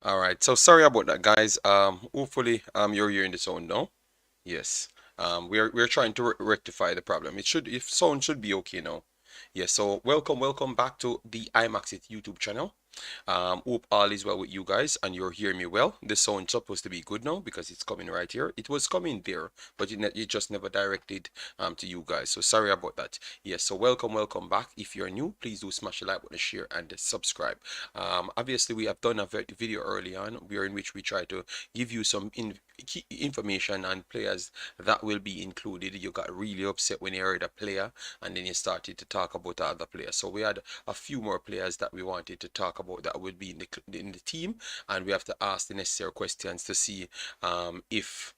All right. So sorry about that, guys. Hopefully, you're hearing the sound now. Yes. We're trying to rectify the problem. If sound should be okay now. Yes. So welcome back to the Imaxit YouTube channel. Hope all is well with you guys and you're hearing me well. The sound's supposed to be good now because it's coming right here. It was coming there, but it just never directed to you guys. So sorry about that. Yes, so welcome back. If you're new, please do smash the like button, share, and subscribe. Obviously, we have done a video early on where in which we try to give you some key information and players that will be included. You got really upset when you heard a player and then you started to talk about other players. So we had a few more players that we wanted to talk about that would be in the team, and we have to ask the necessary questions to see if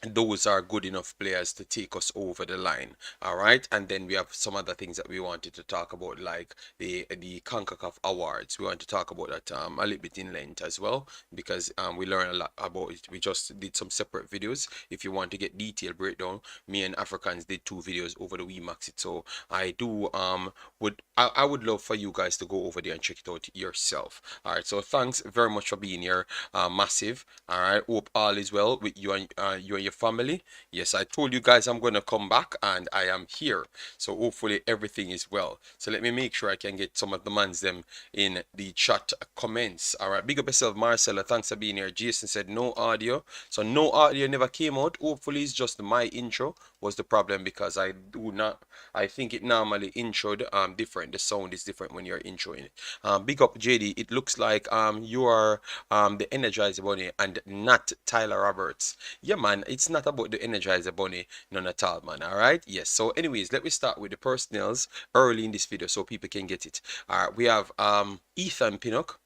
those are good enough players to take us over the line. All right, and then we have some other things that we wanted to talk about, like the Concacaf awards. We want to talk about that a little bit in length as well, because we learn a lot about it. We just did some separate videos. If you want to get detailed breakdown, me and Africans did 2 videos over the Imaxit. So I do I would love for you guys to go over there and check it out yourself. All right, so thanks very much for being here. Massive. All right, hope all is well with you and your family. Yes, I told you guys I'm gonna come back and I am here, so hopefully everything is well. So let me make sure I can get some of the mans them in the chat comments. All right, big up yourself, Marcella. Thanks for being here. Jason said no audio, so no audio never came out. Hopefully it's just my intro was the problem, because I think it normally introed different. The sound is different when you're introing it. Big up JD. It looks like you are the Energizer Bunny and not Tyler Roberts. Yeah, man, it's not about the Energizer Bunny, none at all, man. All right, yes. So anyways, let me start with the personnels early in this video so people can get it. All right, we have Ethan Pinnock,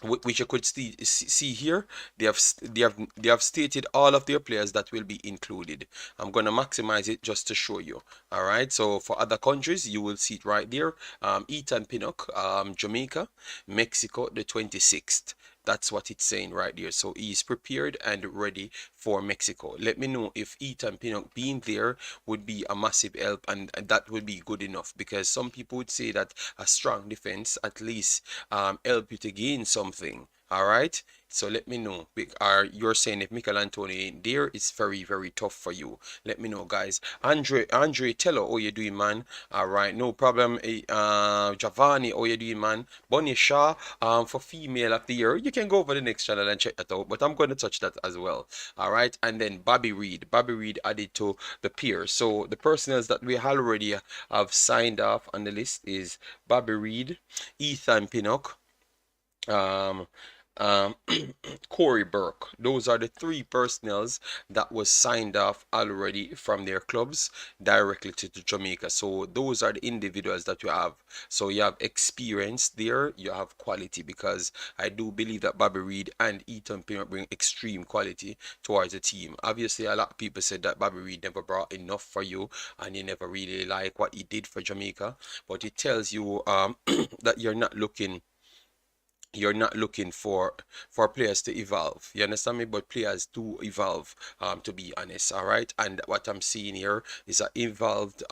which you could see here. They have stated all of their players that will be included. I'm gonna maximize it just to show you. All right, so for other countries you will see it right there. Ethan Pinnock, Jamaica, Mexico, the 26th. That's what it's saying right there. So he's prepared and ready for Mexico. Let me know if Ethan Pinnock being there would be a massive help, and that would be good enough, because some people would say that a strong defense at least help you to gain something. All right, so let me know. You're saying if Michael Antonio ain't there, it's very tough for you. Let me know, guys. Andre Tello, how you doing, man? All right, no problem. Giovanni, how you doing, man? Bonnie Shaw, for female of the year. You can go over the next channel and check that out, but I'm going to touch that as well. All right, and then Bobby Reid added to the peers. So the personnel that we already have signed off on the list is Bobby Reid, Ethan Pinnock, um, um, Corey Burke. Those are the 3 personnels that was signed off already from their clubs directly to Jamaica. So those are the individuals that you have. So you have experience there, you have quality, because I do believe that Bobby Reid and Ethan Pinnock bring extreme quality towards the team. Obviously, a lot of people said that Bobby Reid never brought enough for you and you never really like what he did for Jamaica, but it tells you that you're not looking for players to evolve. You understand me? But players do evolve, to be honest. All right, and what I'm seeing here is an evolved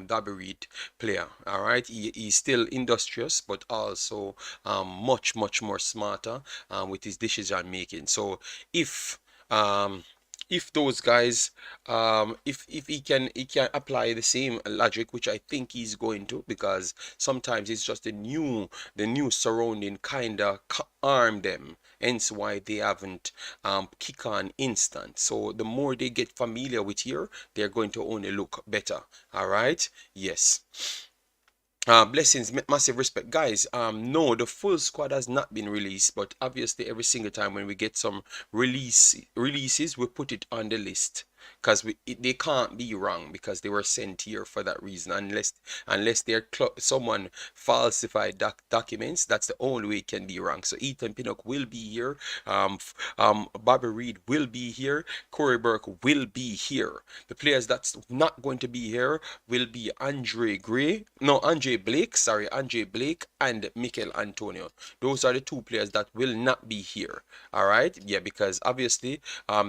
Bobby Reid player. All right, he's still industrious, but also much more smarter with his decision making. So if um if those guys if he can apply the same logic, which I think he's going to, because sometimes it's just the new surrounding kind of arm them, hence why they haven't kick on instant. So the more they get familiar with here, they're going to only look better. All right, yes. Blessings, massive respect, guys. No, the full squad has not been released, but obviously every single time when we get some releases, we put it on the list, because they can't be wrong, because they were sent here for that reason. Unless they're someone falsified documents, that's the only way it can be wrong. So Ethan Pinnock will be here. Bobby Reid will be here. Corey Burke will be here. The players that's not going to be here will be Andre Blake and Mikel Antonio. Those are the 2 players that will not be here. All right, yeah, because obviously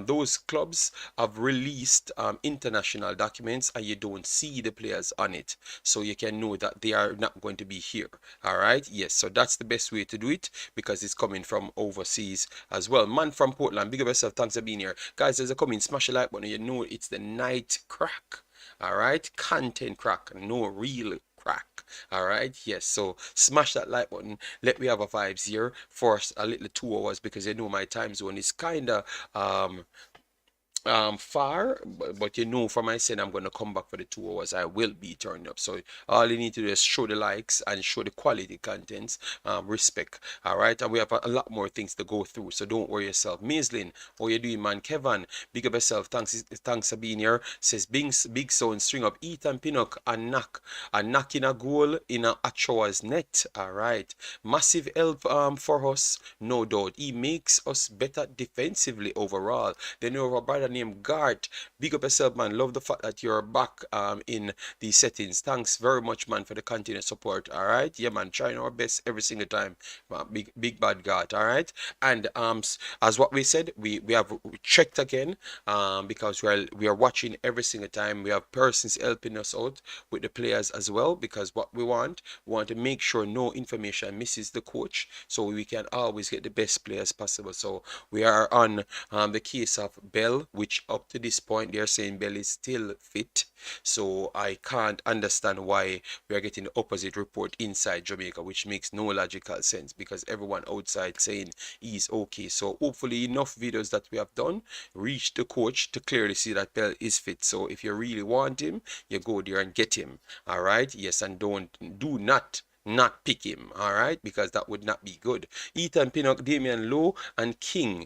those clubs have released released international documents and you don't see the players on it, so you can know that they are not going to be here. All right, yes, so that's the best way to do it because it's coming from overseas as well. Man from Portland, big up yourself, thanks for being here. Guys, as you come in, smash the like button, you know it's the night crack. All right, content crack, no real crack. All right, yes, so smash that like button. Let me have a vibes here for a little 2 hours because you know my time zone is kind of far, but you know from my saying I'm going to come back for the 2 hours, I will be turning up. So all you need to do is show the likes and show the quality contents, respect. All right, and we have a lot more things to go through, so don't worry yourself. Maislin, how you doing, man? Kevin, big up yourself. Thanks for being here. Says big sound string up Ethan Pinnock and knocking a goal in a Achoa's net. All right, massive help for us, no doubt. He makes us better defensively overall. Then you have a brother named Gart. Big up yourself, man. Love the fact that you're back in these settings. Thanks very much, man, for the continued support. All right, yeah, man, trying our best every single time. Big bad Gart. All right, and as what we said, we have checked again because we are watching every single time. We have persons helping us out with the players as well, because what we want to make sure no information misses the coach, so we can always get the best players possible. So we are on the case of Bell, which up to this point they're saying Bell is still fit. So I can't understand why we are getting the opposite report inside Jamaica, which makes no logical sense because everyone outside saying he's okay. So hopefully enough videos that we have done reach the coach to clearly see that Bell is fit. So if you really want him, you go there and get him. All right, yes, and do not pick him, all right, because that would not be good. Ethan Pinnock, Damian Lowe, and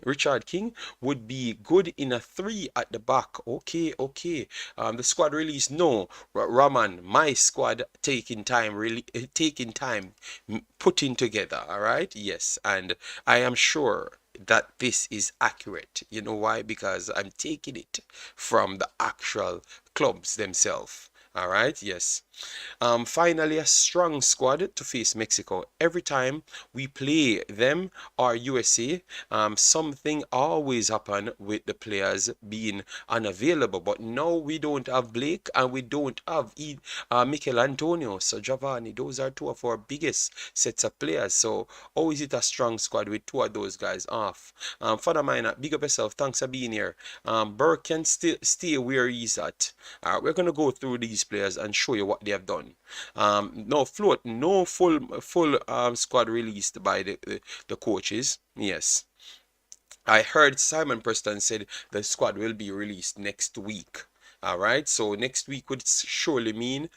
Richard King would be good in a 3 at the back. Okay. The squad release, no, Raman, my squad taking time, really taking time putting together. All right, yes, and I am sure that this is accurate. You know why? Because I'm taking it from the actual clubs themselves. All right, yes. Finally, a strong squad to face Mexico. Every time we play them or USA, something always happen with the players being unavailable. But now we don't have Blake and we don't have Mikel Antonio. So Giovanni, those are two of our biggest sets of players. So how is it a strong squad with two of those guys off? Father Minor, big up yourself. Thanks for being here. Burke can still stay where he's at. We're gonna go through these players and show you what they have done. No full squad released by the coaches. Yes, I heard Simon Preston said the squad will be released next week. All right, so next week would surely mean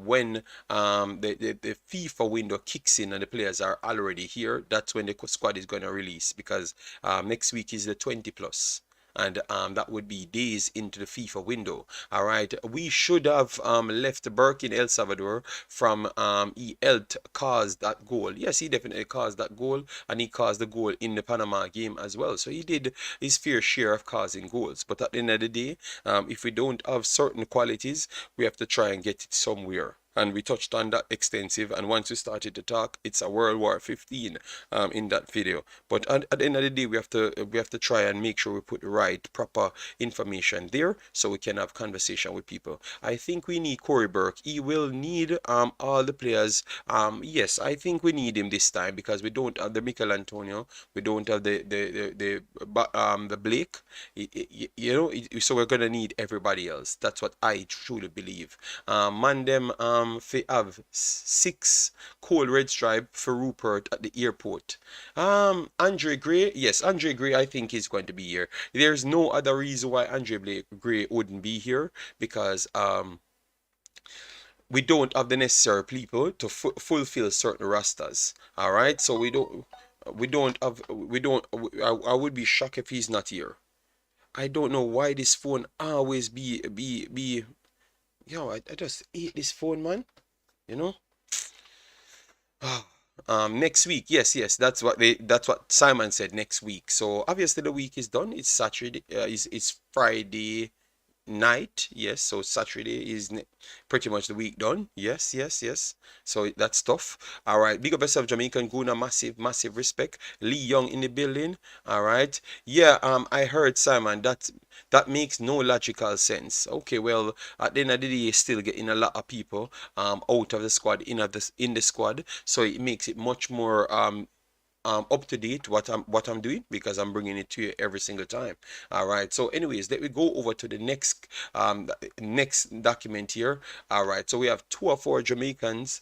when the FIFA window kicks in and the players are already here. That's when the squad is going to release, because next week is the 20 plus. And that would be days into the FIFA window. All right, we should have left Burke in El Salvador from he helped cause that goal. Yes, he definitely caused that goal, and he caused the goal in the Panama game as well. So he did his fair share of causing goals. But at the end of the day, if we don't have certain qualities, we have to try and get it somewhere. And we touched on that extensive, and once we started to talk, it's a World War 15 in that video. But at the end of the day, we have to try and make sure we put the right proper information there so we can have conversation with people. I think we need Corey Burke. He will need all the players. Yes, I think we need him this time because we don't have the Mikel Antonio, we don't have the Blake, you know, so we're gonna need everybody else. That's what I truly believe. Mandem have 6 cold red stripe for Rupert at the airport. Andre Gray, yes, Andre Gray I think is going to be here. There's no other reason why Andre Gray wouldn't be here, because we don't have the necessary people to fulfill certain rosters. All right, so I would be shocked if he's not here. I don't know why this phone always be. Yo, I just hate this phone, man. You know. Next week, yes, that's what Simon said, next week. So obviously the week is done. It's Saturday, it's Friday. night. Yes, so Saturday is pretty much the week done. Yes, yes, yes. So that's tough. All right, big up yourself, Jamaican Guna. Massive, massive respect. Leigh Young in the building. All right. Yeah. I heard Simon. That makes no logical sense. Okay. Well, at the end of the day, you're still getting a lot of people out of the squad in the squad, so it makes it much more up to date what I'm doing, because I'm bringing it to you every single time. All right, so anyways, let me go over to the next document here. All right, so we have 2 of 4 Jamaicans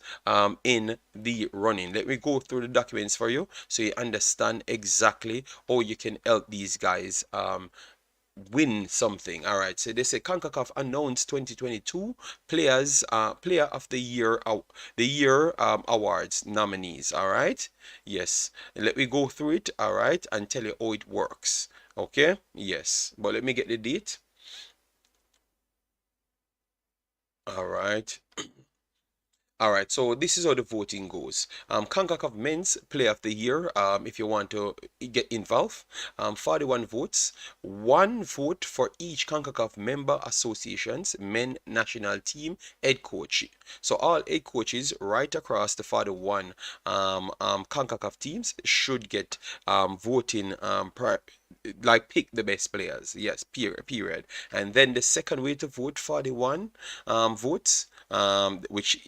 in the running. Let me go through the documents for you so you understand exactly how you can help these guys win something. All right, so they say Concacaf announced 2022 player of the year, awards nominees. All right, yes, let me go through it. All right, and tell you how it works. Okay, yes, but let me get the date. All right. All right, so this is how the voting goes. CONCACAF Men's Player of the Year, if you want to get involved, 41 votes, 1 vote for each CONCACAF member associations, men national team, head coach. So all head coaches right across the 41 CONCACAF teams should get voting like pick the best players. Yes, period. And then the second way to vote, 41 votes, which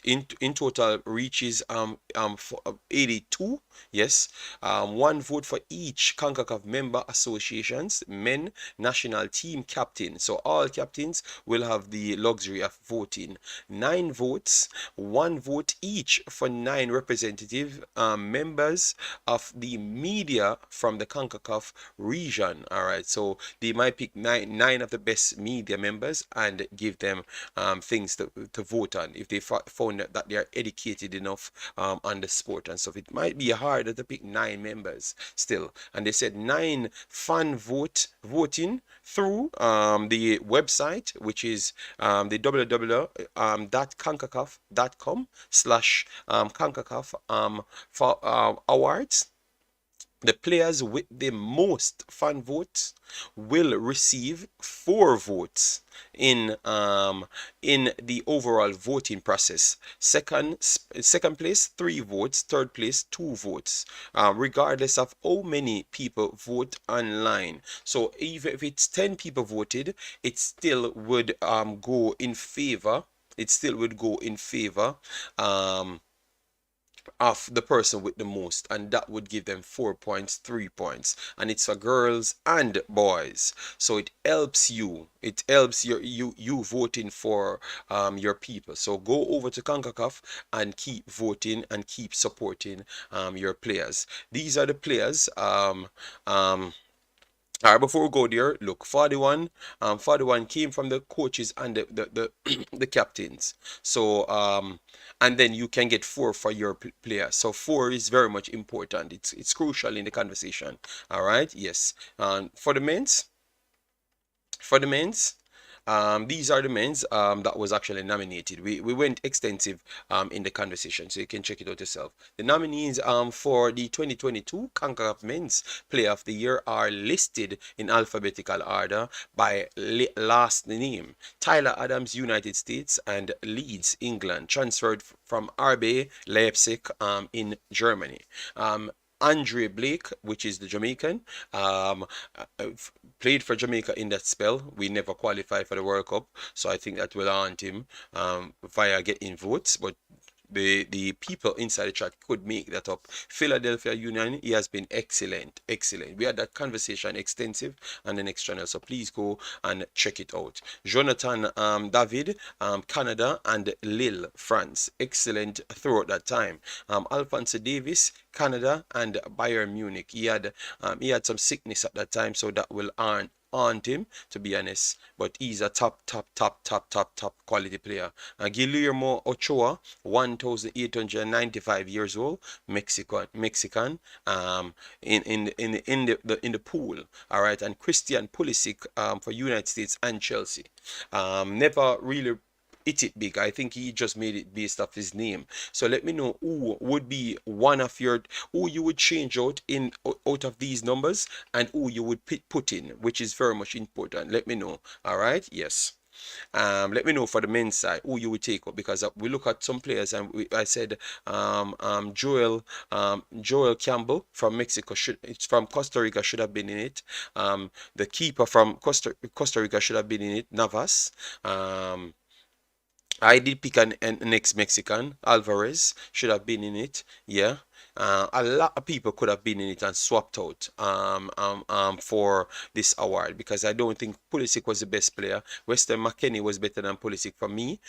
in total reaches 82. Yes, 1 vote for each CONCACAF member associations, men national team captain. So all captains will have the luxury of voting. 9 votes, 1 vote each for 9 representative members of the media from the CONCACAF region. All right, so they might pick nine of the best media members and give them things to vote on if they found that they are educated enough on the sport and stuff. It might be harder to pick 9 members still. And they said 9 fan voting through the website, which is the www.concacaf.com/concacaf for awards. The players with the most fan votes will receive 4 votes in the overall voting process. Second place 3 votes, third place 2 votes, regardless of how many people vote online. So even if it's 10 people voted, it still would go in favor. It still would go in favor of the person with the most, and that would give them 4 points, 3 points, and it's for girls and boys. So it helps you voting for your people. So go over to CONCACAF and keep voting and keep supporting your players. These are the players. All right, before we go there, look, 41 came from the coaches and the captains. So, and then you can get 4 for your player. So 4 is very much important. It's crucial in the conversation. All right, yes. For the men's, these are the men's that was actually nominated. We went extensive in the conversation, so you can check it out yourself. The nominees for the 2022 CONCACAF Men's Player of the Year are listed in alphabetical order by last name. Tyler Adams, United States, and Leeds, England, transferred from RB Leipzig in Germany. Andre Blake, which is the Jamaican, played for Jamaica in that spell. We never qualified for the World Cup, so I think that will haunt him via getting votes. But the people inside the chat could make that up. Philadelphia Union, he has been excellent. We had that conversation extensive on the next channel, so please go and check it out. Jonathan David, Canada, and Lille, France, excellent throughout that time. Alphonso Davis, Canada, and Bayern Munich. He had some sickness at that time, so that will haunt him, to be honest, but he's a top quality player. Guillermo Ochoa, 1,895 years old, Mexican, in the pool. All right, and Christian Pulisic for United States and Chelsea. Never really hit it big. I think he just made it based off his name. So let me know who would be one of your, who you would change out in out of these numbers, and who you would put in, which is very much important. Let me know. All right. Yes. Let me know for the men's side who you would take up, because we look at some players, and I said Joel Campbell from Mexico it's from Costa Rica should have been in it. The keeper from Costa Rica should have been in it, Navas. I did pick an ex-Mexican, Alvarez, should have been in it. Yeah. A lot of people could have been in it and swapped out for this award, because I don't think Pulisic was the best player. Weston McKennie was better than Pulisic for me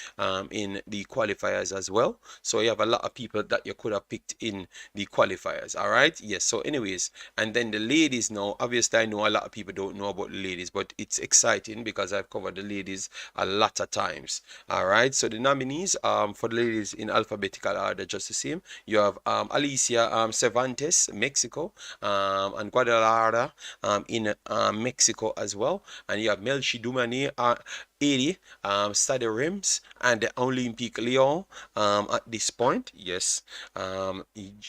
in the qualifiers as well. So you have a lot of people that you could have picked in the qualifiers. All right. Yes. So anyways, and then the ladies now, obviously I know a lot of people don't know about the ladies, but it's exciting because I've covered the ladies a lot of times. All right. So the nominees for the ladies in alphabetical order, just the same. You have Alicia Cervantes, Mexico, and Guadalajara in Mexico as well. And you have Melchi Dumani, 80, Stade Reims, and the Olympique Lyon at this point. Yes.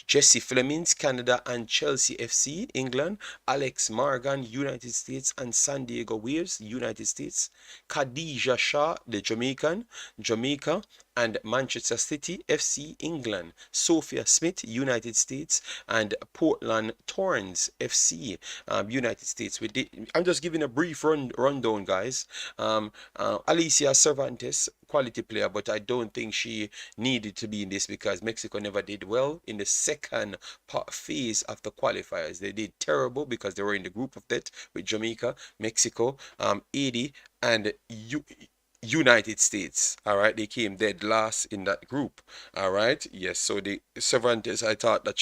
Jesse Flemings, Canada, and Chelsea FC, England. Alex Morgan, United States, and San Diego Wales, United States. Khadija Shah, the Jamaica, and Manchester City FC, England. Sophia Smith, United States, and Portland Thorns FC, United States. I'm just giving a brief rundown, guys. Alicia Cervantes, quality player, but I don't think she needed to be in this because Mexico never did well in the second phase of the qualifiers. They did terrible because they were in the group of death with Jamaica, Mexico, 80, and United States. All right, they came dead last in that group. All right, yes. So the Cervantes, I thought that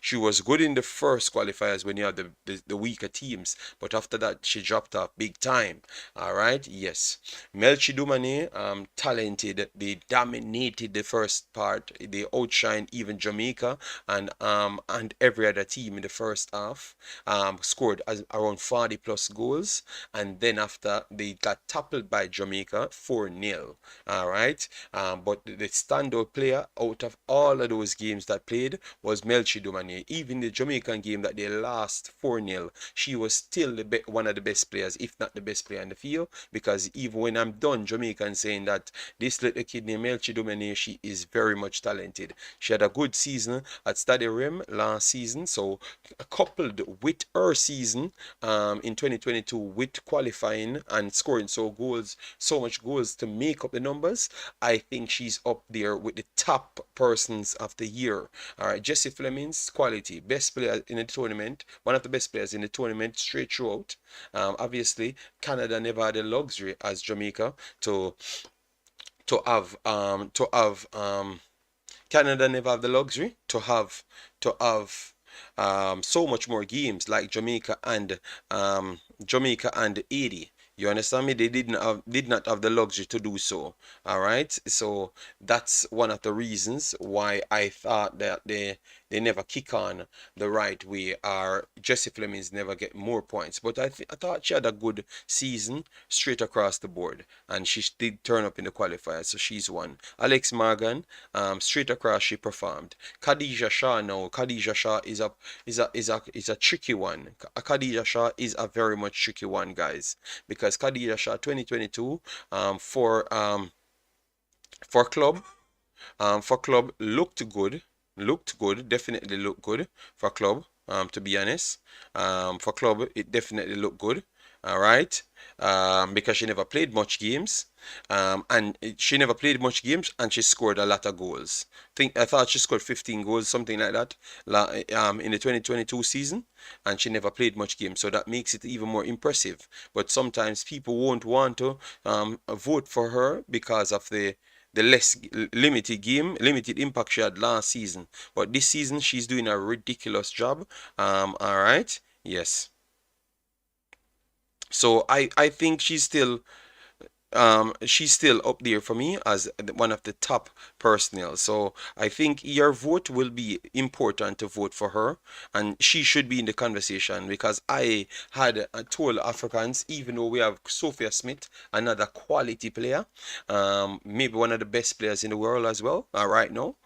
she was good in the first qualifiers when you have the weaker teams, but after that she dropped off big time. All right, yes. Melchi Dumane, talented. They dominated the first part. They outshined even Jamaica and every other team in the first half. Scored around 40 plus goals, and then after they got toppled by Jamaica 4-0. All right. But the standout player out of all of those games that played was Melchi Dumane. Even the Jamaican game that they lost 4-0, she was still one of the best players, if not the best player in the field. Because even when I'm done Jamaican saying that this little kid named Melchi Dumane, she is very much talented. She had a good season at Stade Reims last season. So coupled with her season in 2022 with qualifying and scoring so much goals to make up the numbers, I think she's up there with the top persons of the year. All right, Jesse Flemings, quality, best player in the tournament, one of the best players in the tournament straight throughout. Obviously, Canada never had the luxury as Jamaica to have Canada never have the luxury to have so much more games like Jamaica and Haiti. You understand me? They did not have the luxury to do so. All right. So that's one of the reasons why I thought that they never kick on the right way, or Jessie Flemings never get more points. But I thought she had a good season straight across the board, and she did turn up in the qualifiers, so she's one. Alex Morgan, straight across she performed. Khadija Shah, no, Khadija Shah is a tricky one. Khadija Shah is a very much tricky one, guys, because Khadija Shah 2022 for club looked good, definitely looked good for club. To be honest, for club it definitely looked good. All right, because she never played much games, and she never played much games, and she scored a lot of goals. I thought she scored 15 goals, something like that, in the 2022 season, and she never played much games, so that makes it even more impressive. But sometimes people won't want to vote for her because of the less limited impact she had last season. But this season, she's doing a ridiculous job. All right. Yes. So I think she's still up there for me as one of the top personnel. So I think your vote will be important to vote for her, and she should be in the conversation because I had told Africans, even though we have Sophia Smith, another quality player, maybe one of the best players in the world as well, right now,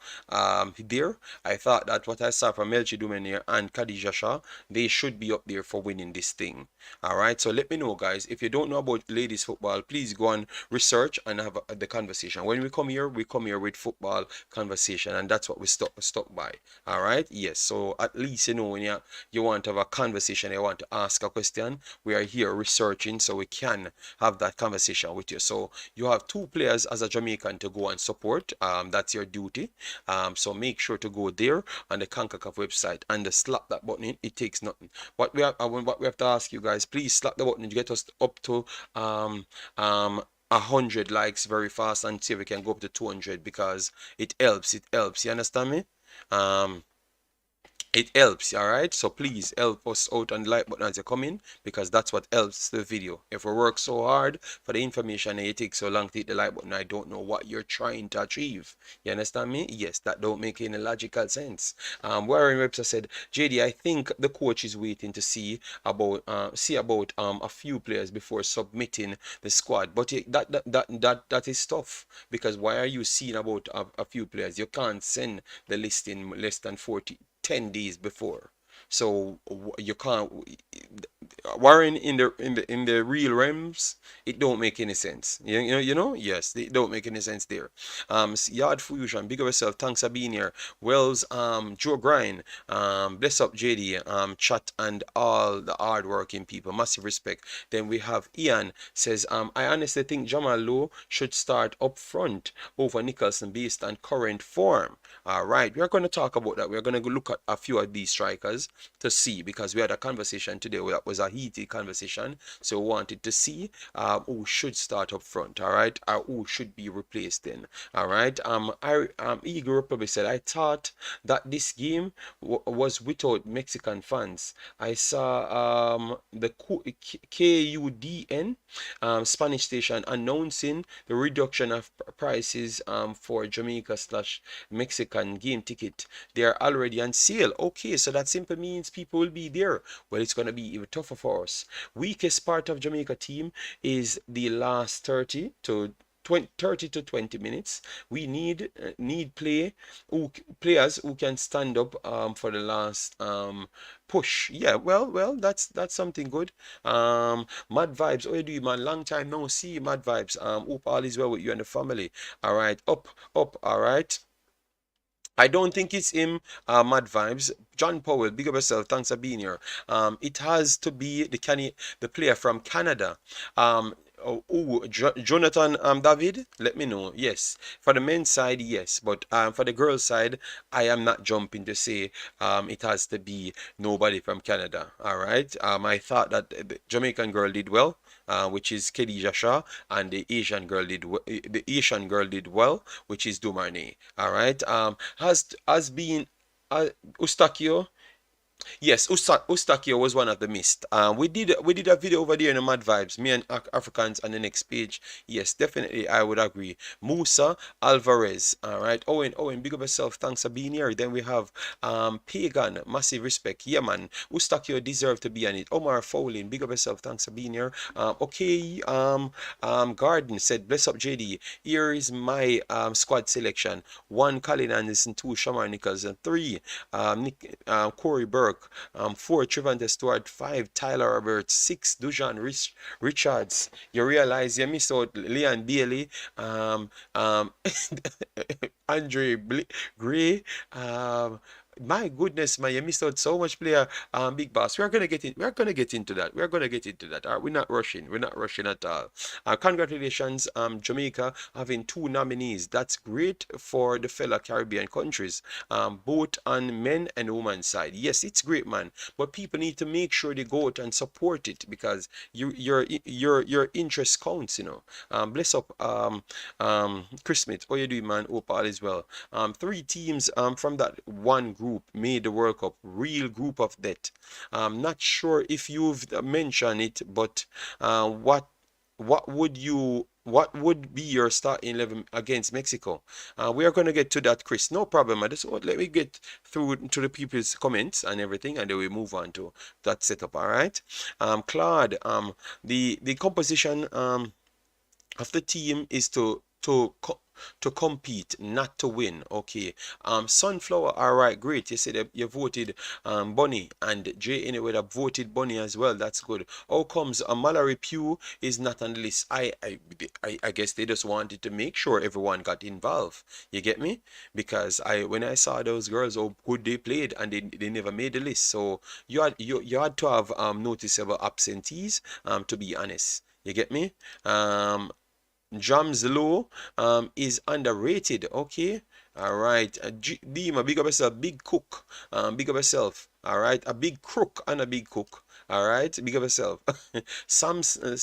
there, I thought that what I saw from Elchi Dumenir and Khadija Shah, they should be up there for winning this thing. All right, so let me know, guys. If you don't know about ladies football, please go and research and have the conversation. When we come here with football conversation, and that's what we stop by. All right, yes. So at least you know when you want to have a conversation, you want to ask a question, we are here researching, so we can have that conversation with you. So you have two players as a Jamaican to go and support. That's your duty. So make sure to go there on the Concacaf website and slap that button in. It takes nothing. What we have to ask you guys, please slap the button to get us up to 100 likes very fast, and see if we can go up to 200, because it helps. It helps. You understand me? Um, it helps, all right? So please help us out on the like button as you come in, because that's what helps the video. If we work so hard for the information and it takes so long to hit the like button, I don't know what you're trying to achieve. You understand me? Yes, that don't make any logical sense. Warren Webster said, JD, I think the coach is waiting to see about a few players before submitting the squad. But that is tough, because why are you seeing about a few players? You can't send the list in less than 10 days before. So you can't. Warren, in the real realms, it don't make any sense. Yes, it don't make any sense there. Yard Fusion, big of yourself, thanks for being here. Wells, Joe Grind, bless up JD, chat and all the hard working people, massive respect. Then we have Ian says, I honestly think Jamal Lowe should start up front over Nicholson based on current form. All right, we are going to talk about that. We're going to look at a few of these strikers to see, because we had a conversation today that was a heated conversation. So we wanted to see who should start up front, all right, or who should be replaced then, all right. Eagle Republic said, I thought that this game was without Mexican fans. I saw the KUDN Spanish station announcing the reduction of prices for Jamaica slash Mexican game ticket. They are already on sale. Okay, so that simply means people will be there. Well, it's going to be even tougher for us. Weakest part of Jamaica team is the last 30 to 20 minutes. We need players who can stand up for the last push. Yeah, well, that's something good. Mad Vibes, how you doing, man? Long time no see, Mad Vibes. Hope all is well with you and the family. All right, up, all right. I don't think it's him, Mad Vibes. John Powell, big up yourself. Thanks for being here. It has to be the player from Canada. Jonathan David, let me know. Yes, for the men's side, yes, but for the girls' side, I am not jumping to say it has to be nobody from Canada. All right. I thought that the Jamaican girl did well, which is Khadija Shah, and the Asian girl did well, which is Dumarne. All right. Has been Ustakio. Yes, Ustakio was one of the missed. We did a video over there in the Mad Vibes, me and Africans on the next page. Yes, definitely, I would agree. Musa Alvarez. All right, Owen, big up yourself. Thanks for being here. Then we have Pagan, massive respect. Yeah, man, Ustakio deserve to be on it. Omar Fowling, big up yourself. Thanks for being here. Okay, Garden said, bless up JD. Here is my squad selection: 1 Colin Anderson, 2 Shamar Nichols, and 3 Corey Burke, 4 Cervantes Stewart, 5 Tyler Roberts, 6 Dujuan Richards. You realize you missed out Leon Bailey, Andre Gray, my goodness, man, you missed out so much player, Big Boss. We're gonna get into that. We're gonna get into that. We're not rushing. We're not rushing at all. Congratulations, Jamaica having 2 nominees. That's great for the fellow Caribbean countries, both on men and women's side. Yes, it's great, man. But people need to make sure they go out and support it, because your interest counts. Bless up, Chris Smith. How you doing, man? Hope all is well. 3 teams from that one group made the World Cup. Real group of death. Not sure if you've mentioned it, but what would you what would be your starting 11 against Mexico? We are going to get to that, Chris. No problem. I just want let me get through to the people's comments and everything, and then we move on to that setup. All right. Claude. The composition of the team is to compete, not to win. Okay. Sunflower, all right, great. You said that you voted Bunny, and Jay anyway have voted Bunny as well. That's good. How comes Mallory Pugh is not on the list? I guess they just wanted to make sure everyone got involved. You get me? Because when I saw those girls, how good they played, and they never made the list. So you had to have noticeable absentees, to be honest. You get me? Drums low is underrated. Okay. All right. Dima, big up yourself. Big cook. Big up yourself. All right. A big crook and a big cook. All right. Big up yourself. Samson,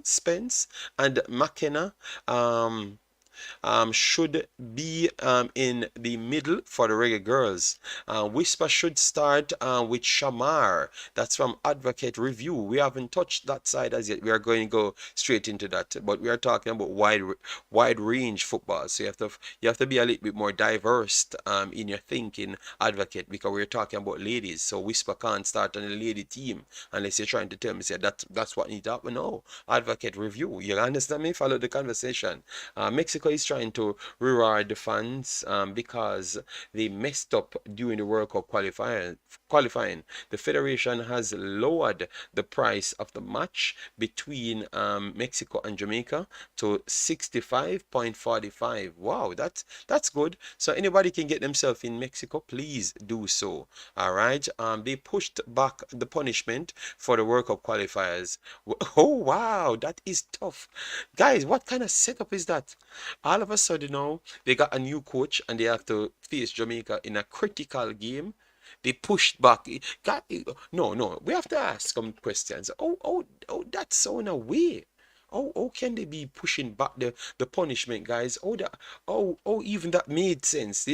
Spence, and McKenna. Should be in the middle for the Reggae Girls. Whisper should start with Shamar. That's from Advocate Review. We haven't touched that side as yet. We are going to go straight into that, but we are talking about wide range football. So you have to be a little bit more diverse in your thinking, Advocate, because we're talking about ladies. So Whisper can't start on a lady team unless you're trying to tell me say that's what needs to happen. No, Advocate Review. You understand me? Follow the conversation. Mexico is trying to reward the fans because they messed up during the World Cup qualifying. The federation has lowered the price of the match between Mexico and Jamaica to 65.45. Wow, that's good. So anybody can get themselves in Mexico, please do so. All right. They pushed back the punishment for the World Cup qualifiers. Oh wow, that is tough. Guys, what kind of setup is that? All of a sudden now, they got a new coach and they have to face Jamaica in a critical game. They pushed back. No, we have to ask some questions. That's so in a way. Oh, can they be pushing back the punishment, guys? Even that made sense.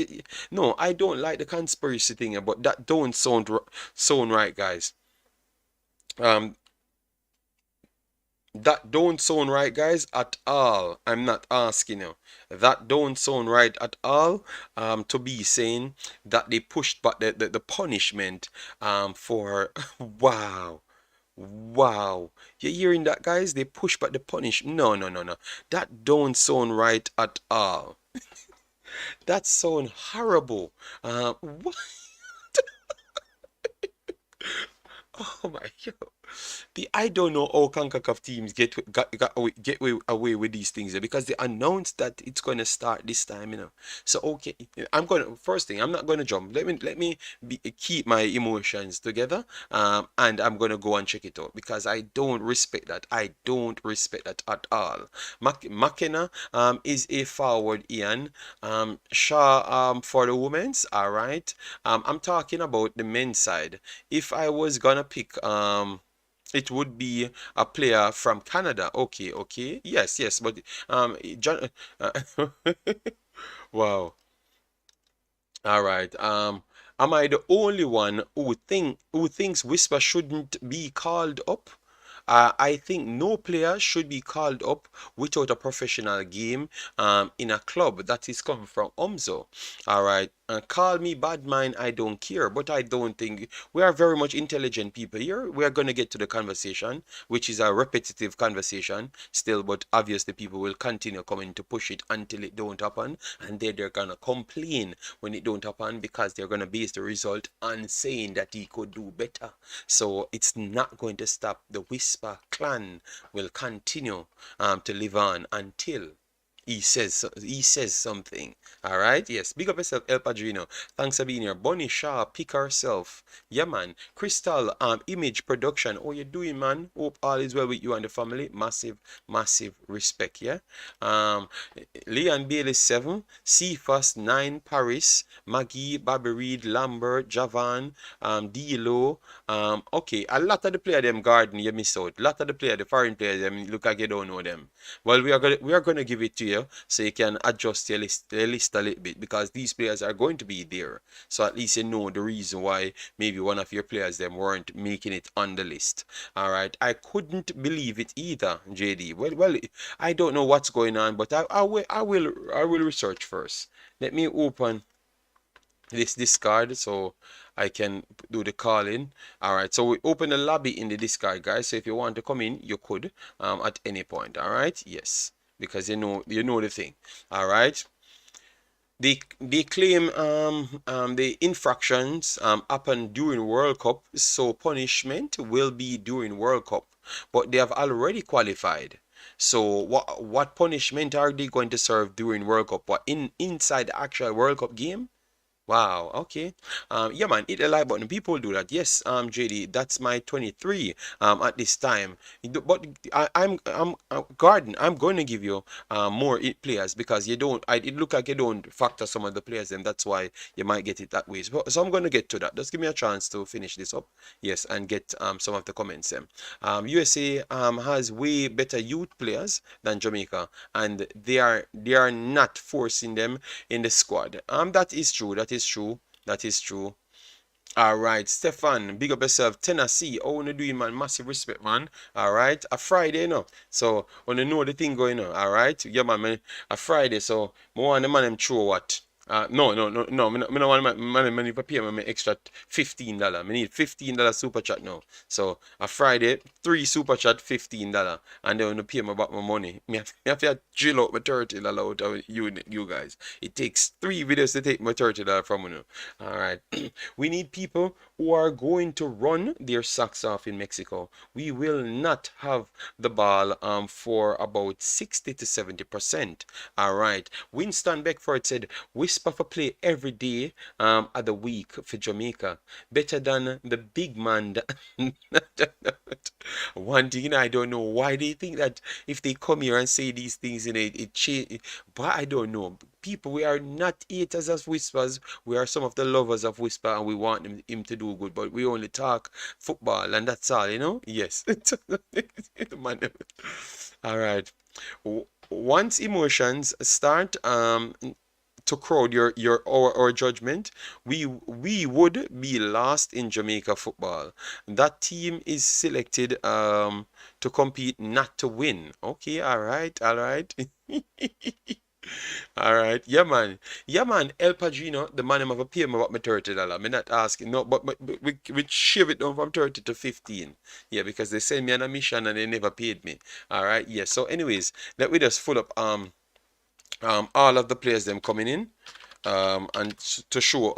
No, I don't like the conspiracy thing, but that don't sound right, guys. Um, That don't sound right, guys, at all. I'm not asking you. That don't sound right at all. To be saying that they pushed back the punishment for wow. Wow. You're hearing that, guys? They push back the punish. No. That don't sound right at all. That sound horrible. What? Oh my God. I don't know how Concacaf teams get away with these things because they announced that it's going to start this time. So okay, I'm gonna first thing I'm not gonna jump. Let me keep my emotions together. And I'm gonna go and check it out because I don't respect that. I don't respect that at all. McKenna is a forward, Ian. Shaw for the women's. All right. I'm talking about the men's side. If I was gonna pick it would be a player from Canada. Okay. Yes, but John, wow. All right. Am I the only one who thinks Whisper shouldn't be called up? I think no player should be called up without a professional game in a club. That is coming from Omzo. All right. Call me bad mind, I don't care, but I don't think we are very much intelligent people here. We are going to get to the conversation, which is a repetitive conversation still, but obviously people will continue coming to push it until it don't happen, and then they're going to complain when it don't happen because they're going to base the result on saying that he could do better. So it's not going to stop. The Whisper clan will continue to live on until he says something. All right. Yes. Big up yourself, El Padrino. Thanks for being here. Bonnie Shaw, pick herself. Yeah, man. Crystal, image production. Oh, you doing, man? Hope all is well with you and the family. Massive respect. Yeah. Um, Leon Bailey 7, Cephas 9, Paris, Maggie, Bobby Reid, Lambert, Javan, D'Lo. Okay, a lot of the player them garden you miss out. A lot of the player, the foreign players, them look like you don't know them. Well, we are gonna give it to you you so you can adjust your list a little bit because these players are going to be there. So at least you know the reason why maybe one of your players them weren't making it on the list. All right, I couldn't believe it either, JD. Well, I don't know what's going on, but I will research first. Let me open this Discord so I can do the calling. All right, so we open the lobby in the Discord, guys. So if you want to come in, you could at any point. All right, yes, because you know the thing. All right. They claim the infractions happen during World Cup, so punishment will be during World Cup. But they have already qualified. So what punishment are they going to serve during World Cup? What inside the actual World Cup game? Wow, okay. Yeah, man, hit the like button. People do that. Yes, JD, that's my 23 at this time. But Garden, I'm going to give you more players because you don't it look like you don't factor some of the players and that's why you might get it that way. So I'm going to get to that. Just give me a chance to finish this up. Yes, and get some of the comments then. USA has way better youth players than Jamaica and they are not forcing them in the squad. That is true. That is true. That is true. All right, Stefan, big up yourself. Tennessee, oh, you doing, man? Massive respect, man. All right, a Friday, you know. So, when you know the thing going on, all right? Yeah, man, a Friday. So, more want the man them throw what? No. Me no want money for pay me extra $15. Me need $15 super chat now. So a Friday, 3 super chat, $15, and then when you pay me back my money, me have to drill out my $30 out of you guys. It takes 3 videos to take my $30 from you. All right, we need people who are going to run their socks off in Mexico. We will not have the ball for about 60 to 70%. All right, Winston Beckford said, whisper for play every day of the week for Jamaica. Better than the big man. One thing I don't know why they think that if they come here and say these things in it change. But I don't know. People, we are not haters of whispers. We are some of the lovers of whisper, and we want him to do good. But we only talk football, and that's all, you know. Yes. Man. All right. Once emotions start to crowd our judgment, we would be lost in Jamaica football. That team is selected to compete, not to win. Okay, all right, all right. All right, yeah, man. El Padrino, the man him have a pay me about my $30. Me not asking, no, but we shave it down from 30 to 15. Yeah, because they send me on a mission and they never paid me. All right, yeah. So, anyways, let me just full up all of the players them coming in and to show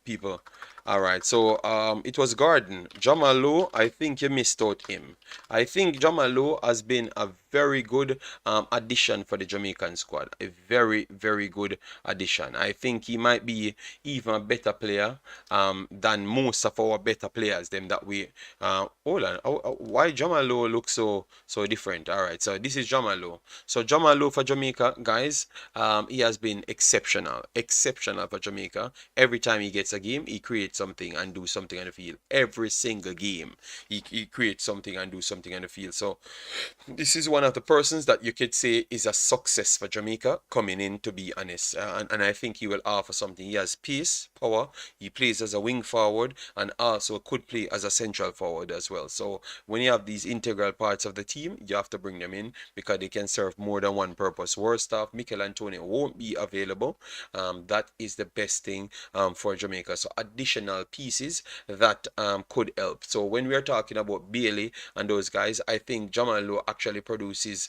people. All right, so it was Garden. Jamalo, I think you missed out him. I think Jamalo has been a very good addition for the Jamaican squad. A very, very good addition. I think he might be even a better player than most of our better players. Them that we hold on. Why Jamalo looks so different? All right, so this is Jamalo. So Jamalo for Jamaica, guys. He has been exceptional for Jamaica. Every time he gets a game, he creates something and do something on the field. Every single game, he creates something and do something on the field. So this is one of the persons that you could say is a success for Jamaica coming in, to be honest. And I think he will offer something. He has pace, power. He plays as a wing forward and also could play as a central forward as well. So when you have these integral parts of the team, you have to bring them in because they can serve more than one purpose. Worst off, Mikel Antonio won't be available. That is the best thing for Jamaica. So additional pieces that could help. So when we are talking about Bailey and those guys, I think Jamalo actually produces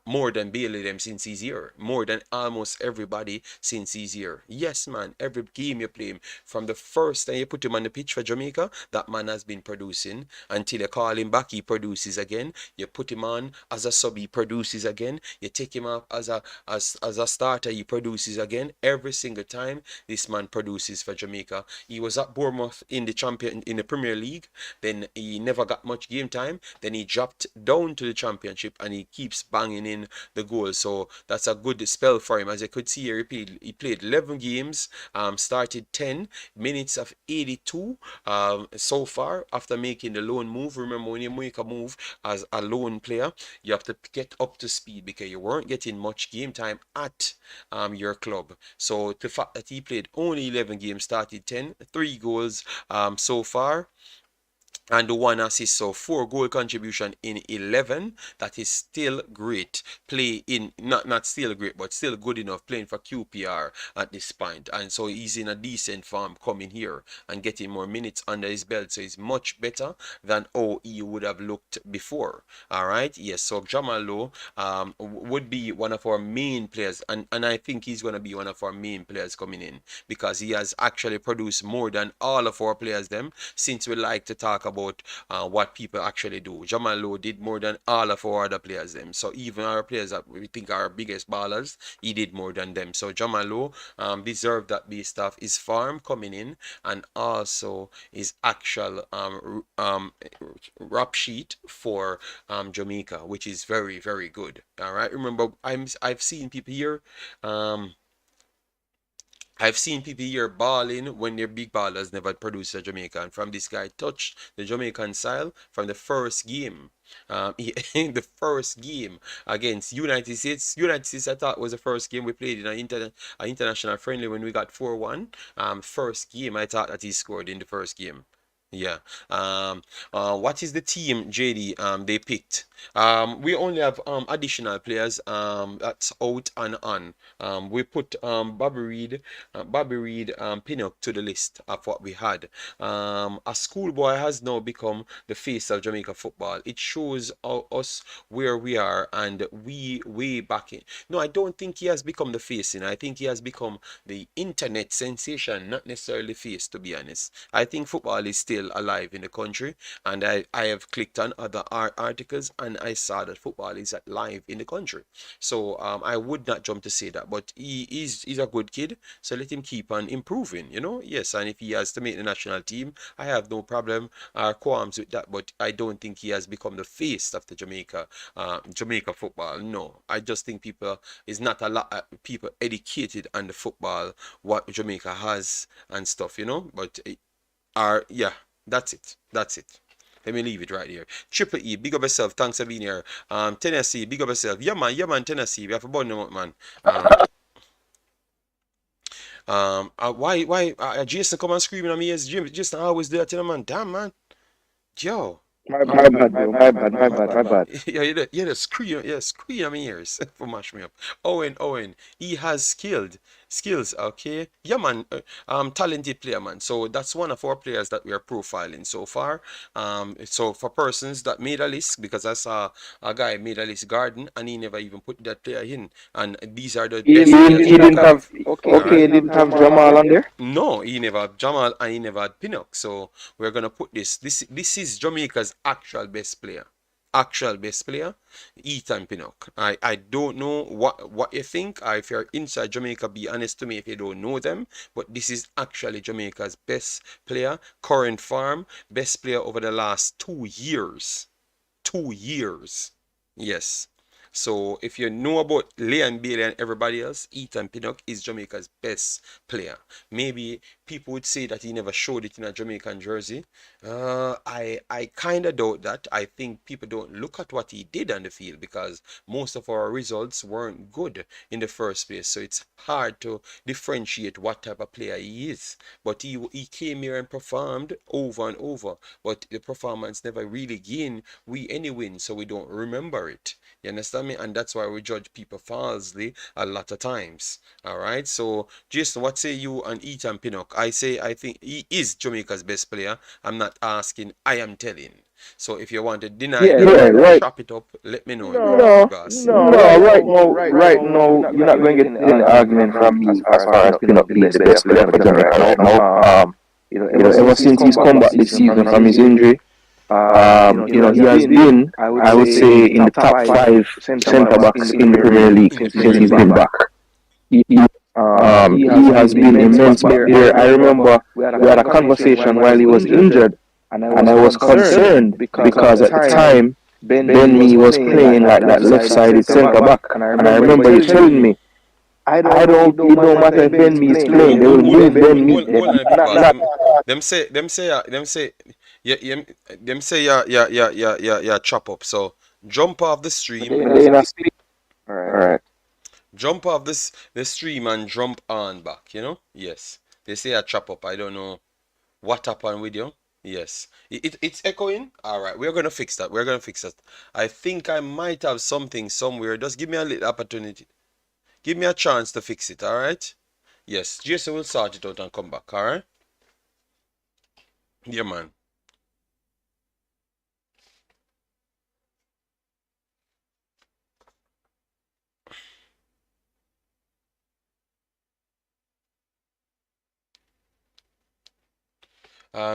more than Bailey them since he's here. More than almost everybody since he's here. Yes, man. Every game you play him, from the first time you put him on the pitch for Jamaica, that man has been producing. Until you call him back, he produces again. You put him on as a sub, he produces again. You take him up as a starter, he produces again. Every single time this man produces for Jamaica. He was at Bournemouth in the Premier League. Then he never got much game time. Then he dropped down to the Championship. Championship, and he keeps banging in the goals. So that's a good spell for him. As you could see here, he played 11 games, started 10 minutes of 82 so far after making the loan move. Remember, when you make a move as a loan player, you have to get up to speed because you weren't getting much game time at your club. So the fact that he played only 11 games, started 10, 3 goals so far, and the 1 assist, so 4 goal contribution in 11. That is still great play in, not still great, but still good enough playing for QPR at this point. And so he's in a decent form coming here and getting more minutes under his belt, so he's much better than how he would have looked before. All right, yes, so Jamal Lowe would be one of our main players, and I think he's going to be one of our main players coming in, because he has actually produced more than all of our players them, since we like to talk about what people actually do. Jamal Lowe did more than all of our other players them. So even our players that we think are our biggest ballers, he did more than them. So Jamal Lowe deserved that base stuff. His farm coming in, and also his actual rap sheet for Jamaica, which is very, very good. All right. Remember, I've seen people here. I've seen people here balling when their big ballers never produced a Jamaican. From this guy touched the Jamaican style from the first game. In the first game against United States. United States, I thought, was the first game we played in an international friendly when we got 4-1. First game, I thought that he scored in the first game. Yeah. What is the team, JD, they picked? We only have additional players that's out and on. We put Bobby Reid, Pinnock to the list of what we had. A schoolboy has now become the face of Jamaica football. It shows us where we are, and we way back in. No, I don't think he has become the face. I think he has become the internet sensation, not necessarily face, to be honest. I think football is still alive in the country, and I have clicked on other articles, and I saw that football is alive in the country. So I would not jump to say that, but he's a good kid, so let him keep on improving, you know. Yes, and if he has to make the national team, I have no problem or qualms with that, but I don't think he has become the face of the Jamaica football. No, I just think is not a lot of people educated on the football what Jamaica has and stuff, you know. But yeah, that's it. Let me leave it right here. Triple E, big up yourself. Thanks for being here. Tennessee, big up yourself. Yeah, man, Tennessee. We have a bun them up, man. Why Jason come and screaming at me as Jim? Jason always do that to the man. Damn, man. Yo. My bad, bro. My bad. Yeah, you scream at me ears for mash me up. Owen, he has skills, okay? Yeah, man, talented player, man. So that's one of our players that we are profiling so far. So for persons that made a list, because I saw a guy made a list, Garden, and he never even put that player in. And these are the best players. He didn't have, he didn't have Jamal on there? No, he never had Jamal, and he never had Pinnock. So we're gonna put this is Jamaica's actual best player, Ethan Pinnock. I don't know what you think, or if you're inside Jamaica, be honest to me if you don't know them, but this is actually Jamaica's best player, current form, best player over the last 2 years. 2 years. Yes. So if you know about Leigh and Bailey and everybody else, Ethan Pinnock is Jamaica's best player. Maybe people would say that he never showed it in a Jamaican jersey. I kind of doubt that. I think people don't look at what he did on the field, because most of our results weren't good in the first place. So it's hard to differentiate what type of player he is. But he came here and performed over and over. But the performance never really gained any win, so we don't remember it. You understand me? And that's why we judge people falsely a lot of times. All right. So, Jason, what say you on Ethan Pinnock? I think he is Jamaica's best player. I'm not asking, I am telling. So if you want to deny it, chop it up, let me know. No, right now, you're not going to get any argument from me as far as Pinnock being the best player for Jamaica right now. Ever since he's come back this season from his injury, he has been, I would say, in the top 5 centre backs in the Premier League since he's been back. He has been immense back there. I remember we had a conversation while he was injured, and I was concerned because at the time Ben Mee was playing like that left-sided centre back, and I remember you telling me, it don't matter if Ben Mee is playing, they will move Ben Mee. Hold on, big boss. Not Yeah, them say yeah, chop up. So jump off the stream, playing a speed. All right. jump off the stream and jump on back. Yes. They say a chop up. I don't know what happened with you. Yes, it's echoing. All right, we're gonna fix that. We're gonna fix that. I think I might have something somewhere. Just give me a little opportunity. Give me a chance to fix it. All right. Yes, Jason will sort it out and come back. All right. Yeah, man.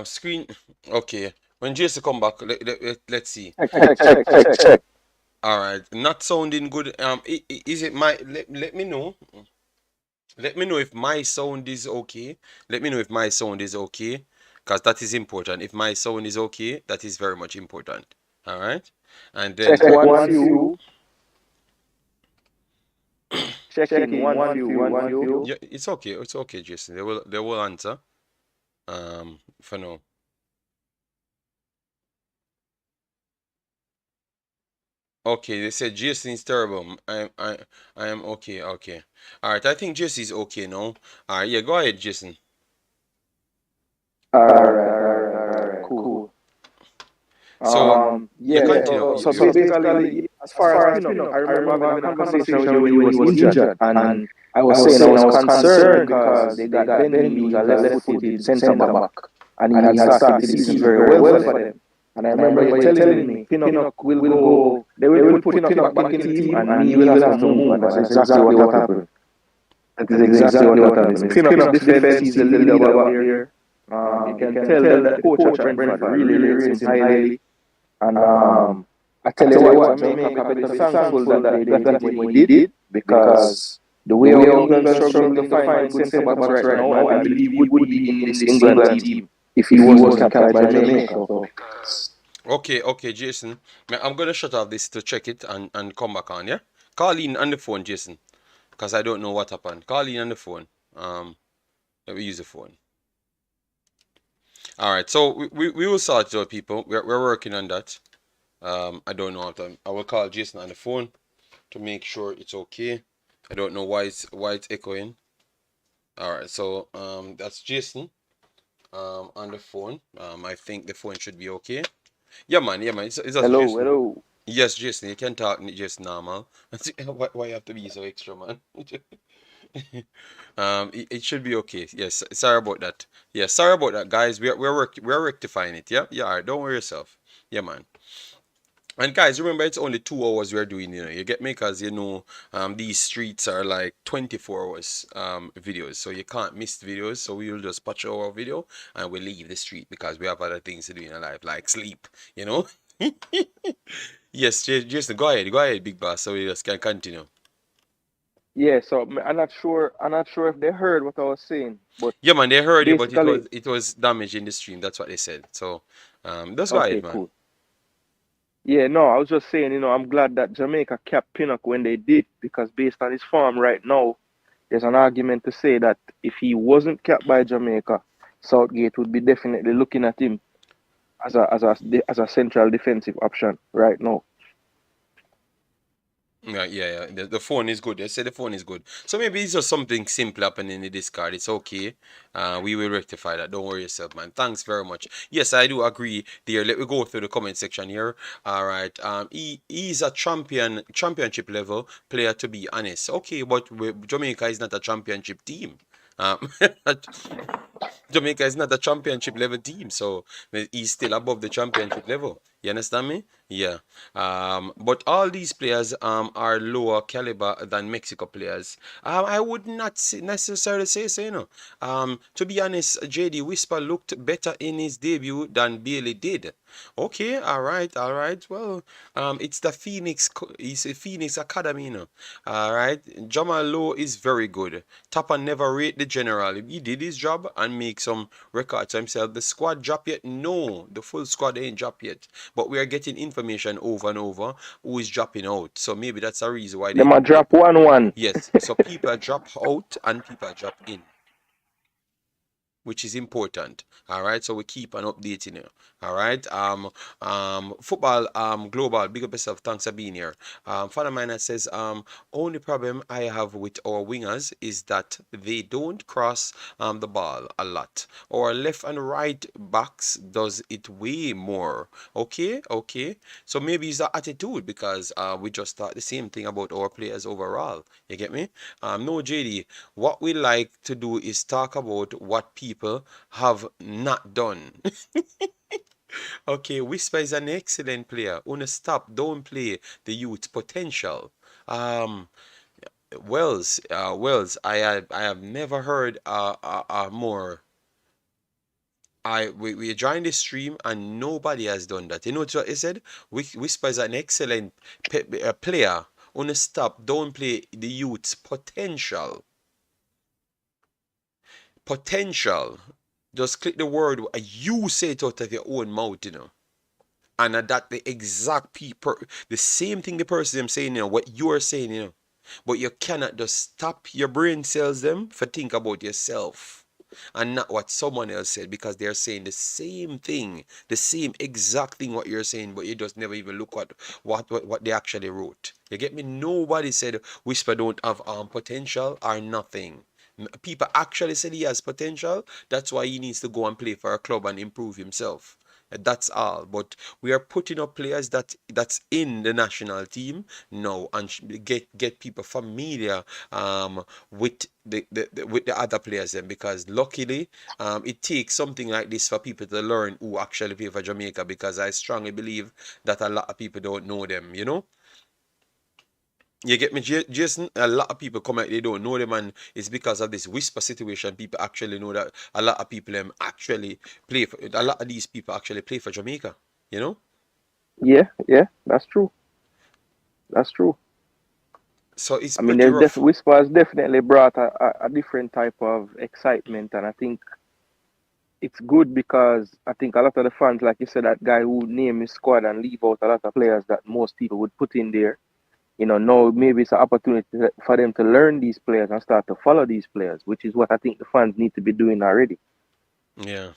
Screen. Okay. When Jason come back, let's see. Check. All right. Not sounding good. Is it my? Let me know. Let me know if my sound is okay. Let me know if my sound is okay, because that is important. If my sound is okay, that is very much important. All right. And then Check one few. Checking one few. yeah, it's okay. It's okay, Jason. They will answer. For now. Okay, they said Jason is terrible. I am okay. Okay. All right. I think Jason is okay now. All right. Yeah. Go ahead, Jason. All right. Cool. So yeah, Yeah. continue. So basically, as far as Pinnock, I remember having a conversation with you when he was injured, and I was saying I was concerned because they got Ben Mee, who's a left-footed centre back, and he had started the season very well for them. And I remember you telling me Pinnock will go, they will put Pinnock back in the team, and Mee will have to move, and that's exactly what happened. That is exactly what happened. Pinnock's defense, he's the leader back there. You can tell that the coach at Brentford really rates him highly. And I tell you what, Jamaica are better thankful that they got him when he did, because the way our England struggling to find good centre backs right now, I believe he would be in this England team if he wasn't captured by Jamaica. Okay, Jason. I'm gonna shut off this to check it and come back on. Yeah. Call in on the phone, Jason, because I don't know what happened. Call in on the phone. Let me use the phone. All right. So we will sort it out, people. We're working on that. I don't know how to. I will call Jason on the phone to make sure it's okay. I don't know why it's echoing. All right. So that's Jason on the phone. I think the phone should be okay. Yeah, man. It's Hello, Jason. hello. Yes, Jason. You can talk just normal. Why you have to be so extra, man? It should be okay. Yes, sorry about that. Yeah, sorry about that, guys. We're rectifying it. Yeah, yeah. All right, don't worry yourself. Yeah, man. And guys, remember it's only 2 hours we're doing. You get me, because these streets are like 24 hours videos, so you can't miss videos. So we will just patch our video and we leave the street because we have other things to do in our life, like sleep. You know. Yes, Jason, go ahead, big boss. So we just can continue. Yeah, so I'm not sure if they heard what I was saying, but Yeah, man, they heard you, but it basically, was it was damage in the stream. That's what they said. So, just go okay, ahead, man. cool. Yeah, no, I was just saying, I'm glad that Jamaica kept Pinnock when they did, because based on his form right now, there's an argument to say that if he wasn't kept by Jamaica, Southgate would be definitely looking at him as a central defensive option right now. Yeah. The phone is good. They say the phone is good. So maybe it's just something simple happening in the discard. It's okay. We will rectify that. Don't worry yourself, man. Thanks very much. Yes, I do agree there. Let me go through the comment section here. All right. He's a championship level player, to be honest. Okay, but Jamaica is not a championship team. Um, Jamaica is not a championship level team, so he's still above the championship level. You understand me? Yeah. But all these players are lower caliber than Mexico players. I would not necessarily say so, to be honest, JD Whisper looked better in his debut than Bailey did. Okay, all right. Well, it's the it's a Phoenix Academy, All right. Jamal Lowe is very good. Tapper never rate the general. He did his job and make some records himself. The squad drop yet? No, the full squad ain't drop yet. but we are getting information over and over who is dropping out. So maybe that's a reason why Them a they drop 1-1. yes. So people drop out and people drop in, which is important. All right, so we keep on updating you. All right, football, global. Big up yourself. Thanks for being here. Father Miner says, only problem I have with our wingers is that they don't cross the ball a lot. Our left and right backs does it way more. Okay, okay. So maybe it's the attitude because we just thought the same thing about our players overall. You get me? No, JD. What we like to do is talk about what people have not done. Okay, Whisper is an excellent player. Una stop, don't play the youth potential. Um, Wells, I have never heard more. We joined the stream and nobody has done that. You know what he said? Whisper is an excellent player. Una stop, don't play the youth's potential. Potential. Just click the word you say it out of your own mouth, you know. And that the exact people, the same thing the person them saying, you know, what you are saying, you know. But you cannot just stop your brain cells them for think about yourself and not what someone else said because they're saying the same thing, the same exact thing what you're saying, but you just never even look at what they actually wrote. You get me? Nobody said Whisper don't have potential or nothing. People actually said he has potential. That's why he needs to go and play for a club and improve himself. That's all. But we are putting up players that's in the national team now and get people familiar with with the other players then because luckily it takes something like this for people to learn who actually play for Jamaica because I strongly believe that a lot of people don't know them, you know. You get me, Jason? A lot of people come out, they don't know them, and it's because of this whisper situation. People actually know that a lot of people actually play for a lot of these people actually play for Jamaica, you know? Yeah, yeah, that's true. That's true. So it's I mean, pretty there's rough. Whisper has definitely brought a different type of excitement, and I think it's good because I think a lot of the fans, like you said, that guy who name his squad and leave out a lot of players that most people would put in there. You know, now maybe it's an opportunity for them to learn these players and start to follow these players, which is what I think the fans need to be doing already. Yeah.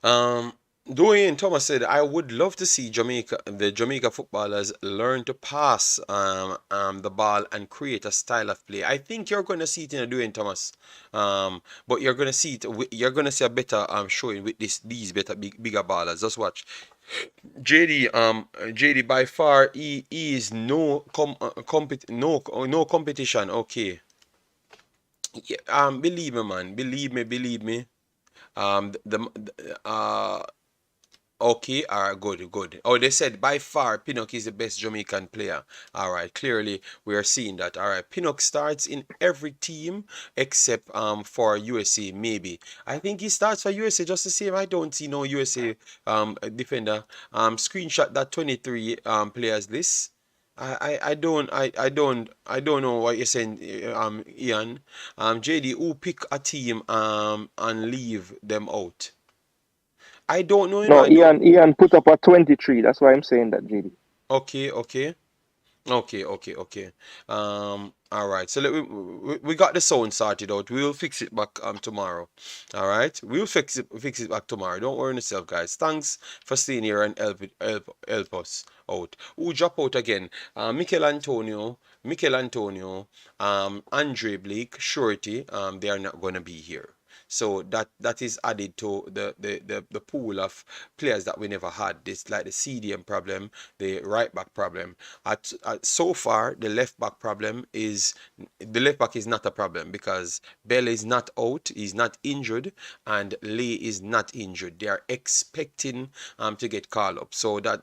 Um, Dwayne Thomas said, I would love to see the Jamaica footballers learn to pass the ball and create a style of play. I think you're going to see it in a Dwayne Thomas. But you're going to see you're going to see a better showing with these better bigger ballers. Just watch. JD by far he is no competition. Okay. Yeah, believe me, man. Believe me. Okay, all right, good. Oh, they said by far Pinnock is the best Jamaican player. All right, clearly we are seeing that. All right, Pinnock starts in every team except for USA maybe. I think he starts for USA just the same. I don't see no USA defender. Screenshot that 23 players list. I don't know what you're saying, Ian. JD, who pick a team and leave them out? I don't know, No, I don't. Ian put up a 23. That's why I'm saying that, JD. Okay, okay. Okay. All right. So we got the sound sorted out. We'll fix it back tomorrow. All right. We'll fix it back tomorrow. Don't worry yourself, guys. Thanks for staying here and help us out. Who drop out again? Michael Antonio, Andre Blake, Shorty. They are not gonna be here. So that is added to the pool of players that we never had. This like the CDM problem, the right back problem. So far, the left back is not a problem because Bell is not out, he's not injured, and Leigh is not injured. They are expecting to get called up. So that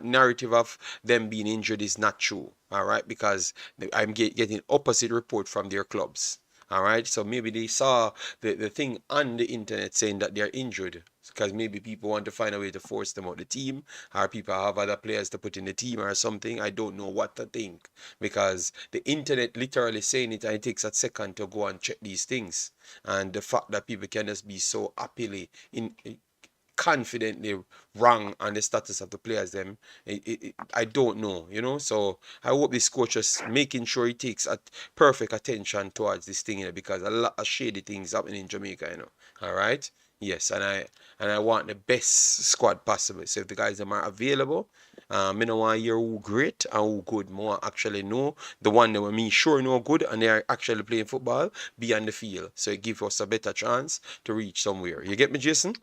narrative of them being injured is not true. All right, because I'm getting opposite report from their clubs. All right, so maybe they saw the thing on the internet saying that they're injured because maybe people want to find a way to force them out the team, or people have other players to put in the team or something. I don't know what to think because the internet literally saying it and it takes a second to go and check these things. And the fact that people can just be so happily confidently wrong on the status of the players them. I don't know, So I hope this coach is making sure he takes a perfect attention towards this thing, because a lot of shady things happening in Jamaica. All right. Yes, and I want the best squad possible. So if the guys them are available, me no want hear who great and who good. More actually know the one that me sure know good and they are actually playing football be on the field. So it gives us a better chance to reach somewhere. You get me, Jason?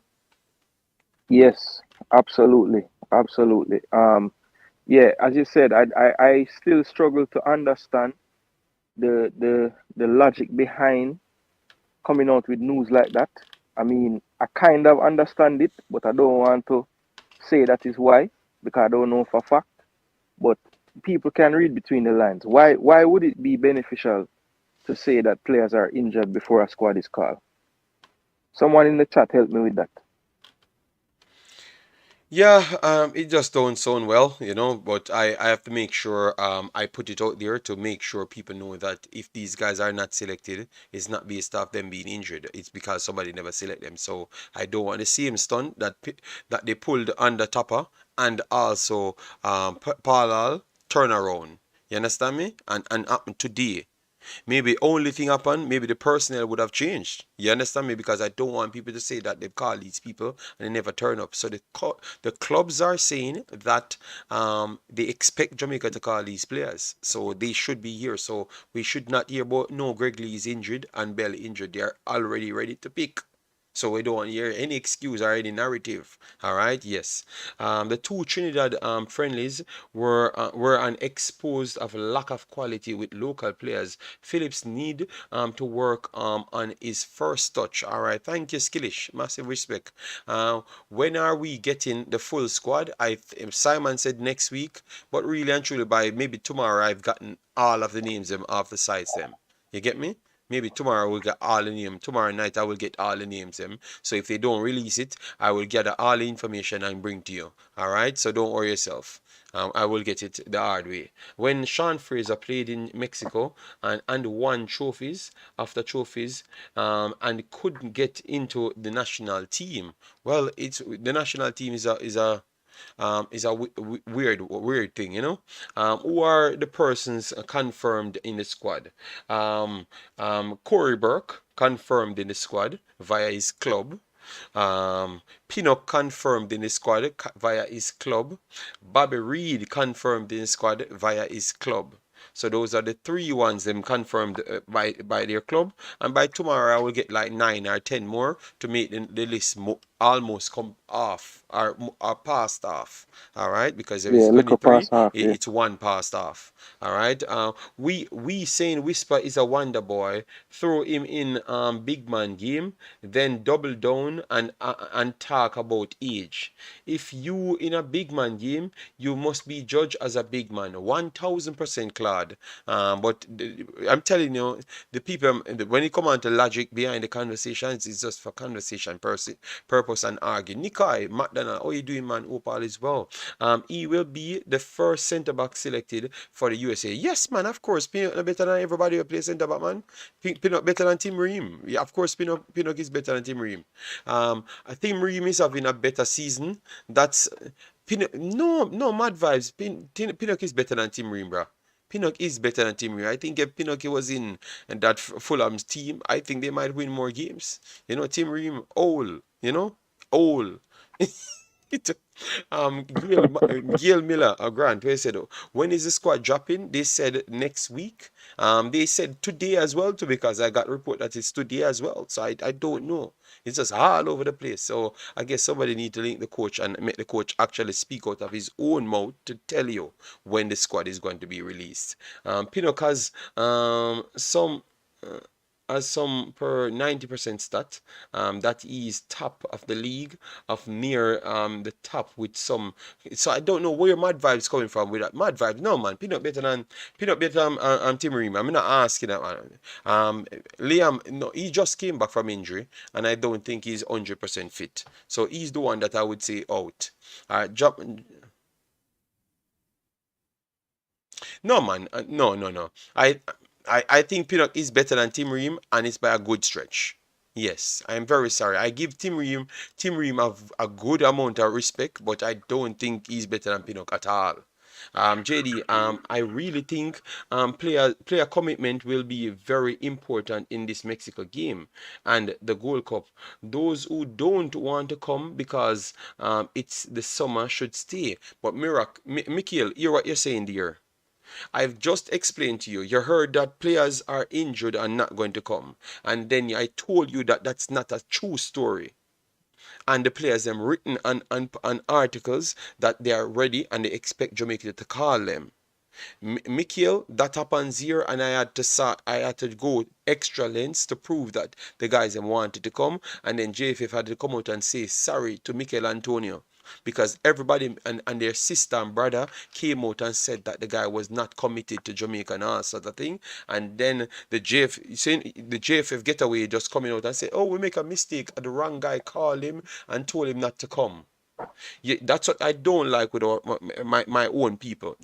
Yes, absolutely, absolutely. Yeah, as you said, I still struggle to understand the logic behind coming out with news like that. I mean, I kind of understand it, but I don't want to say that is why because I don't know for a fact. But people can read between the lines. Why would it be beneficial to say that players are injured before a squad is called? Someone in the chat help me with that. Yeah, it just don't sound well, but I have to make sure I put it out there to make sure people know that if these guys are not selected, it's not based off them being injured. It's because somebody never select them. So I don't want the same stunt that they pulled under Topper and also Parallel turnaround. You understand me? And happen today. Maybe only thing happened, maybe the personnel would have changed. You understand me? Because I don't want people to say that they've called these people and they never turn up. So the clubs are saying that they expect Jamaica to call these players. So they should be here. So we should not hear about no Greg Lee is injured and Bell injured. They are already ready to pick. So we don't hear any excuse or any narrative. All right, yes. The two Trinidad friendlies were an exposed of lack of quality with local players. Phillips need to work on his first touch. All right, thank you, Skillish. Massive respect. When are we getting the full squad? Simon said next week, but really and truly by maybe tomorrow I've gotten all of the names them off the sites them. You get me? Maybe tomorrow we'll get all the names. Tomorrow night I will get all the names them. So if they don't release it, I will gather all the information and bring to you. All right. So don't worry yourself. I will get it the hard way. When Sean Fraser played in Mexico and won trophies after trophies, and couldn't get into the national team. Well, it's the national team is a weird thing, who are the persons confirmed in the squad? Corey Burke confirmed in the squad via his club. Pinnock confirmed in the squad via his club. Bobby Reid confirmed in the squad via his club. So those are the three ones them confirmed by their club, and by tomorrow I will get like 9 or 10 more to make the list almost come off or passed off. All right, because if it's Yeah, look up 23, past half, yeah. it's one passed off. All right. We saying Whisper is a wonder boy. Throw him in big man game, then double down and talk about age. If you in a big man game, you must be judged as a big man. 1000% Claude. But I'm telling you, the people when you come on to logic behind the conversations, it's just for conversation purpose and argue. Nikai McDonald, how you doing, man? Hope all is well. He will be the first centre back selected for the USA. Yes, man, of course. Pinnock better than everybody who plays centre back, man. Pinnock better than Tim Ream. Yeah, of course, Pinnock is better than Tim Ream. I think Ream is having a better season. That's Pinnock. No, mad vibes. Pinnock is better than Tim Ream, bro. Pinnock is better than Tim Ream. I think if Pinnock was in that Fulham's team, I think they might win more games. Tim Ream, old. Old. It, Gail Miller, Grant, where said, when is the squad dropping? They said next week. They said today as well, too, because I got report that it's today as well. So I don't know. It's just all over the place. So I guess somebody need to link the coach and make the coach actually speak out of his own mouth to tell you when the squad is going to be released. Pinnock has some. As some per 90% stat, that is top of the league, of near the top with some. So I don't know where Mad Vibes coming from with that. Mad Vibes, no man, Peanut better Tim Ream. I'm not asking that man. Liam, no, he just came back from injury, and I don't think he's 100% fit. So he's the one that I would say out. Jump. No man, no. I think Pinnock is better than Tim Ream, and it's by a good stretch. Yes, I am very sorry. I give Tim Ream a good amount of respect, but I don't think he's better than Pinnock at all. JD, I really think player commitment will be very important in this Mexico game and the Gold Cup. Those who don't want to come because it's the summer should stay. But Mikhail, hear what you're saying there. I've just explained to you. You heard that players are injured and not going to come. And then I told you that that's not a true story. And the players them written on articles that they are ready and they expect Jamaica to call them. Mikhail, that happens here, and I had to go extra lengths to prove that the guys them wanted to come, and then JFF had to come out and say sorry to Mikel Antonio because everybody and their sister and brother came out and said that the guy was not committed to Jamaica and all sort of thing, and then the JFF getaway just coming out and say, oh, we make a mistake, the wrong guy called him and told him not to come. Yeah, that's what I don't like with my own people,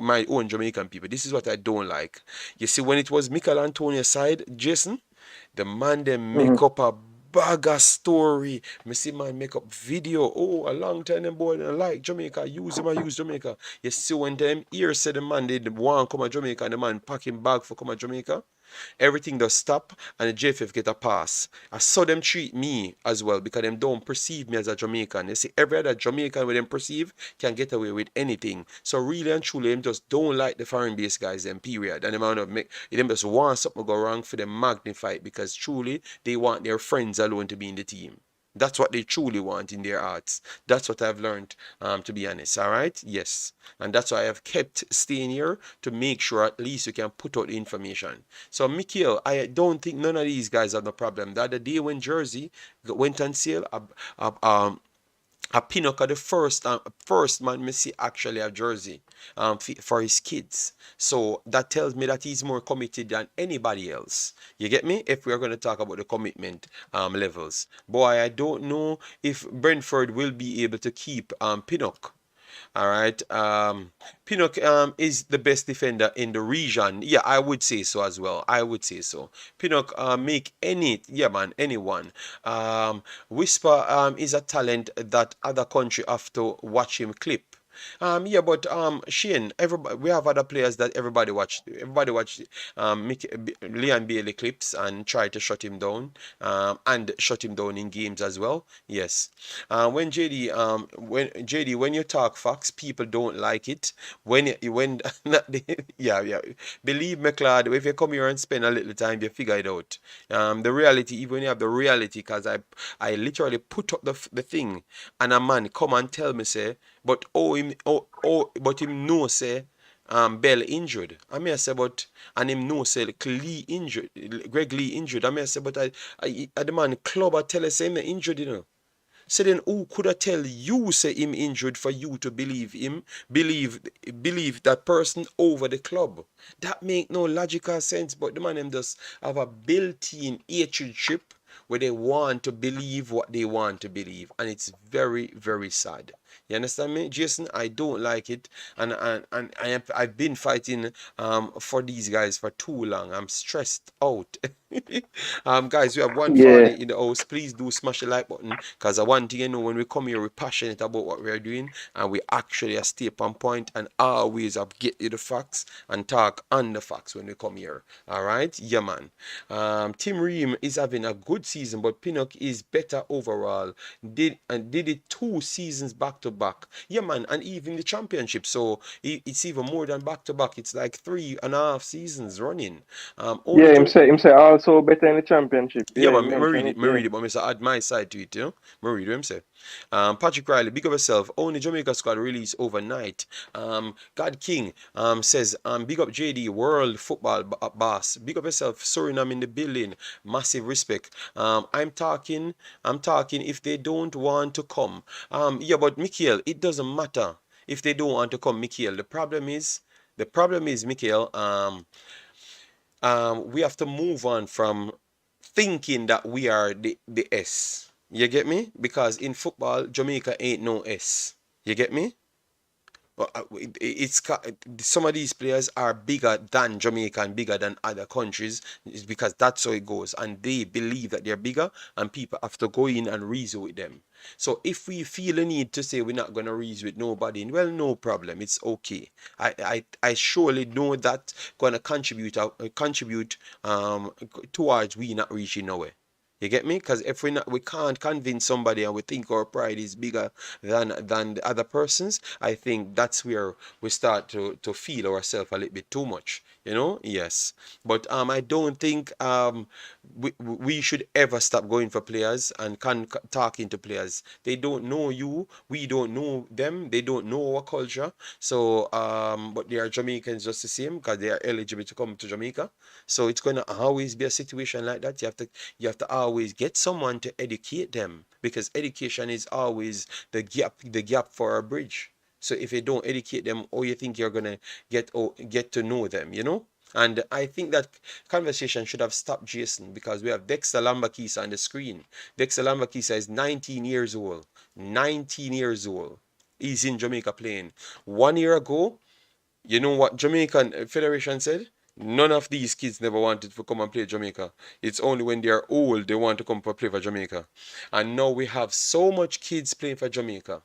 my own Jamaican people. This is what I don't like. You see, when it was Michael Antonio's side, Jason, the man they make Mhm. up a bagger story. Me see man make up video. Oh, a long time them boy I like Jamaica. I use Jamaica. You see when them here said the man they want come to Jamaica and the man packing bag for come to Jamaica. Everything does stop and the JFF get a pass. I saw them treat me as well because them don't perceive me as a Jamaican. You see, every other Jamaican with them perceive can get away with anything. So really and truly, them just don't like the foreign based guys, them period. And them just want something to go wrong for them magnify it because truly they want their friends alone to be in the team. That's what they truly want in their hearts. That's what I've learned, to be honest. All right? Yes. And that's why I have kept staying here to make sure at least you can put out the information. So, Mikhail, I don't think none of these guys have no problem. The other day when Jersey went on sale, a Pinnock the first man me see actually a jersey for his kids. So that tells me that he's more committed than anybody else. You get me? If we're going to talk about the commitment levels. Boy, I don't know if Brentford will be able to keep Pinnock. All right. Pinnock is the best defender in the region. Yeah, I would say so as well. I would say so. Pinnock make yeah man, anyone. Whisper is a talent that other country have to watch him clip. Yeah, but Shane, everybody, we have other players that everybody watch. Everybody watch Leon Bailey clips and try to shut him down, and shut him down in games as well. Yes. When you talk facts, people don't like it. When not yeah, yeah. Believe me, Claude, if you come here and spend a little time, you figure it out. The reality, even when you have the reality, because I literally put up the thing, and a man come and tell me say, but him know say Bell injured. I may say but and him know say Lee injured, Greg Lee injured. I may say but I the man club I tell us say him injured, you know. So then who could I tell you say him injured for you to believe him, believe believe that person over the club? That make no logical sense, but the man them just have a built-in hatredship where they want to believe what they want to believe. And it's very, very sad. You understand me, Jason? I don't like it, and I've been fighting for these guys for too long. I'm stressed out. Guys, we have one Yeah. Farley in the house. Please do smash the like button, because I want you to know when we come here, we're passionate about what we're doing, and we actually stay on point and always get you the facts and talk on the facts when we come here. All right, yeah, man. Tim Ream is having a good season, but Pinnock is better overall. Did it 2 seasons back to back. Yeah, man, and even the championship. So it's even more than back to back. It's like 3.5 seasons running. Only Yeah, him say also better in the championship. yeah, Yeah, but he me read mentioned it, it, me yeah. read it, but I add my side to it, you know. Me read what him say. Patrick Riley, big of yourself. Only Jamaica squad released overnight. God King says, big up JD, world football boss. Big up yourself, Suriname in the building. Massive respect. I'm talking if they don't want to come. Yeah, but Mikhail, it doesn't matter if they don't want to come, Mikhail. The problem is, Mikhail, we have to move on from thinking that we are the S. You get me? Because in football, Jamaica ain't no S. You get me? It's some of these players are bigger than Jamaica and bigger than other countries. It's because that's how it goes, and they believe that they're bigger, and people have to go in and reason with them. So if we feel a need to say we're not gonna reason with nobody, well, no problem, it's okay. I surely know that gonna contribute towards we not reaching nowhere. You get me? Because if we can't convince somebody and we think our pride is bigger than the other person's, I think that's where we start to feel ourselves a little bit too much. You know? Yes. But I don't think we should ever stop going for players and talking to players. They don't know you. We don't know them. They don't know our culture. So but they are Jamaicans just the same because they are eligible to come to Jamaica. So it's gonna always be a situation like that. You have to always get someone to educate them, because education is always the gap for a bridge. So if you don't educate them, or you think you're gonna get to know them, you know? And I think that conversation should have stopped Jason, because we have Dexter Lambakisa on the screen. Dexter Lambakisa is 19 years old. 19 years old. He's in Jamaica playing. 1 year ago, you know what Jamaican Federation said? None of these kids never wanted to come and play Jamaica. It's only when they are old they want to come for play for Jamaica. And now we have so much kids playing for Jamaica.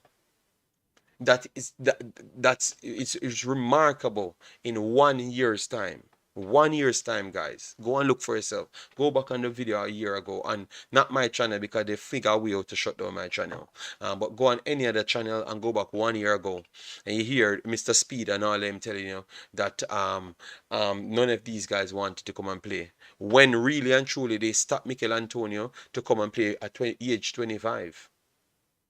It's remarkable in 1 year's time. 1 year's time, guys. Go and look for yourself. Go back on the video a year ago, and not my channel because they figure a way out to shut down my channel. But go on any other channel and go back 1 year ago, and you hear Mr. Speed and all them telling you that none of these guys wanted to come and play. When really and truly they stopped Mikel Antonio to come and play at age 25.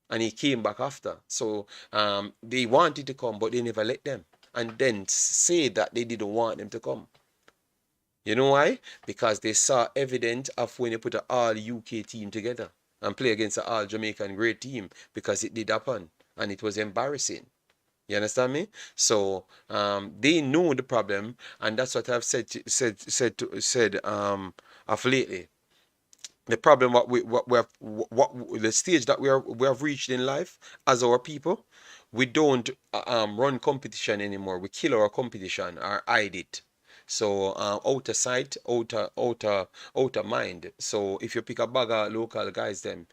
And he came back after. So they wanted to come, but they never let them. And then say that they didn't want them to come. You know why? Because they saw evidence of when you put an all UK team together and play against an all Jamaican great team, because it did happen and it was embarrassing. You understand me? So they know the problem, and that's what I've said of lately. The problem the stage that we have reached in life as our people, we don't run competition anymore. We kill our competition or hide it. So outer sight, outer mind. So if you pick a bag of local guys, then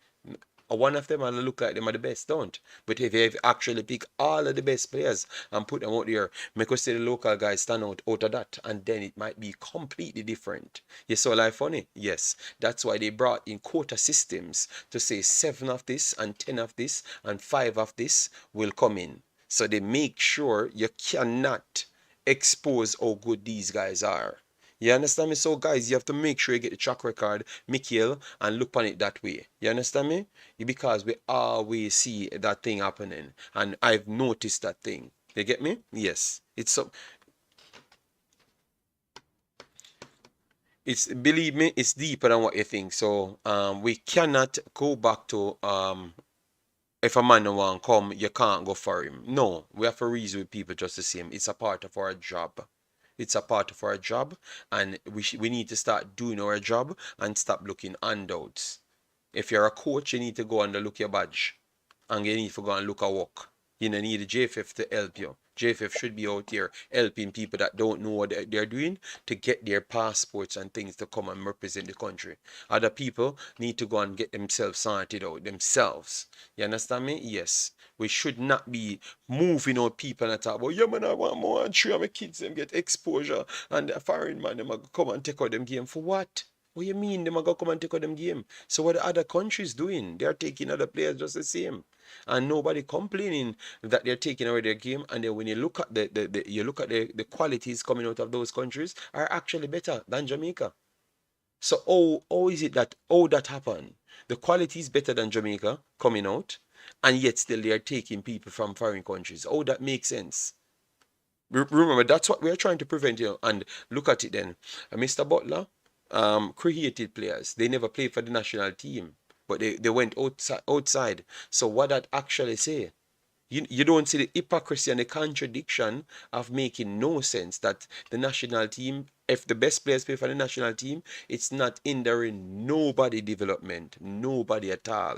one of them will look like them are the best, don't. But if you actually pick all of the best players and put them out there, make us see the local guys stand out of that, and then it might be completely different. You saw life funny? Yes. That's why they brought in quota systems to say 7 of this and 10 of this and 5 of this will come in. So they make sure you cannot expose how good these guys are. You understand me? So guys, you have to make sure you get the track record, Mikhail, and look on it that way. You understand me? Because we always see that thing happening, and I've noticed that thing. You get me? Yes. It's believe me, it's deeper than what you think. So we cannot go back to if a man don't want to come, you can't go for him. No, we have to reason with people just the same. It's a part of our job. It's a part of our job, and we need to start doing our job and stop looking handouts. If you're a coach, you need to go and look your badge, and you need to go and look at work. You don't need a JFF to help you. JFF should be out here helping people that don't know what they're doing to get their passports and things to come and represent the country. Other people need to go and get themselves sorted out themselves. You understand me? Yes. We should not be moving out people and talk about, yeah man, I want more and three of my kids them get exposure, and the foreign man them come and take out them game for what? What you mean them go come and take out them game? So what the other countries doing? They're taking other players just the same. And nobody complaining that they're taking away their game. And then when you look at the qualities coming out of those countries are actually better than Jamaica. So how is it that that happened? The quality is better than Jamaica coming out, and yet still they are taking people from foreign countries. Oh, that makes sense. Remember, that's what we are trying to prevent here. And look at it then. Mr. Butler created players. They never played for the national team, but they went outside. So what that actually say? You don't see the hypocrisy and the contradiction of making no sense that the national team, if the best players play for the national team, it's not hindering nobody development, nobody at all.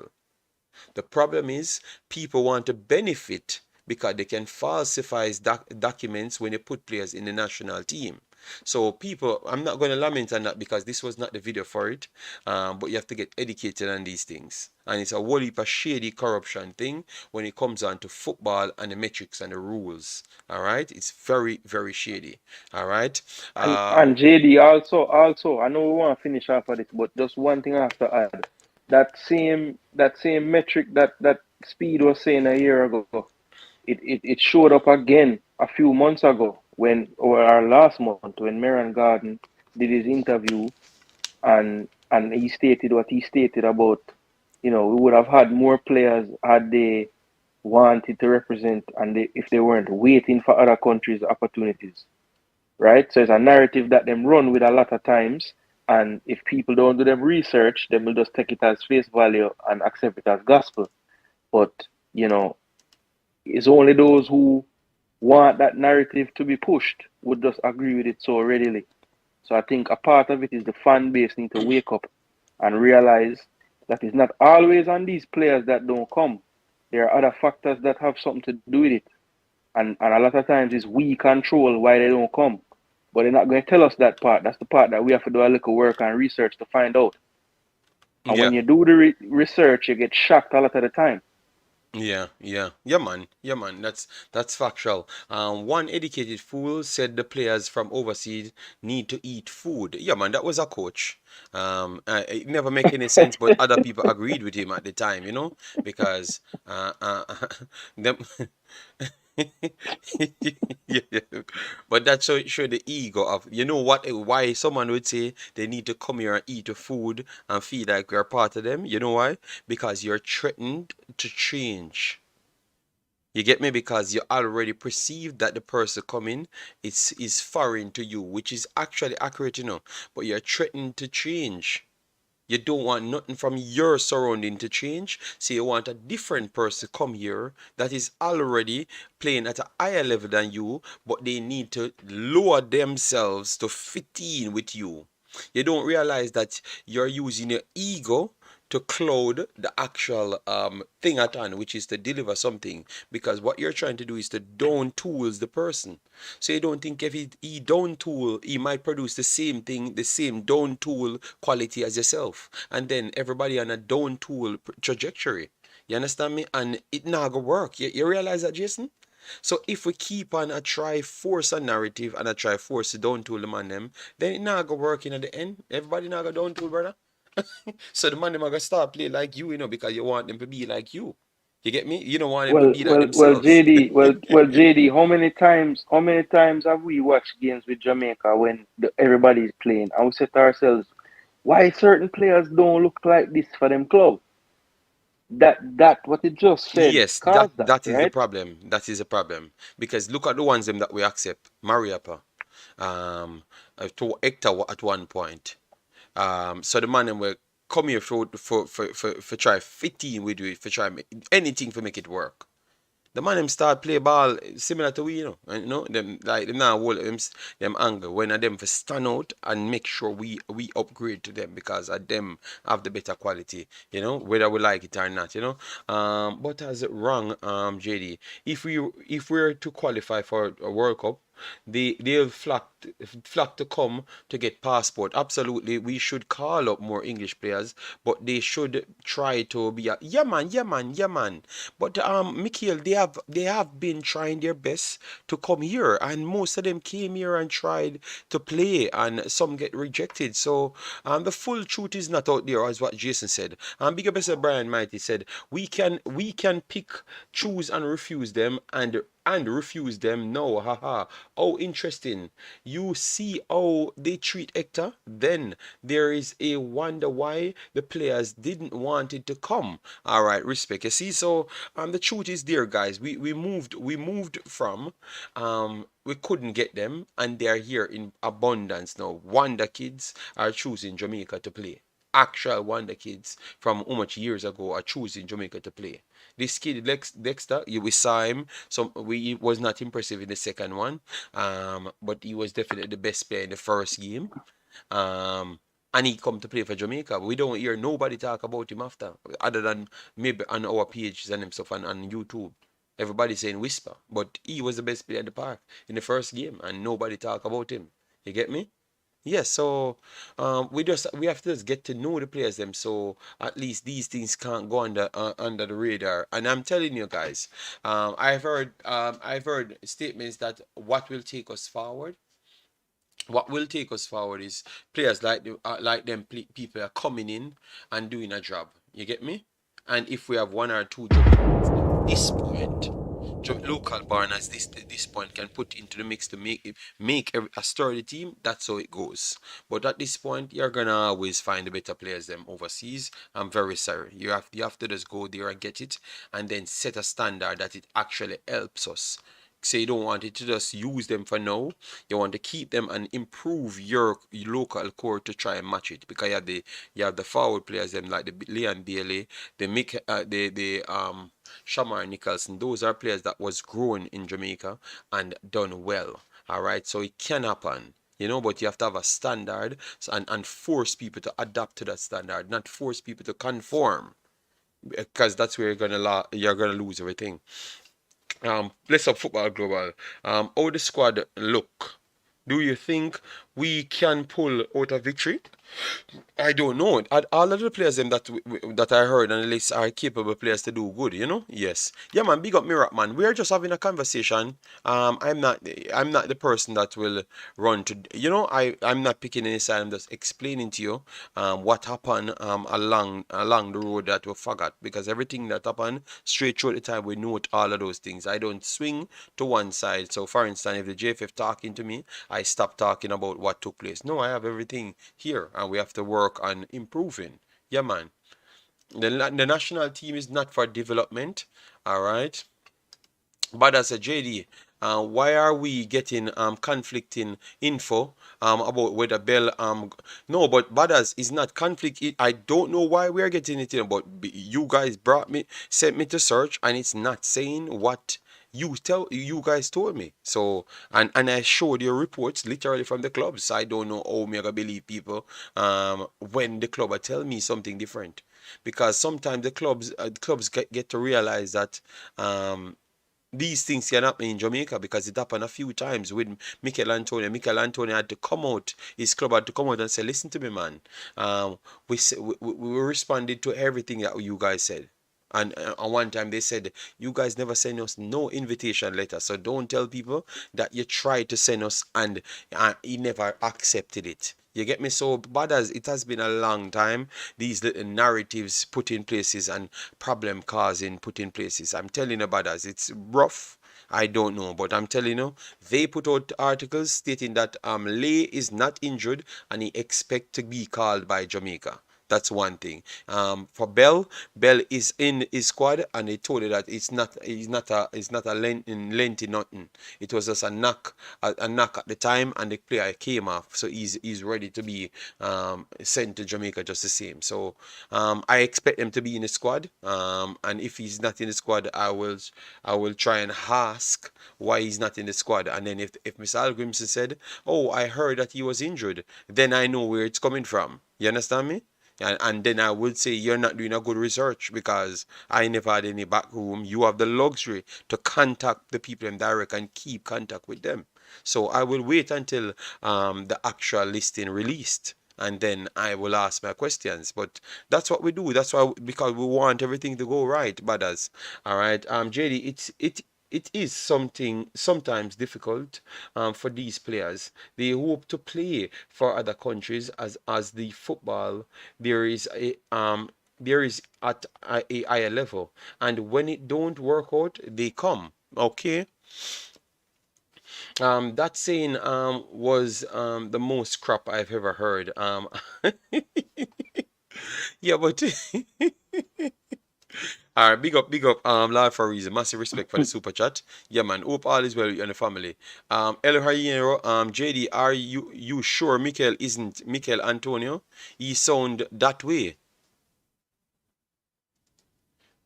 The problem is people want to benefit because they can falsify documents when they put players in the national team. So people, I'm not going to lament on that because this was not the video for it, but you have to get educated on these things. And it's a whole heap of shady corruption thing when it comes on to football and the metrics and the rules. All right, it's very, very shady. All right. And JD also I know we want to finish off of this, but just one thing I have to add. That same metric that Speed was saying a year ago, it showed up again a few months ago when, or our last month, when Meron Garden did his interview, and he stated what he stated about, we would have had more players had they wanted to represent, and if they weren't waiting for other countries' opportunities, right? So it's a narrative that them run with a lot of times, and if people don't do them research, they will just take it as face value and accept it as gospel. But you know, it's only those who want that narrative to be pushed would just agree with it so readily. So I think a part of it is the fan base need to wake up and realize that it's not always on these players that don't come. There are other factors that have something to do with it. And a lot of times it's we control why they don't come. But they're not going to tell us that part. That's the part that we have to do a little work and research to find out. And Yeah. when you do the research, you get shocked a lot of the time. Yeah, man. That's factual. One educated fool said the players from overseas need to eat food. Yeah, man, that was a coach. It never make any sense, but other people agreed with him at the time, because them. Yeah, but that show the ego of, what, why someone would say they need to come here and eat the food and feel like we're part of them. You know why? Because you're threatened to change. You get me? Because you already perceive that the person coming is foreign to you, which is actually accurate, but you're threatened to change. You don't want nothing from your surrounding to change, so you want a different person come here that is already playing at a higher level than you, but they need to lower themselves to fit in with you. You don't realize that you're using your ego to cloud the actual thing at hand, which is to deliver something. Because what you're trying to do is to down tools the person. So you don't think if he down tool, he might produce the same thing, the same down tool quality as yourself. And then everybody on a down tool trajectory. You understand me? And it not gonna work. You realize that, Jason? So if we keep on a try force a narrative and a try force to down tool the man them, then it not gonna work in at the end. Everybody not gonna down tool, brother. So the man them are gonna start play like you, because you want them to be like you. You get me? You don't want them to Well, be like well, well, themselves. JD, well, JD. How many times have we watched games with Jamaica when everybody's playing, and we say to ourselves, why certain players don't look like this for them club? That what it just said Yes, that caused that, that is the right? problem. That is the problem. Because look at the ones them that we accept. Mariapa, to Hector at one point. So the man them will come here for try fit in with you, for try anything for make it work. The man them start play ball similar to we, and them like them now hold them angle when them for stand out and make sure we upgrade to them because of them have the better quality, whether we like it or not, but as it wrong, JD, if we're to qualify for a World Cup, they'll flock to come to get passport. Absolutely, we should call up more English players, but they should try to be a yeah man, yeah man, yeah man. But Mikhail, they have been trying their best to come here, and most of them came here and tried to play, and some get rejected. So the full truth is not out there, as what Jason said. Big up yourself, Brian Mighty said we can pick, choose, and refuse them, and refuse them. No, haha. Oh, interesting. You see how they treat Hector? Then there is a wonder why the players didn't want it to come. All right, respect. You see, so the truth is there, guys. We moved from we couldn't get them, and they're here in abundance now. Wonder kids are choosing Jamaica to play. Actual wonder kids from how much years ago are choosing Jamaica to play. This kid Dexter, we saw him. He was not impressive in the second one, but he was definitely the best player in the first game. And he come to play for Jamaica. We don't hear nobody talk about him after, other than maybe on our pages and himself on YouTube. Everybody saying whisper, but he was the best player at the park in the first game, and nobody talk about him. You get me? Yes, so we have to just get to know the players them, so at least these things can't go under the radar. And I'm telling you guys, I've heard statements that what will take us forward is players like them people are coming in and doing a job. You get me? And if we have one or two jobs at this point, local barners this point can put into the mix to make a sturdy team. That's how it goes. But at this point, you're gonna always find the better players them overseas. I'm very sorry. You have to just go there and get it, and then set a standard that it actually helps us. So you don't want it to just use them for now. You want to keep them and improve your local core to try and match it, because you have the forward players them like the Leigh and Bailey, the Mick, the Shamar Nicholson. Those are players that was growing in Jamaica and done well. All right, so it can happen. But you have to have a standard, and force people to adapt to that standard, not force people to conform, because that's where you're gonna lose everything. Let's up football global. How the squad look? Do you think we can pull out a victory? I don't know. All of the players them that I heard on the list are capable players to do good, Yes. Yeah, man, big up Mirak, man. We're just having a conversation. I'm not the person that will run to I'm not picking any side. I'm just explaining to you what happened along the road that we forgot, because everything that happened straight through the time we note all of those things. I don't swing to one side. So for instance, if the JFF talking to me, I stop talking about what took place. No, I have everything here, and we have to work on improving. Yeah, man. The national team is not for development. All right. But as a JD, why are we getting conflicting info about whether Bell no, but Badas is not conflict. I don't know why we are getting it in, but you guys sent me to search, and it's not saying what you guys told me. So, and I showed your reports literally from the clubs. I don't know how me gonna believe people when the club are tell me something different, because sometimes the clubs get to realize that these things can happen in Jamaica, because it happened a few times with Mikel Antonio. Mikel Antonio had to come out, his club had to come out and say, listen to me, man. We responded to everything that you guys said. And one time they said, you guys never send us no invitation letter. So don't tell people that you tried to send us and he never accepted it. You get me? So bad as it has been a long time, these little narratives put in places and problem causing put in places. I'm telling you, bad as it's rough. I don't know, but I'm telling you, they put out articles stating that Leigh is not injured and he expect to be called by Jamaica. That's one thing. For Bell is in his squad, and they told you that it's not a lengthy nothing. It was just a knock at the time, and the player came off, so he's ready to be sent to Jamaica just the same. So I expect him to be in the squad. And if he's not in the squad, I will try and ask why he's not in the squad. And then if Mr. Hallgrimsson said, "Oh, I heard that he was injured," then I know where it's coming from. You understand me? And then I would say you're not doing a good research, because I never had any back room. You have the luxury to contact the people in direct and keep contact with them. So I will wait until the actual listing released, and then I will ask my questions. But that's what we do. That's why, because we want everything to go right, brothers. All right, JD, it is something sometimes difficult for these players. They hope to play for other countries, as the football there is at a higher level, and when it don't work out, they come. Okay. That saying was the most crap I've ever heard. Yeah, but all right, big up, Lord for a reason. Massive respect for the super chat. Yeah, man. Hope all is well with you and the family. El Hierro, JD, are you sure Mikel isn't Mikel Antonio? He sound that way.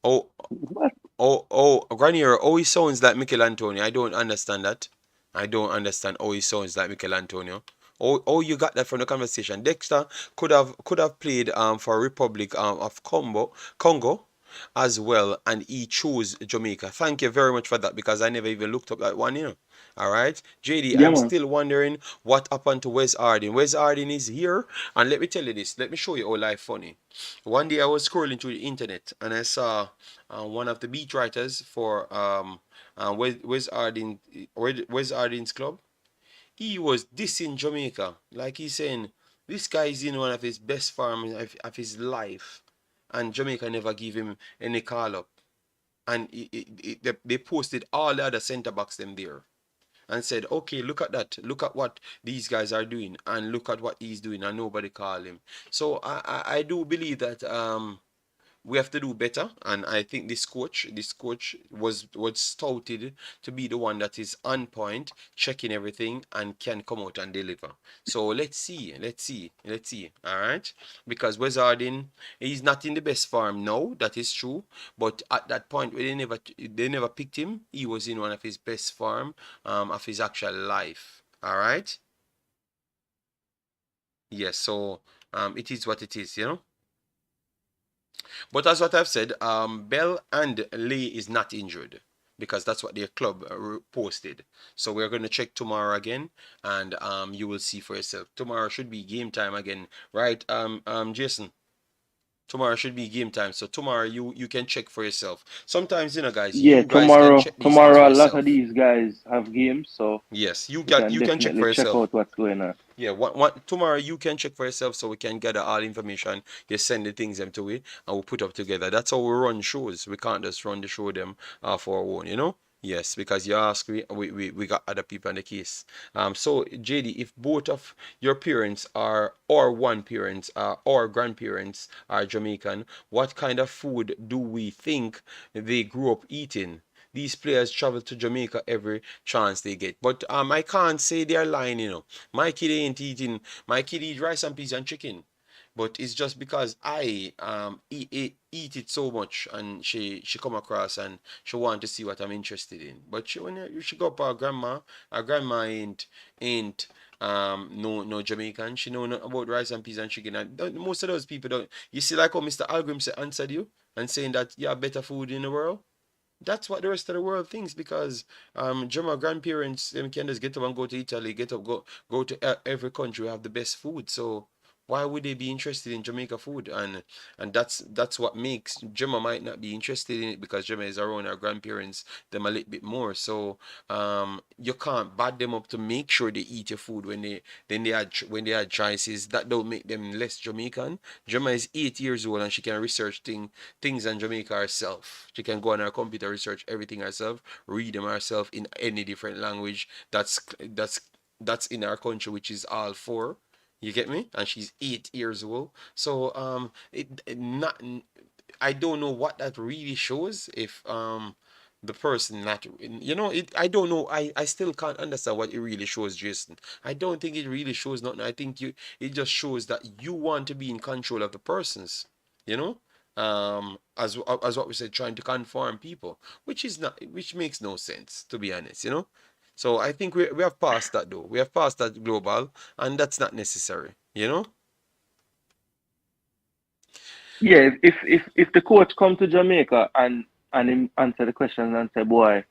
Oh, What? Granier, he sounds like Mikel Antonio. I don't understand that. I don't understand how he sounds like Mikel Antonio. You got that from the conversation. Dexter could have played for Republic of Congo. as well, and he chose Jamaica. Thank you very much for that because I never even looked up that one, you know. All right, JD, Yeah, I'm man. still wondering what happened to Wes Harding. Wes Harding is here, and let me tell you this. Let me show you how life funny. One day I was scrolling through the internet and I saw one of the beat writers for Wes Harding, Wes Harding's club. He was dissing Jamaica, like he's saying this guy is in one of his best form of his life, and Jamaica never give him any call up. And they posted all the other centre backs them there and said, okay, look at that, look at what these guys are doing, and look at what he's doing, and nobody call him. So I do believe that we have to do better, and I think this coach was touted to be the one that is on point, checking everything, and can come out and deliver. So let's see. All right, because Wizarding, he's not in the best form now. That is true, but at that point where they never picked him, he was in one of his best form of his actual life. All right. Yes. So it is what it is. But as what I've said, Bell and Leigh is not injured because that's what their club posted. So we're going to check tomorrow again, and you will see for yourself. Tomorrow should be game time again, right? Jason. Tomorrow should be game time. So tomorrow you can check for yourself. Sometimes, guys, Yeah, you guys can tomorrow. check these things for Tomorrow, a lot of yourself. these guys have games, so Yes, you we can can you can check definitely for check yourself. out what's going on. Yeah, what tomorrow you can check for yourself so we can gather all information. You send the things them to it and we'll put up together. That's how we run shows. We can't just run the show them for our own. Yes, because you ask we got other people in the case. So JD, if both of your parents are or one parents or grandparents are Jamaican, what kind of food do we think they grew up eating? These players travel to Jamaica every chance they get. But I can't say they're lying. My kid ain't eating. My kid eat rice and peas and chicken, but it's just because I eat it so much, and she come across and she want to see what I'm interested in. But she go up her grandma ain't no Jamaican. She know not about rice and peas and chicken. And most of those people don't. You see, like how Mr. Hallgrimsson answered you and saying that you have better food in the world. That's what the rest of the world thinks because German grandparents them can just get up and go to Italy, get up go to every country have the best food. So why would they be interested in Jamaica food? And that's what makes Gemma might not be interested in it because Gemma is around her grandparents them a little bit more. So you can't bad them up to make sure they eat your food when they had choices that don't make them less Jamaican. Gemma is 8 years old and she can research things in Jamaica herself. She can go on her computer, research everything herself, read them herself in any different language that's in our country, which is all four. You get me? And she's 8 years old. So not I don't know what that really shows if the person not I don't know. I still can't understand what it really shows, Jason. I don't think it really shows nothing. I think it just shows that you want to be in control of the persons, you know as what we said, trying to conform people, which makes no sense, to be honest. So I think we have passed that, though. We have passed that global, and that's not necessary. Yeah, if the coach come to Jamaica and him answer the questions and say, boy,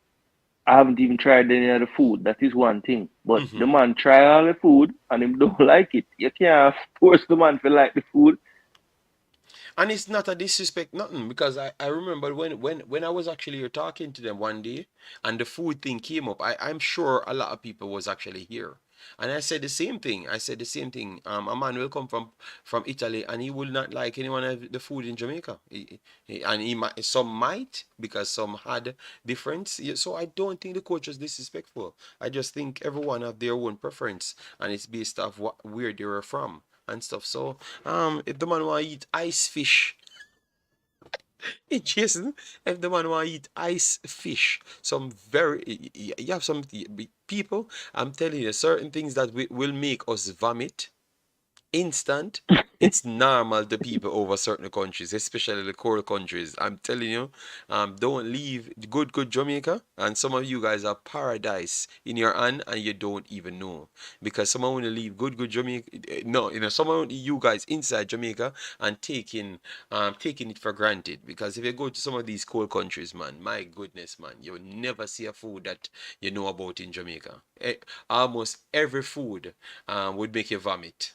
I haven't even tried any of the food. That is one thing. But the Hmm. man try all the food and him don't like it. You can't force the man to like the food. And it's not a disrespect, nothing, because I remember when I was actually here talking to them one day and the food thing came up. I'm sure a lot of people was actually here. And I said the same thing. I said the same thing. A man will come from Italy and he will not like anyone of the food in Jamaica. And some might because some had difference. Yeah, so I don't think the coach was disrespectful. I just think everyone have their own preference and it's based off where they were from and stuff. So if the man want to eat ice fish, Jason, if the man want to eat ice fish, some you have some people. I'm telling you, certain things that will make us vomit. instant. It's normal to people over certain countries, especially the cold countries. I'm telling you, don't leave good Jamaica, and some of you guys are paradise in your hand and you don't even know. Because someone want to leave good Jamaica, no, someone you guys inside Jamaica and taking it for granted. Because if you go to some of these cold countries, man, my goodness, man, you'll never see a food that you know about in Jamaica. Almost every food would make you vomit.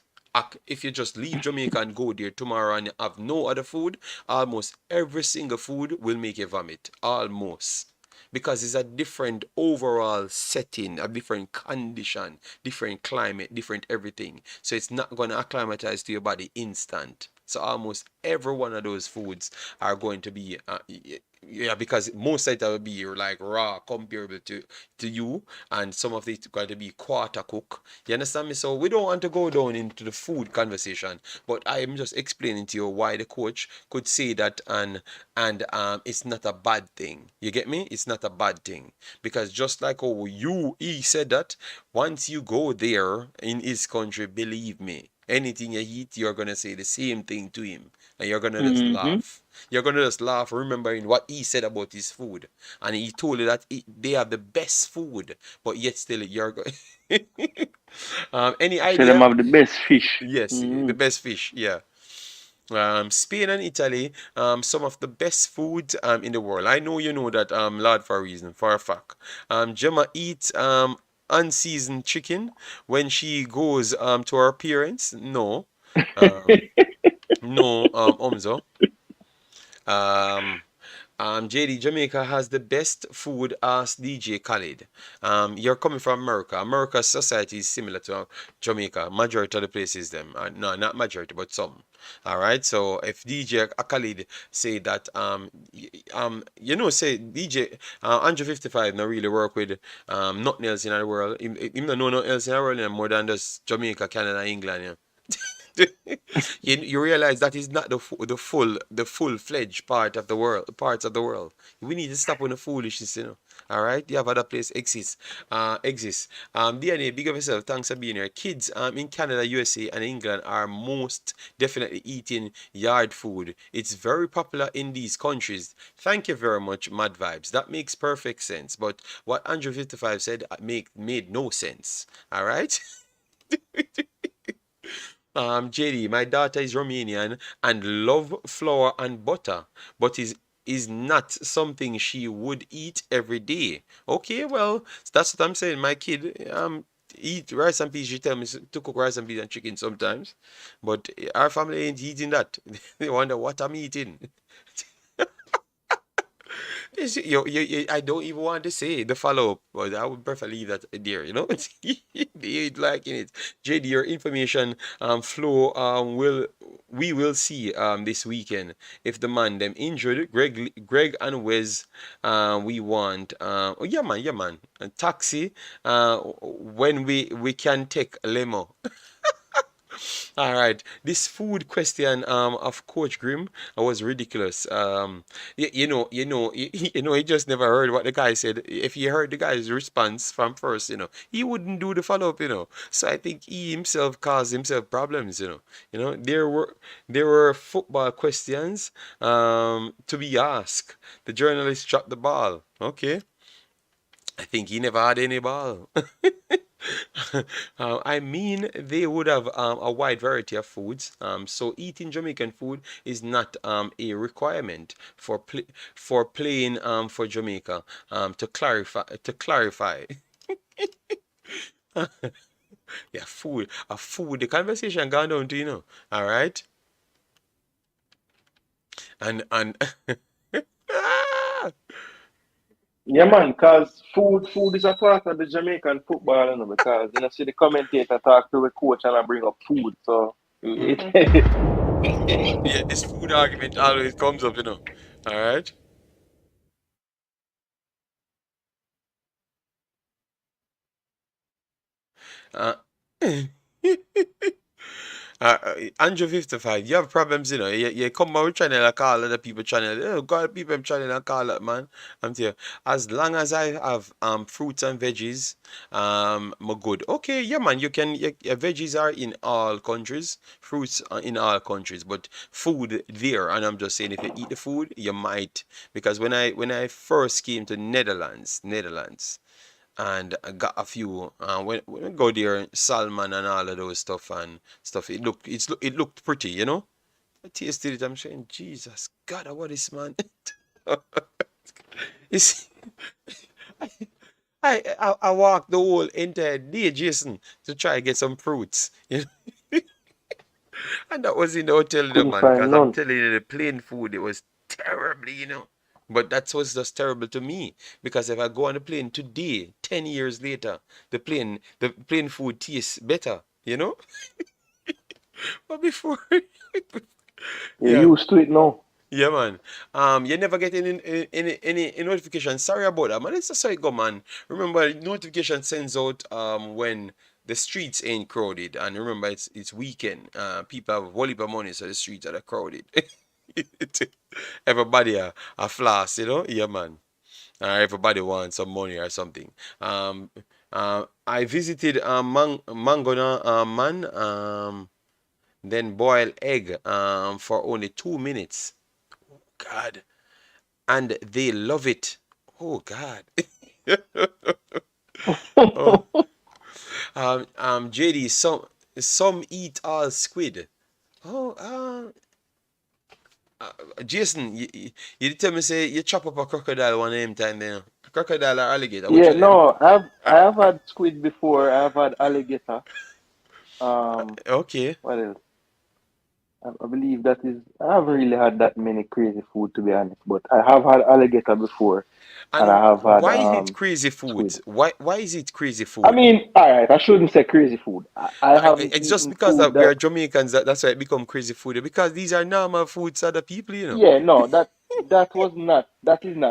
If you just leave Jamaica and go there tomorrow and have no other food, almost every single food will make you vomit. Almost. Because it's a different overall setting, a different condition, different climate, different everything. So it's not going to acclimatize to your body instant. So almost every one of those foods are going to be, yeah, because most of it will be like raw comparable to you, and some of it going to be quarter cook. You understand me? So we don't want to go down into the food conversation, but I am just explaining to you why the coach could say that, and it's not a bad thing. You get me? It's not a bad thing, because just like he said that once you go there in his country, believe me, anything you eat, you're gonna say the same thing to him, and you're gonna just Mm-hmm. laugh. You're gonna just laugh, remembering what he said about his food, and he told you that they have the best food, but yet still you're going. Any So them idea? have the best fish. Yes, the Mm-hmm. best fish. Yeah. Spain and Italy, some of the best food in the world. I know you know that, Lord, for a reason, for a fact. Gemma eats unseasoned chicken when she goes to her parents. No, um, no, Omzo. Um, JD, Jamaica has the best food as DJ Khalid. You're coming from America. America's society is similar to Jamaica. Majority of the places them. No, not majority, but some. All right. So if DJ Khalid say that, say DJ 155 not really work with nothing else in the world. Even though no nothing else in the world, more than just Jamaica, Canada, England. Yeah. You realize that is not the full fledged parts of the world. We need to stop with the foolishness. All right, you have other place exists. DNA, big of yourself. Thanks for being here. Kids in Canada, USA, and England are most definitely eating yard food. It's very popular in these countries. Thank you very much, Mad Vibes. That makes perfect sense. But what Andrew 55 said made no sense. All right. JD, my daughter is Romanian and love flour and butter, but is not something she would eat every day. Okay, well, that's what I'm saying. My kid eat rice and peas. She tell me to cook rice and peas and chicken sometimes, but our family ain't eating that. They wonder what I'm eating. I don't even want to say the follow up, but I would prefer leave that there. They ain't liking it. JD, your information flow we will see this weekend if the man them injured. Greg and Wes, we want oh yeah man, a taxi when we can take a limo. All right, this food question of Coach Grimm was ridiculous. He just never heard what the guy said. If he heard the guy's response from first, he wouldn't do the follow up. So I think he himself caused himself problems. There were football questions to be asked. The journalist dropped the ball. Okay, I think he never had any ball. I mean, they would have a wide variety of foods. So eating Jamaican food is not a requirement for playing for Jamaica. To clarify, yeah, food. The conversation gone down to All right, and Yeah, man, cause food is a part of the Jamaican football, because see the commentator talk to the coach and I bring up food, so it. yeah, this food argument always comes up. All right. Uh, Andrew 55, you have problems, you know. You come out channel and call other people channel. Oh, God, people channel and call it, man. I'm telling you, as long as I have fruits and veggies, I'm good. Okay, yeah, man. Your veggies are in all countries, fruits are in all countries, but food there. And I'm just saying, if you eat the food, you might, because when I first came to Netherlands and I got a few. When we go there, salmon and all of those stuff and stuff. It looked pretty, you know. I tasted it. I'm saying, Jesus God, what is man? It's, I walked the whole entire day, Jason, to try to get some fruits, you know. And that was in the hotel, you know, Couldn't man. find Because I'm none. telling you, the plain food, it was terribly, you know. But that was just terrible to me because if I go on the plane today, 10 years later, the plane food tastes better, you know? But before, You're yeah, used to it now. yeah, man. You never get any notification. Sorry about that, man. It's just how it go, man. Remember, notification sends out when the streets ain't crowded, and remember it's weekend. People have a whole heap of money, so the streets are crowded. Everybody a floss, you know? Yeah, man. Everybody wants some money or something. I visited Mangona man, then boil egg for only 2 minutes. God, and they love it. Oh God. Oh, JD, some eat all squid. Oh, Jason, you did tell me say you chop up a crocodile one name time then. Crocodile or alligator, which Yeah, of them? no, I have had squid before. I have had alligator. Okay. What else? I believe that is. I haven't really had that many crazy food to be honest, but I have had alligator before, and I And have had why is it crazy squid. food? Why is it crazy I food? mean, all right, I shouldn't say crazy food. I haven't It's just eaten because food that we that. are Jamaicans that's why it become crazy food. Because these are normal foods to other people, you know. Yeah, no, that is not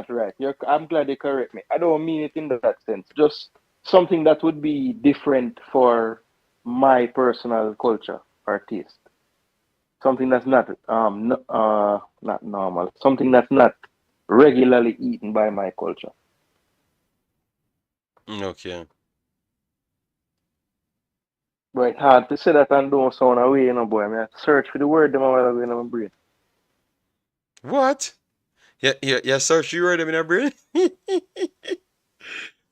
right. I'm glad you correct me. I don't mean it in that sense. Just something that would be different for my personal culture or taste. Something that's not normal. Something that's not regularly eaten by my culture. Okay. But it's hard to say that and don't sound away, you know, boy. I mean, I search for the word them a while ago in my brain. What? Yeah, search you heard them in a brain?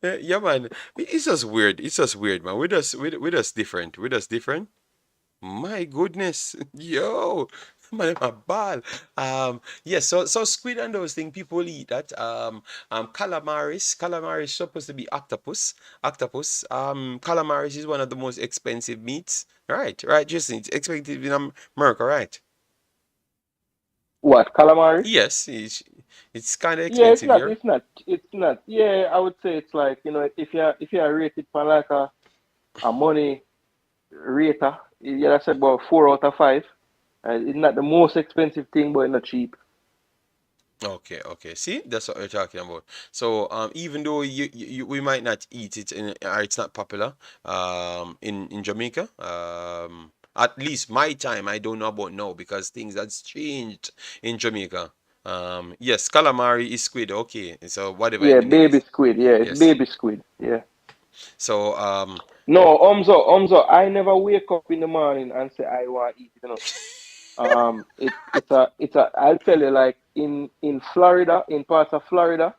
Yeah, man. It's just weird. It's just weird, man. We just different. We just different. My goodness. Yo. Man, I'm a ball. Yes, so squid and those things, people eat that. Calamaris supposed to be octopus. Octopus. Calamaris is one of the most expensive meats. Right, Jason. It's expensive in America, right? What, calamari? Yes, it's kind of Yeah, it's expensive not. here. It's not. It's not. Yeah, I would say it's like if you rate it for like a money rater, yeah, that's about 4 out of 5. It's not the most expensive thing, but it's not cheap. Okay. See, that's what we're talking about. So, even though we might not eat it or it's not popular, in Jamaica, at least my time, I don't know about now because things has changed in Jamaica. Yes, calamari is squid. Okay, so whatever Yeah, the name baby is, squid. Yeah, it's yes. baby squid. Yeah. So, No, Umzo, I never wake up in the morning and say I want to eat it. It's a. I'll tell you, like in Florida, in parts of Florida,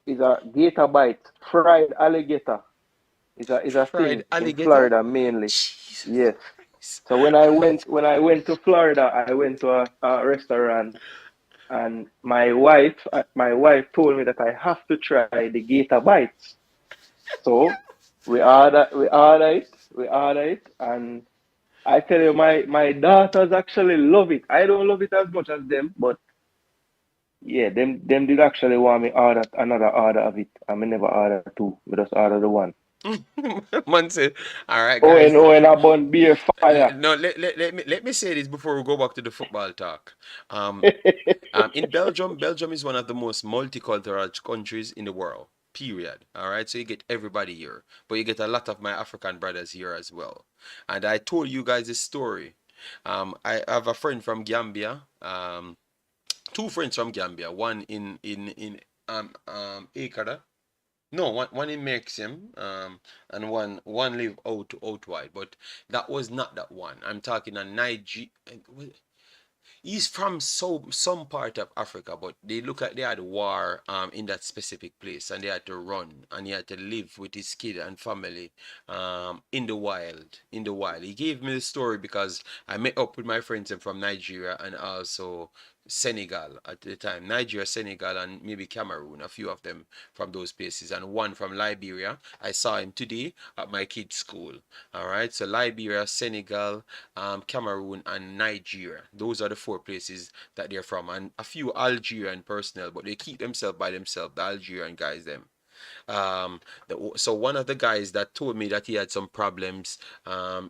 is a gator bite, fried alligator. Is a fried thing in alligator. Florida mainly. Jesus Yes. Christ. So when I went to Florida, I went to a restaurant, and my wife told me that I have to try the gator bites. So we order it, and I tell you, my daughters actually love it. I don't love it as much as them, but yeah, them did actually want me order another order of it. I may never order two. We just order the one. Man said, all right, Oh, guys. and I burn beer fire. No, let me say this before we go back to the football talk. In Belgium is one of the most multicultural countries in the world. period. All right, so you get everybody here, but you get a lot of my African brothers here as well. And I told you guys this story. I have a friend from Gambia. Two friends from Gambia. One in Ekada. No, one in Maxim, and one live out wide. But that was not that one. I'm talking a Niger. He's from some part of Africa, but they had war in that specific place, and they had to run, and he had to live with his kid and family in the wild. In the wild, he gave me the story because I met up with my friends from Nigeria and also Senegal at the time. Nigeria, Senegal, and maybe Cameroon, a few of them from those places, and one from Liberia. I saw him today at my kids' school. All right, so Liberia, Senegal, Cameroon, and Nigeria. Those are the four places that they're from, and a few Algerian personnel, but they keep themselves by themselves. The Algerian guys, them. So one of the guys that told me that he had some problems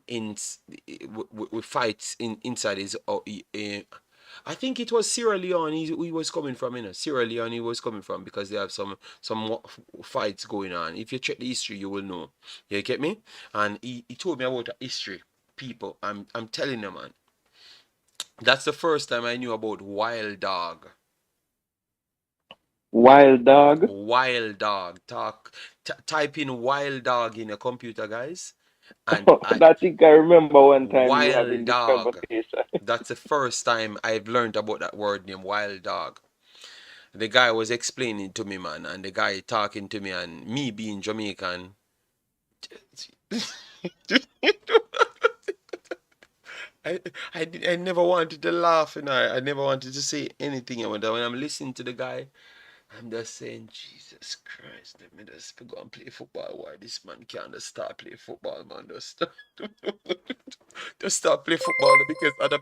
with fights inside his I think it was Sierra Leone he was coming from, Sierra Leone he was coming from because they have some fights going on. If you check the history, you will know. You get me? And he told me about the history. People, I'm telling you, man. That's the first time I knew about wild dog. Wild dog. Wild dog. Type in wild dog in a computer, guys. And I think I remember one time we having wild this dog. conversation. That's the first time I've learned about that word named wild dog. The guy was explaining to me, man, and the guy talking to me, and me being Jamaican. I never wanted to laugh, I never wanted to say anything. And when I'm listening to the guy, I'm just saying, Jesus Christ, let me just go and play football. Why this man can't just start play football, man? Just start play football because other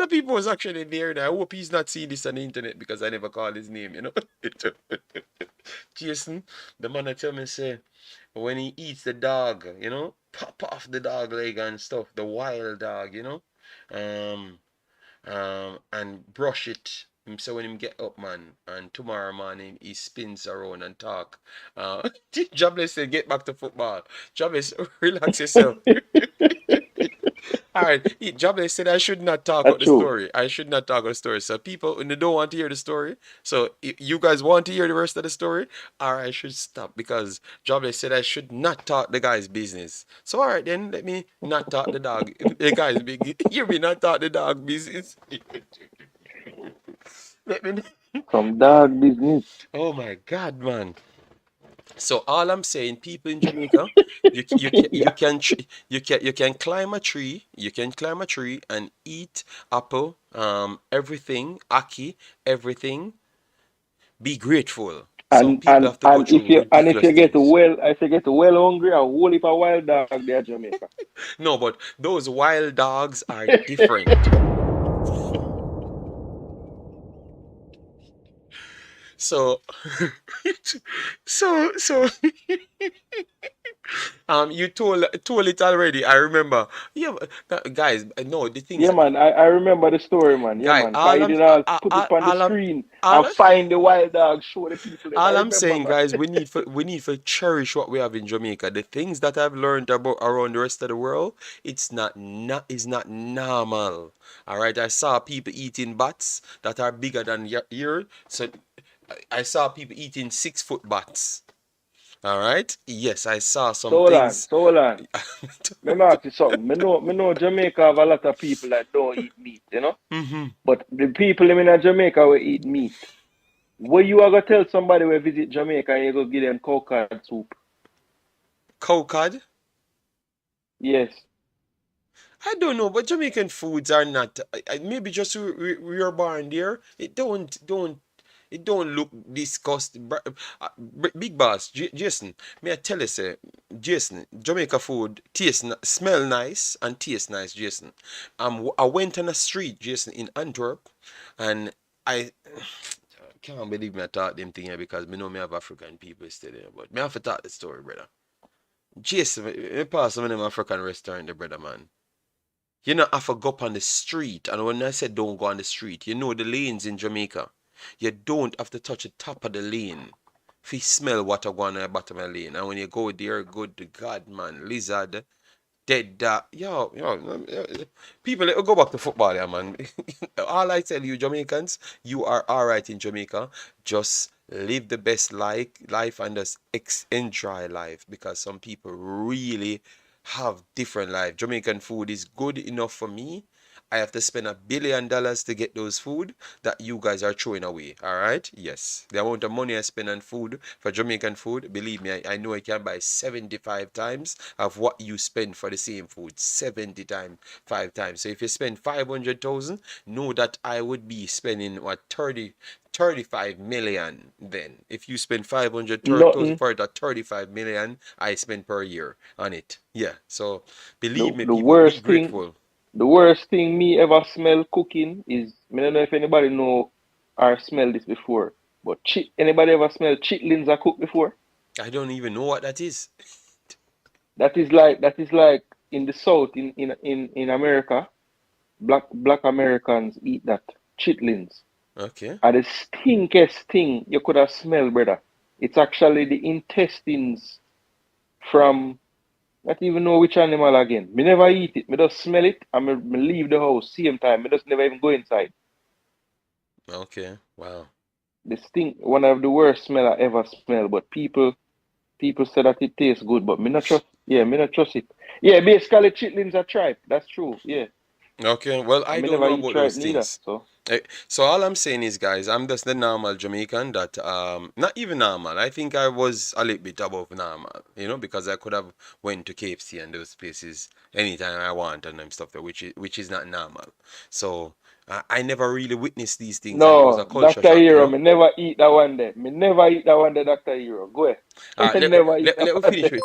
people was actually there. And I hope he's not seeing this on the internet because I never called his name. Jason, the man that tell me say when he eats the dog, pop off the dog leg and stuff, the wild dog. Um, and brush it. So when him get up, man, and tomorrow morning he spins around and talk. Jobless said, get back to football. Jobless, relax yourself. All right, Jobless said I should not talk about the True. story. I should not talk about the story. So people, when they don't want to hear the story, so you guys want to hear the rest of the story, all right, I should stop because Jobless said I should not talk the guy's business. So all right, then let me not talk the dog. The guy's big. Hear me not talk the dog business. Let me. Some dog business. Oh my God, man. So all I'm saying, people in Jamaica, you can climb a tree, and eat apple, everything, ackee, everything. Be grateful. Some And people have to go and through if ridiculous you get things. well hungry, a whole heap of wild dog there, Jamaica. No, but those wild dogs are different. So, so you told it already. I remember. Yeah, guys. No, the things. Yeah, man, I remember the story, man. Yeah, Guy, man. Cause you did all put it on the screen all and I'm find the wild dog, show the people them. I all I'm remember, saying, man. guys, we need to cherish what we have in Jamaica. The things that I've learned about around the rest of the world, is not normal. All right, I saw people eating bats that are bigger than your ear. So I saw people eating 6 foot bats. All right. Yes, I saw some things. So hold on. Let me ask you something. Me know Jamaica have a lot of people that don't eat meat, you know? Mm-hmm. But the people in Jamaica will eat meat. What you are gonna tell somebody will visit Jamaica and you go give them coconut soup? Cocod. Yes. I don't know, but Jamaican foods are not. Maybe just we are born there. It don't look disgusting. Big boss, Jason. May I tell you, say, Jason, Jamaica food smell nice and taste nice, Jason. I went on a street, Jason, in Antwerp, and I can't believe me I thought them thing here because me know me have African people still there, but me have to talk the story, brother. Jason, me pass some of them African restaurant, the brother man. You know, I go up on the street, and when I said don't go on the street, the lanes in Jamaica. You don't have to touch the top of the lane. fi smell what a go on at the bottom of the lane. And when you go there, good God, man, lizard, dead that. People, let me go back to football, yeah, man. All I tell you, Jamaicans, you are all right in Jamaica. Just live the best life and just enjoy life because some people really have different life. Jamaican food is good enough for me. I have to spend $1 billion to get those food that you guys are throwing away. All right? Yes. The amount of money I spend on food for Jamaican food, believe me, I know I can buy 75 times of what you spend for the same food. 70 times, 5 times. So if you spend 500,000, know that I would be spending what 35 million then. If you spend 500,000 Nothing. for that 35 million I spend per year on it. Yeah. So The believe me, the people, be worst thing grateful. the worst thing me ever smell cooking is I don't know if anybody know or smell this before, but anybody ever smell chitlins are cooked before? I don't even know what that is. That is like in the south in America, black Americans eat that chitlins. Okay. And the stinkiest thing you could have smelled, brother. It's actually the intestines from not even know which animal again. Me never eat it. Me just smell it and me leave the house same time. Me just never even go inside. Okay. Wow. The stink, one of the worst smell I ever smell. But people say that it tastes good, but me not trust. Yeah, me not trust it. Yeah, basically chitlins are tripe. That's true. Yeah, Okay. Well, and I me don't never know eat about tripe those neither. things. So So all I'm saying is, guys, I'm just the normal Jamaican that not even normal. I think I was a little bit above normal, because I could have went to KFC and those places anytime I want and them stuff there, which is not normal. So I never really witnessed these things, and it was a no, culture Doctor shock. Hero, me never eat that one there. Me never eat that one there, Doctor Hero. Go ahead. All right, Me never eat that let me one finish there. with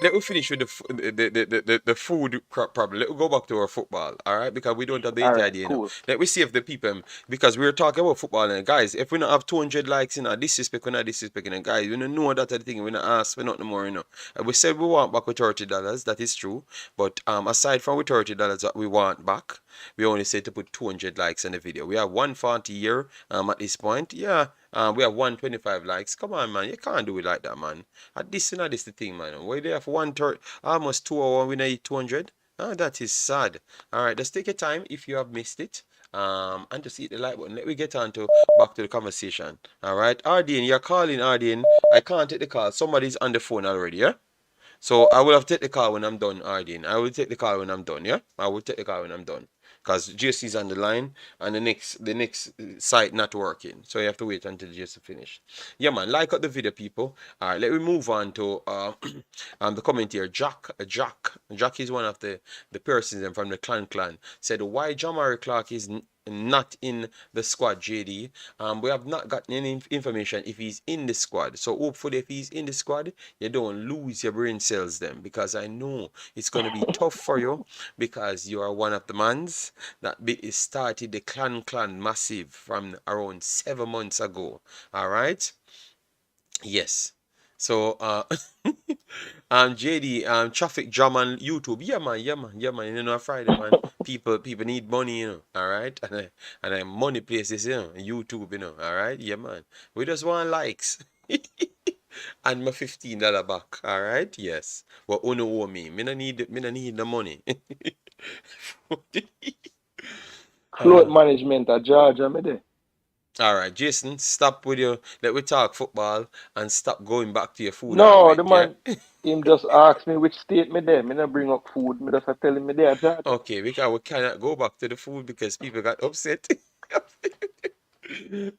let me finish with the food problem. Let me go back to our football, all right? Because we don't have the All entire right, day, cool. Let me see if the people, because we're talking about football, and guys, if we don't have 200 likes, disrespect, we're not disrespecting, and guys, we don't know that the thing. We not ask for nothing more, We said we want back with $30. That is true, but aside from with $30 that we want back, we only said to put 200 likes in the video. We have 140 here at this point. Yeah, we have 125 likes. Come on, man. You can't do it like that, man. At this, this the thing, man. Why they have 130, almost 2 hours, we need 200? That is sad. All right, just take your time if you have missed it. And just hit the like button. Let me get on to back to the conversation. All right, Ardine, you're calling Ardine. I can't take the call. Somebody's on the phone already, yeah? So I will have to take the call when I'm done, Ardine. I will take the call when I'm done, yeah? I will take the call when I'm done. Because JC's on the line and the next site not working. So you have to wait until JC finish. Yeah, man, like up the video, people. Alright, let me move on to the comment here. Jack is one of the persons from the clan. Said why Jamari Clark is not in the squad, JD. We have not gotten any information if he's in the squad. So hopefully if he's in the squad, you don't lose your brain cells then, because I know it's going to be tough for you because you are one of the mans that started the clan massive from around 7 months ago. All right. Yes. So JD, traffic jam on YouTube. Yeah man. On Friday, man. People need money, all right? And I money places, YouTube, all right? Yeah, man. We just want likes. And my $15 back, all right? Yes. But uno owe me. Me no need the money. Float uh, management at Georgia, me there. all right, Jason, stop with your let we talk football and stop going back to your food No, the argument, yeah? man, him just asked me which state me there. Me not bring up food. Me just a tell him me there, Georgia. Okay, because we cannot go back to the food because people got upset.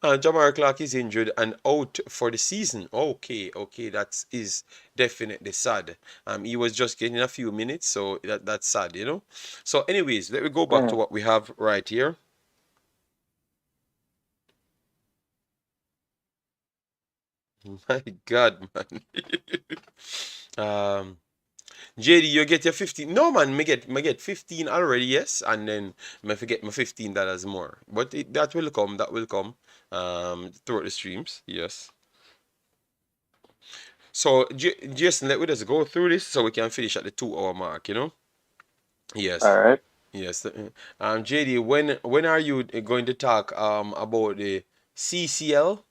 Jamar Clark is injured and out for the season. Okay, that is definitely sad. He was just getting a few minutes, so that's sad. So, anyways, let me go back to what we have right here. My God, man. um, JD, you get your 15. No, man, me get 15 already, yes, and then me forget my $15 more. But that will come. That will come. Throughout the streams, yes. So, Jason, let me just go through this so we can finish at the 2 hour mark. All Yes, right. yes. JD, when are you going to talk about the CCL,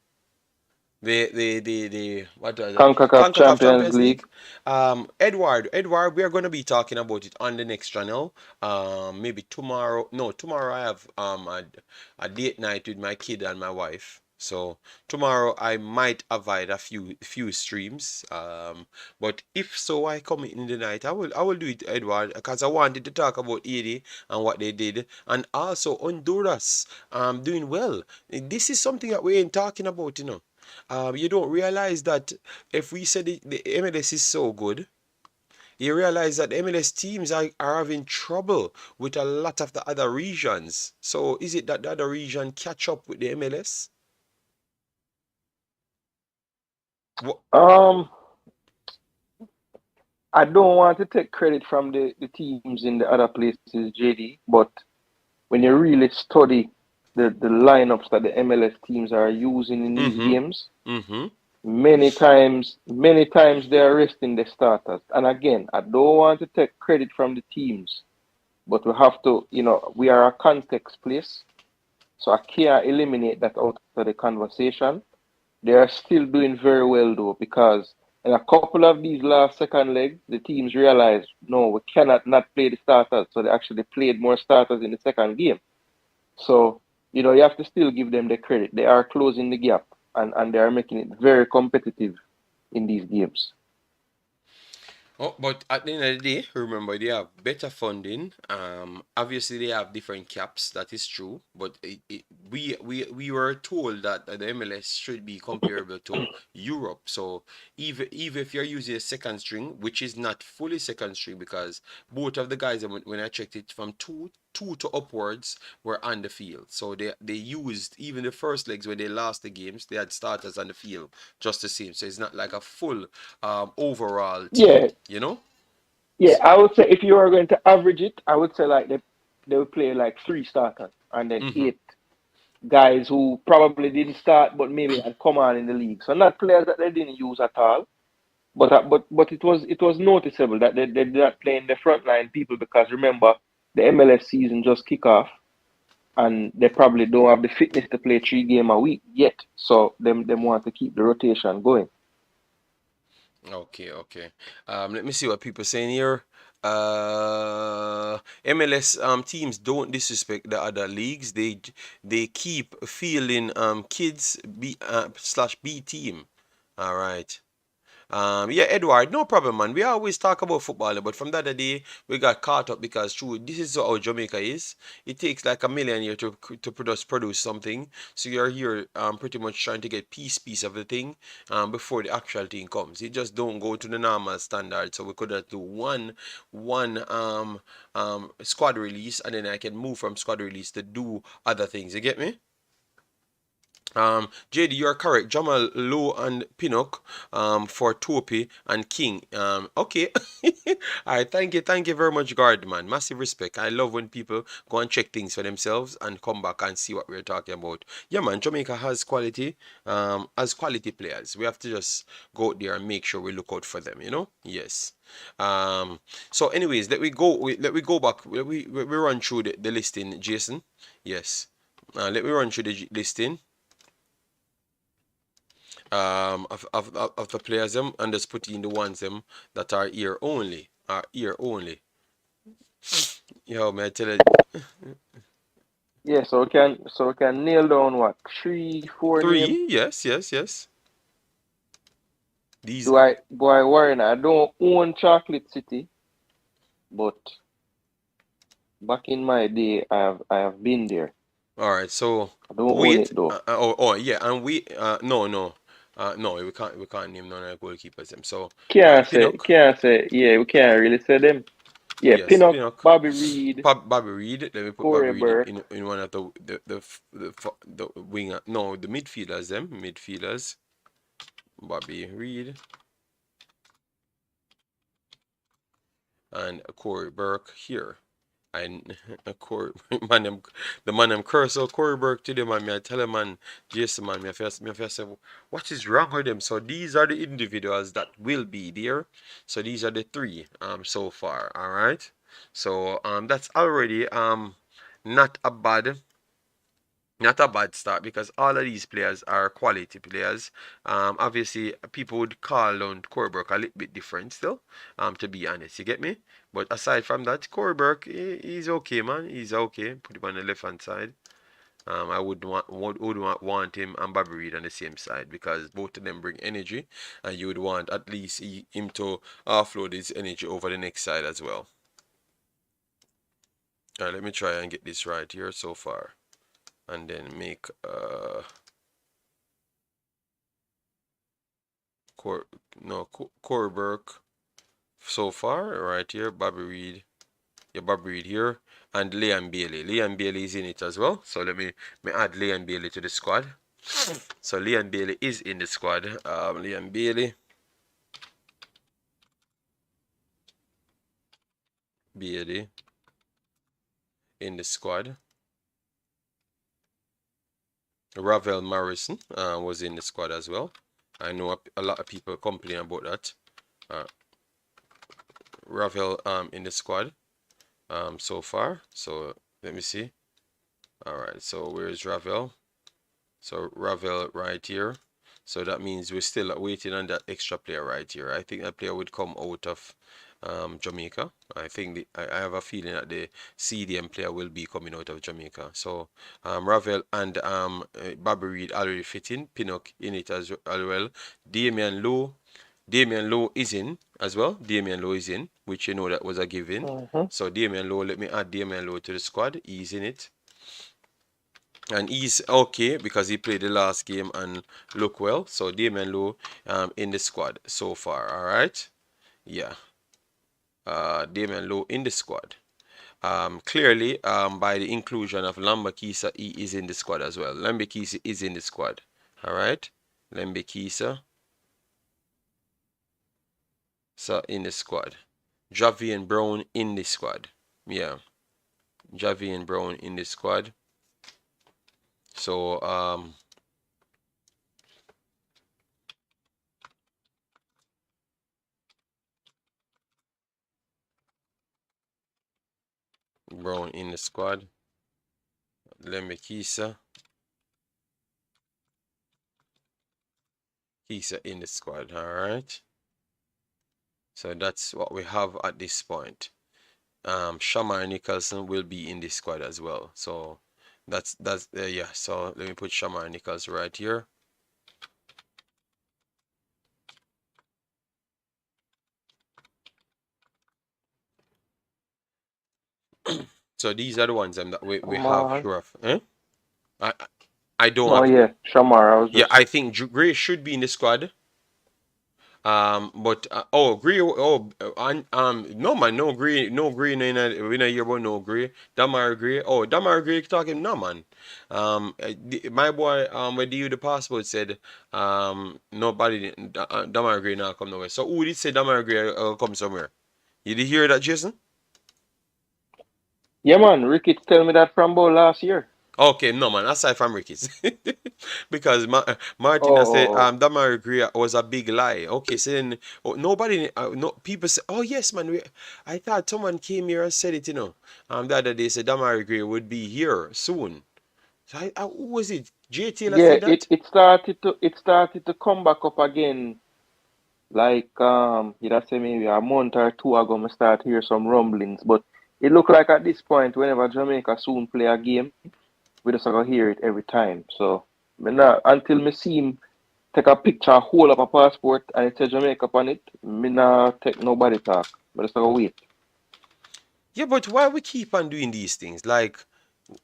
the what was it? Concacaf Concacaf Champions Champions League. League. Edward, we are going to be talking about it on the next channel. Maybe tomorrow. No, tomorrow I have a date night with my kid and my wife. So tomorrow I might avoid a few streams. But if so, I come in the night. I will do it, Edward, because I wanted to talk about 80 and what they did, and also Honduras doing well. This is something that we ain't talking about, you know. You don't realize that if we said the MLS is so good, you realize that the MLS teams are having trouble with a lot of the other regions. So is it that the other region catch up with the MLS? What? Um, I don't want to take credit from the teams in the other places, JD, but when you really study the lineups that the MLS teams are using in these Mm-hmm. games, Mm-hmm. many times they are resting the starters. And again, I don't want to take credit from the teams, but we have to, we are a context place, so I can't eliminate that out of the conversation. They are still doing very well though, because in a couple of these last second legs, the teams realized no, we cannot not play the starters. So they actually played more starters in the second game. So, you have to still give them the credit. They are closing the gap, and they are making it very competitive in these games. Oh, but at the end of the day, remember they have better funding. Obviously they have different caps. That is true. But we were told that the MLS should be comparable to Europe. So even if you're using a second string, which is not fully second string, because both of the guys when I checked it from two to upwards were on the field. So they used even the first legs when they lost the games, they had starters on the field just the same. So it's not like a full overall Yeah, team, you know? yeah. I would say if you are going to average it, I would say like they would play like three starters and then Mm-hmm. eight guys who probably didn't start but maybe had come on in the league. So not players that they didn't use at all. But it was noticeable that they did not play in the frontline people, because remember the MLS season just kick off, and they probably don't have the fitness to play 3 games a week yet. So them want to keep the rotation going. Okay, okay. Let me see what people saying here. MLS teams don't disrespect the other leagues. They keep fielding kids B/B team. All right. Yeah, Edward, no problem, man. We always talk about football, but from the other day we got caught up because true, this is how Jamaica is. It takes like a million years to produce something. So you're here pretty much trying to get piece of the thing before the actual thing comes. It just don't go to the normal standard. So we could have do one squad release, and then I can move from squad release to do other things. You get me? JD, you are correct. Jamal, Low, and Pinnock for Topi and King. Okay. All right. Thank you very much, guard man. Massive respect. I love when people go and check things for themselves and come back and see what we're talking about. Yeah, man. Jamaica has quality players. We have to just go out there and make sure we look out for them. You know? Yes. So, anyways, let we go back. We run through the listing, Jason. Yes. Let me run through the listing of the players them, and just put in the ones them that are here only. Are here only. Yo, man, I tell you, Yeah, so we can nail down what 3, 4 name. three. Yes, yes, yes. These. Do I boy Warren? I don't own Chocolate City, but back in my day, I have been there. All right. So I don't own wait. it though. Oh, yeah, and we. No, we can't name none of the goalkeepers them. So Pinnock. Yeah, we can't really say them. Yeah, Yes, Pinnock, Pinnock. Bobby Reid, Bobby Reid. Let me put Bobby Corey Reid Burke. in one of the winger. No, the midfielders. Them midfielders. Bobby Reid and Corey Burke here. And Corey, man, the man I'm curse out Corey Burke to them, man. Me I tell him, man, Jason, man, me first say, what is wrong with them? So these are the individuals that will be there. So these are the three so far. All right. So that's already not a bad Not a bad start because all of these players are quality players. Obviously, people would call on Burke a little bit different still, to be honest. You get me? But aside from that, Burke, he's okay, man. He's okay. Put him on the left hand side. I would want him and Bobby Reid on the same side because both of them bring energy, and you would want at least him to offload his energy over the next side as well. All right, let me try and get this right here so far, and then make Cor no Burke so far right here. Bobby Reid, yeah, Bobby Reid here, and Leigh Bailey. Leigh Bailey is in it as well. So let me add Leigh Bailey to the squad. So Leigh Bailey is in the squad. Leigh Bailey in the squad. Ravel Morrison was in the squad as well. I know a lot of people complain about that. Uh, Ravel in the squad so far. So let me see. All right. So where's Ravel? So Ravel right here. So that means we're still waiting on that extra player right here. I think that player would come out of Jamaica. I think I have a feeling that the CDM player will be coming out of Jamaica. So Ravel and Bobby Reid already fit in. Pinnock in it as well. Damian Lowe. Damian Lowe is in as well. Damian Lowe is in, which you know that was a given. So Damian Lowe, let me add Damian Lowe to the squad. He's in it. And he's okay because he played the last game and look well. So Damian Lowe in the squad so far. All right. Yeah. Damian Lowe in the squad. Clearly, by the inclusion of Lembisika, he is in the squad as well. Lembisika is in the squad. All right. Lembisika. So in the squad. Javian Brown in the squad. Yeah. Javian Brown in the squad. So Brown in the squad. Lembisika. Kisa in the squad. All right. So that's what we have at this point. Shamar Nicholson will be in this squad as well. So that's yeah. So let me put Shamar Nicholson right here. So these are the ones that we have sure of. Eh? I I don't Oh have. yeah, Shamar. I was Yeah, just I think Gray should be in the squad. But Gray, no man, no Gray, no Gray, no, we not hear about no Gray. Damar Gray, Damar Gray talking, no man. My boy, when you the passport said, nobody, Damar Gray not come nowhere. So who did say Damar Gray come somewhere? You did hear that, Jason? yeah, man. Ricky tell me that from about last year. Okay, no man, aside from Ricky's. Because Oh, Martin I said oh, oh. that Marie was a big lie. Okay, so then nobody no people say, oh yes man, I thought someone came here and said it, the other day said that Marie would be here soon. So who was it? Jay Taylor Yeah, said that? it started to come back up again. Like you know, say maybe a month or two ago, I start hear some rumblings. But it look like at this point, whenever Jamaica soon play a game, we just gonna hear it every time. So me not until me see him take a picture, hold up a passport, and it say Jamaica on it, me not take nobody talk. But just gonna wait. Yeah, but why we keep on doing these things? Like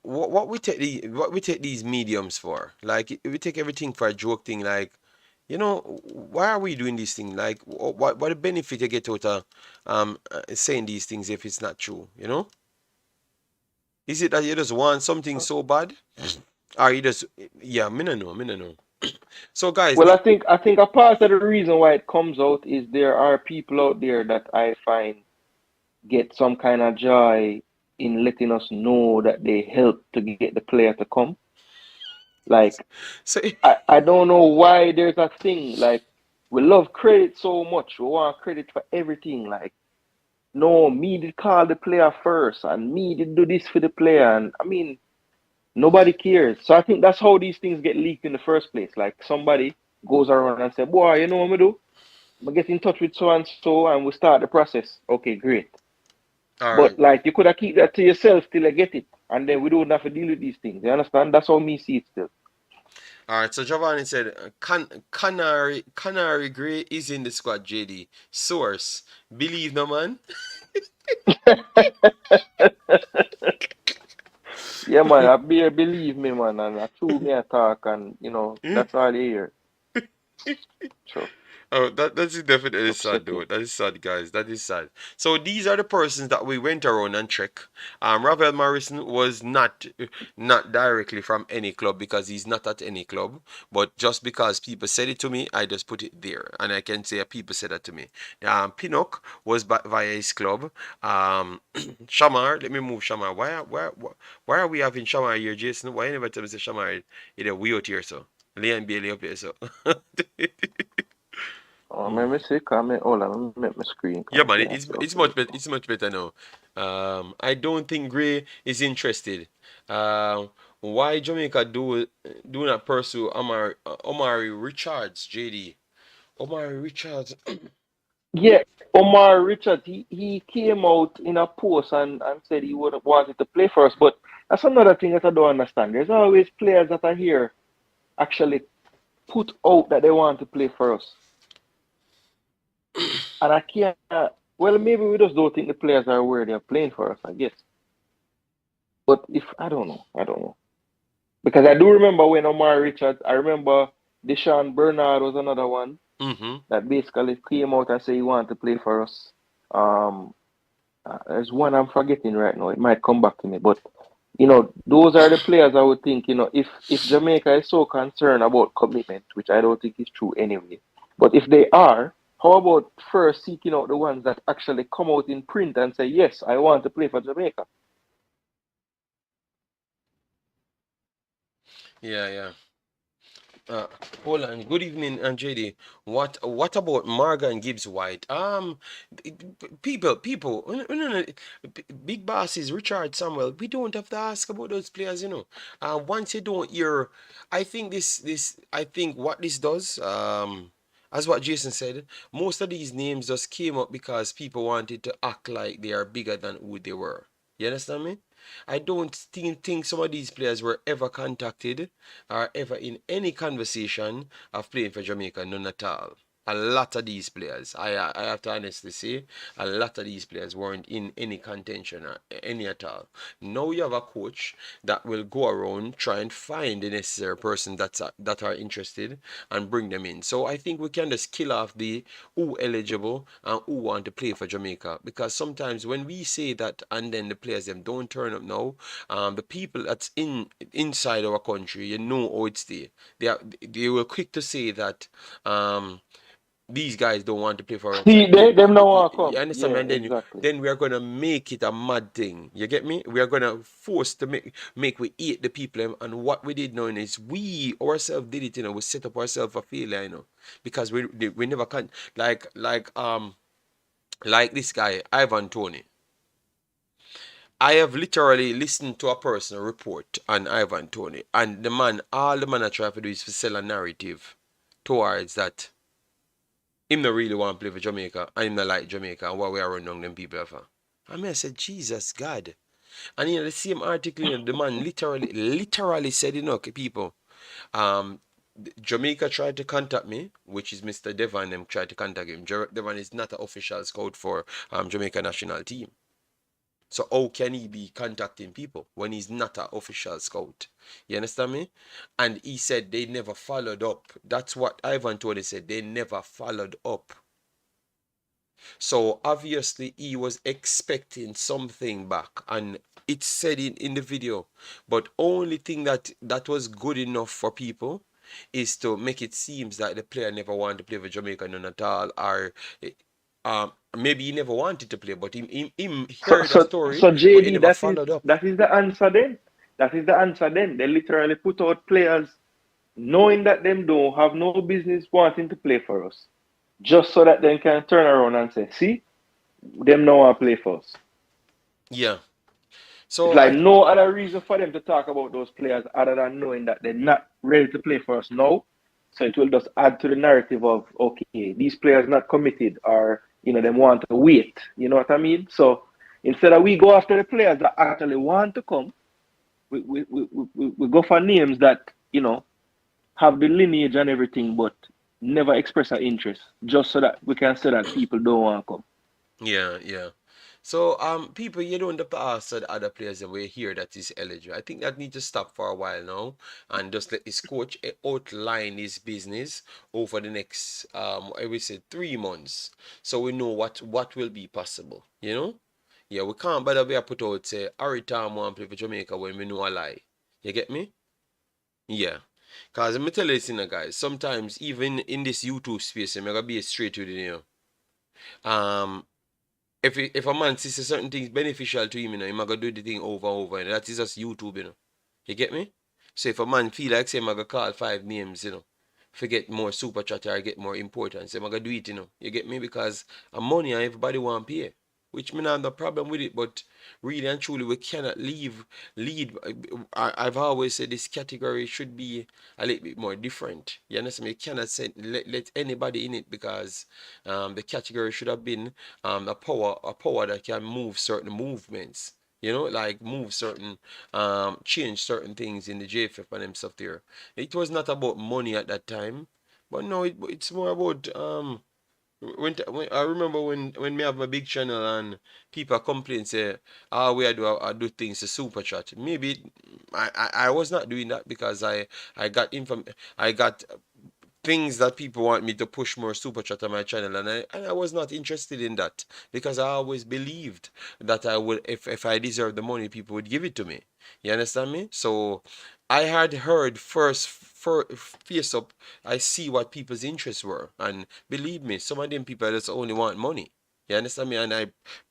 what we take these mediums for? Like we take everything for a joke thing. Like why are we doing this thing? Like what the benefit you get out of saying these things if it's not true? Is it that you just want something so bad, or you just yeah? Me no know. So guys, Well, I think a part of the reason why it comes out is there are people out there that I find get some kind of joy in letting us know that they help to get the player to come. Like so I don't know why there's a thing like we love credit so much. We want credit for everything. Like no, me did call the player first, and me did do this for the player. And I mean, Nobody cares. So I think that's how these things get leaked in the first place. Like somebody goes around and say, "Boy, you know what we do? We get in touch with so and we start the process." Okay, great. All But right. like you could have keep that to yourself till I get it, and then we don't have to deal with these things. You understand? That's how me see it still. All right. So Giovanni said, Canary Gray is in the squad. JD source. Believe no man. Yeah, man, I believe me, man, and I true me attack, and that's all they hear. So Oh, that is definitely sad though. upsetting. That is sad, guys. That is sad. So these are the persons that we went around and checked. Ravel Morrison was not directly from any club because he's not at any club. But just because people said it to me, I just put it there, and I can say people said that to me. Pinnock was via his club. Shamar, let me move Shamar. Why are we having Shamar here, Jason? Why you never tell me say Shamar? We out here so. Leigh and Bailey up here so. Oh, let me see, comment. Hold on, let me make my screen Yeah, come man, see myself it's here. much better. It's much better now. I don't think Gray is interested. Why Jamaica do not pursue Omari Richards, JD? Omari Richards. Yeah, Omar Richards, he came out in a post and said he would wanted to play for us, but that's another thing that I don't understand. There's always players that are here actually put out that they want to play for us. And I can't, well, maybe we just don't think the players are aware they're playing for us, I guess. But I don't know. Because I do remember when Omar Richards, I remember Deshaun Bernard was another one Mm-hmm. that basically came out and said he wanted to play for us. Um, there's one I'm forgetting right now. It might come back to me, but those are the players I would think. If Jamaica is so concerned about commitment, which I don't think is true anyway, but if they are, how about first seeking out the ones that actually come out in print and say, yes, I want to play for Jamaica? Yeah, yeah. Uh, Hold on. Good evening, JD. What about Morgan Gibbs White? People, big bosses, Richard Samuel. We don't have to ask about those players, you know. Once you don't hear, I think what this does, as what Jason said, most of these names just came up because people wanted to act like they are bigger than who they were. You understand me? I don't think some of these players were ever contacted are ever in any conversation of playing for Jamaica, none at all. A lot of these players, I have to honestly say, a lot of these players weren't in any contention or any at all. Now you have a coach that will go around try and find the necessary person that are interested and bring them in. So I think we can just kill off the who eligible and who want to play for Jamaica because sometimes when we say that and then the players them don't turn up now, the people that's inside our country, you know how it's there. They were quick to say that these guys don't want to play for us. See, them now want to You come. understand, Yeah, man? exactly. Then we are gonna make it a mad thing. You get me? We are gonna force to make we eat the people. And what we did now is we ourselves did it. You know, we set up ourselves a failure. You know, because we never can like this guy Ivan Tony. I have literally listened to a person report on Ivan Tony, and all the man I try to do is to sell a narrative towards that him not really want to play for Jamaica, and him not like Jamaica, and what we are running on them people for. I mean, I said, Jesus God. And the same article, the man literally said, people, um, Jamaica tried to contact me, which is Mr. Devon, them tried to contact him. Devon is not an official scout for Jamaica national team. So how can he be contacting people when he's not an official scout? You understand me? And he said they never followed up. That's what Ivan Tony said. They never followed up. So obviously he was expecting something back, and it said in the video. But only thing that was good enough for people is to make it seems like the player never wanted to play for Jamaica none at all, or maybe he never wanted to play, but him So heard a so story, so but he JD, never followed up. that is the answer then. That is the answer then. They literally put out players knowing that them don't have no business wanting to play for us, just so that they can turn around and say, see, them now want to play for us. Yeah. It's So like no other reason for them to talk about those players other than knowing that they're not ready to play for us now. So it will just add to the narrative of okay, these players not committed or they want to wait. You know what I mean? So instead of we go after the players that actually want to come, we go for names that have the lineage and everything, but never express an interest, just so that we can say that people don't want to come. yeah, yeah. So people, you don't have to ask the other players that we hear that is eligible. I think that need to stop for a while now and just let this coach outline his business over the next I would say 3 months, so we know what will be possible. Yeah, we can't bother we put out say Aritam want play for Jamaica when we know a lie. You get me? Yeah. Cause let me tell you this, guys. Sometimes even in this YouTube space, I'm gonna be straight with you. Um, if a man sees a certain things beneficial to him, he might go do the thing over and over, and that is just YouTube, You get me? So if a man feel like say I'm gonna call 5 names, forget more super chat or get more importance, I'm gonna do it, You get me? Because money and everybody want pay. Which me not have no problem with it, but really and truly we cannot lead. I've always said this category should be a little bit more different. You understand me? You cannot let anybody in it because the category should have been a power that can move certain movements. Like move certain, change certain things in the JFF and them stuff there. It was not about money at that time, but no, it's more about when I remember when me have my big channel and people complain say, we I do things to super chat. Maybe I was not doing that because I got I got things that people want me to push more super chat on my channel, and I was not interested in that because I always believed that I would, if I deserved the money, people would give it to me. You understand me? So I had heard first face up, I see what people's interests were, and believe me, some of them people just only want money. You understand me? And I,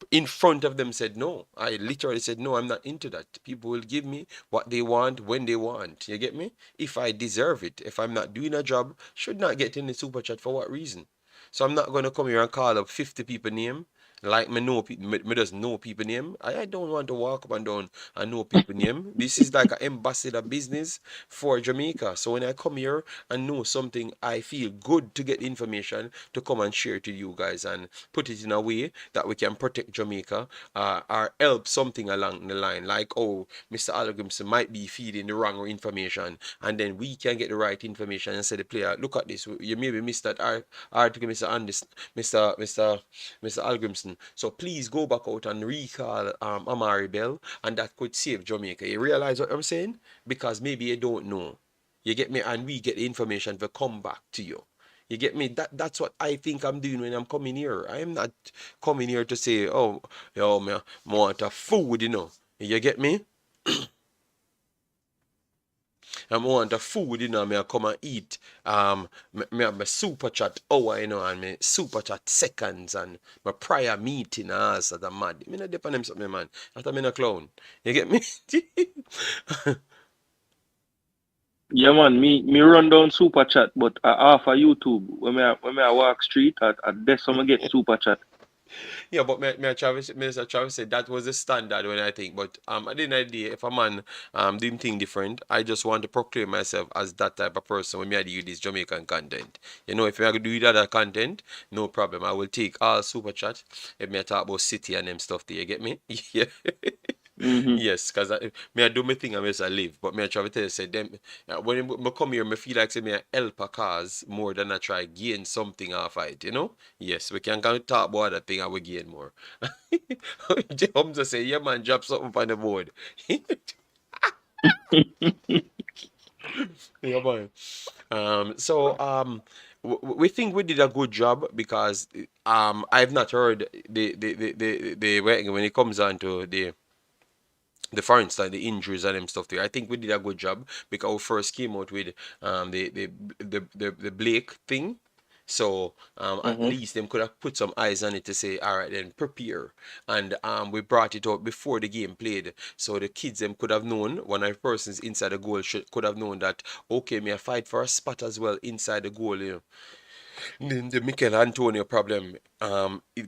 in front of them, said no. I literally said no, I'm not into that. People will give me what they want when they want. You get me? If I deserve it. If I'm not doing a job, should not get in the super chat for what reason? So I'm not gonna come here and call up 50 people name. Like me know me just know people name. I don't want to walk up and down and know people name. This is like an ambassador business for Jamaica. So when I come here and know something, I feel good to get information to come and share to you guys and put it in a way that we can protect Jamaica, or help something along the line. Like, oh, Mr. Hallgrimsson might be feeding the wrong information, and then we can get the right information and say the player, look at this, you maybe missed that article, Mr. Andis, Mr. Hallgrimsson. So please go back out and recall Omari Bell, and that could save Jamaica. You realize what I'm saying? Because maybe you don't know. You get me? And we get the information to come back to you. You get me? That's what I think I'm doing when I'm coming here. I am not coming here to say, oh, yo, me want a food. You get me? I want a food. Me I come and eat. Me have my super chat hour, and me super chat seconds and my prior meeting that I'm mad. Me not depend on something, man. That I'm in a clown. You get me? Yeah, man. Me run down super chat, but I offer YouTube when I walk street at this some get super chat. Yeah, but Minister Travis said that was the standard when I think. But at the end of the day, if a man doing thing different, I just want to proclaim myself as that type of person when me I do this Jamaican content. If I do that other content, no problem. I will take all super chat if me I talk about city and them stuff. Do you get me? Yeah. Mm-hmm. Yes, because I do my thing and I live. But me I try to tell you, say them when I come here, me feel like say me I help a cause more than I try gain something off it. Yes, we can go talk about that thing and we gain more. Hamza say, yeah man, drop something on the board. Yeah man. We think we did a good job because I've not heard when it comes down to the foreign side, the injuries and them stuff there. I think we did a good job because we first came out with the Blake thing. So at Mm-hmm. least them could have put some eyes on it to say, all right, then prepare. And we brought it out before the game played, so the kids them could have known one of the persons inside the goal could have known that okay, me I fight for a spot as well inside the goal. The Michael Antonio problem.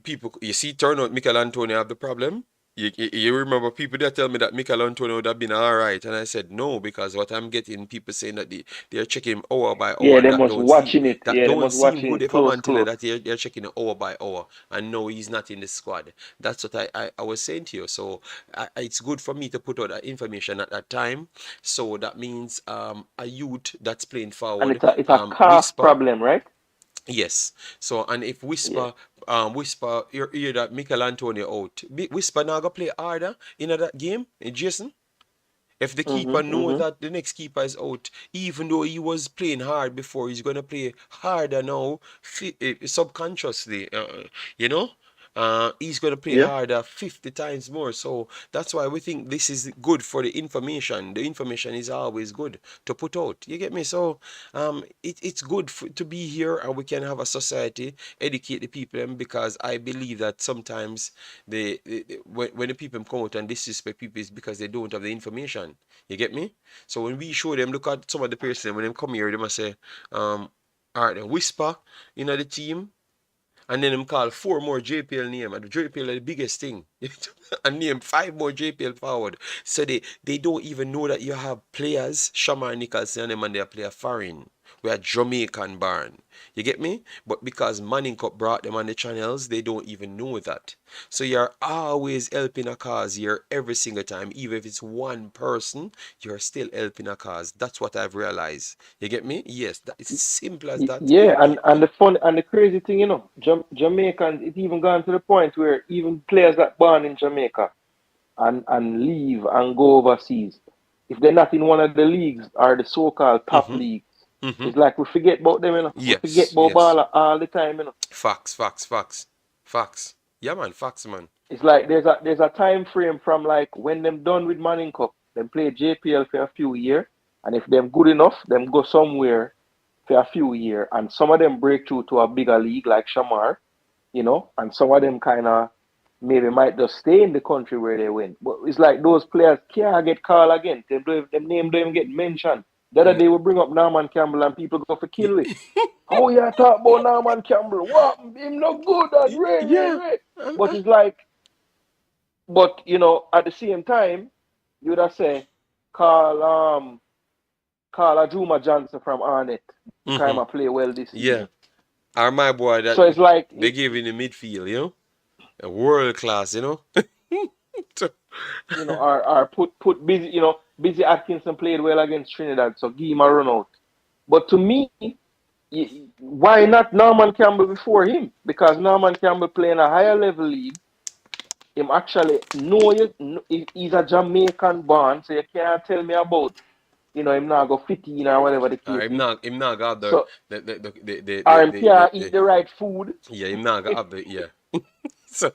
People, you see, turn out Michael Antonio have the problem. You remember people that tell me that Mikel Antonio would have been all right, and I said no because what I'm getting people saying that they're checking him hour by hour, Yeah, and they must watching it. that Yeah, they don't must seem watching good it if I'm close, until close. that they're checking it hour by hour, and no, he's not in the squad. That's what I was saying to you. So it's good for me to put out that information at that time. So that means a youth that's playing And forward, it's a calf Whisper. problem, right? Yes. So and if Yeah. Whisper hear that Mikel Antonio out, Whisper now go play harder in that game, Jason. If the keeper Mhm, know mhm. that the next keeper is out, even though he was playing hard before, he's gonna play harder now, subconsciously. You know, he's gonna play Yeah. harder 50 times more. So that's why we think this is good for the information. The information is always good to put out. You get me? So, it's good to be here, and we can have a society, educate the people, because I believe that sometimes when the people come out and disrespect people, is because they don't have the information. You get me? So when we show them, look at some of the person when they come here, they must say, all right, then whisper, the team, and then them call four more JPL name, and the JPL are the biggest thing. And name five more JPL forward. So they don't even know that you have players, Shamar Nicholson and them, and they play a foreign. We are Jamaican born. You get me? But because Manning Cup brought them on the channels, they don't even know that. So you're always helping a cause here every single time. Even if it's one person, you're still helping a cause. That's what I've realized. You get me? Yes, that is simple as that. Yeah, and the fun and the crazy thing, Jamaicans, it even gone to the point where even players that born in Jamaica and leave and go overseas, if they're not in one of the leagues or the so-called top Mm-hmm. leagues, Mm-hmm. it's like we forget about them. We forget Yes, about yes. Bala all the time. Facts, facts, facts. Facts. Yeah, man, facts, man. It's like there's a time frame from like when them done with Manning Cup, them play JPL for a few years, and if them good enough, them go somewhere for a few years, and some of them break through to a bigger league like Shamar, and some of them kind of maybe might just stay in the country where they went. But it's like those players can't get called again. Them name don't even get mentioned. The other Mm, day we bring up Norman Campbell and people go for y- kill it. How you talk about Norman Campbell? What? Him not good at yeah. Ray. But Uh-huh. it's like, but at the same time, you would have say call call a Juma Johnson from Arnett. The kind Mm-hmm. of play well this Yeah. season. Are my boy that So it's like they gave in the midfield, a world class, So- or put busy, busy Atkinson played well against Trinidad, so give him a run out. But to me, why not Norman Campbell before him? Because Norman Campbell playing a higher level league. Him actually know he's a Jamaican born, so you can't tell me about him not go 15 or whatever the case is. him not got So or him can't eat the the right food. yeah, him not got the yeah. So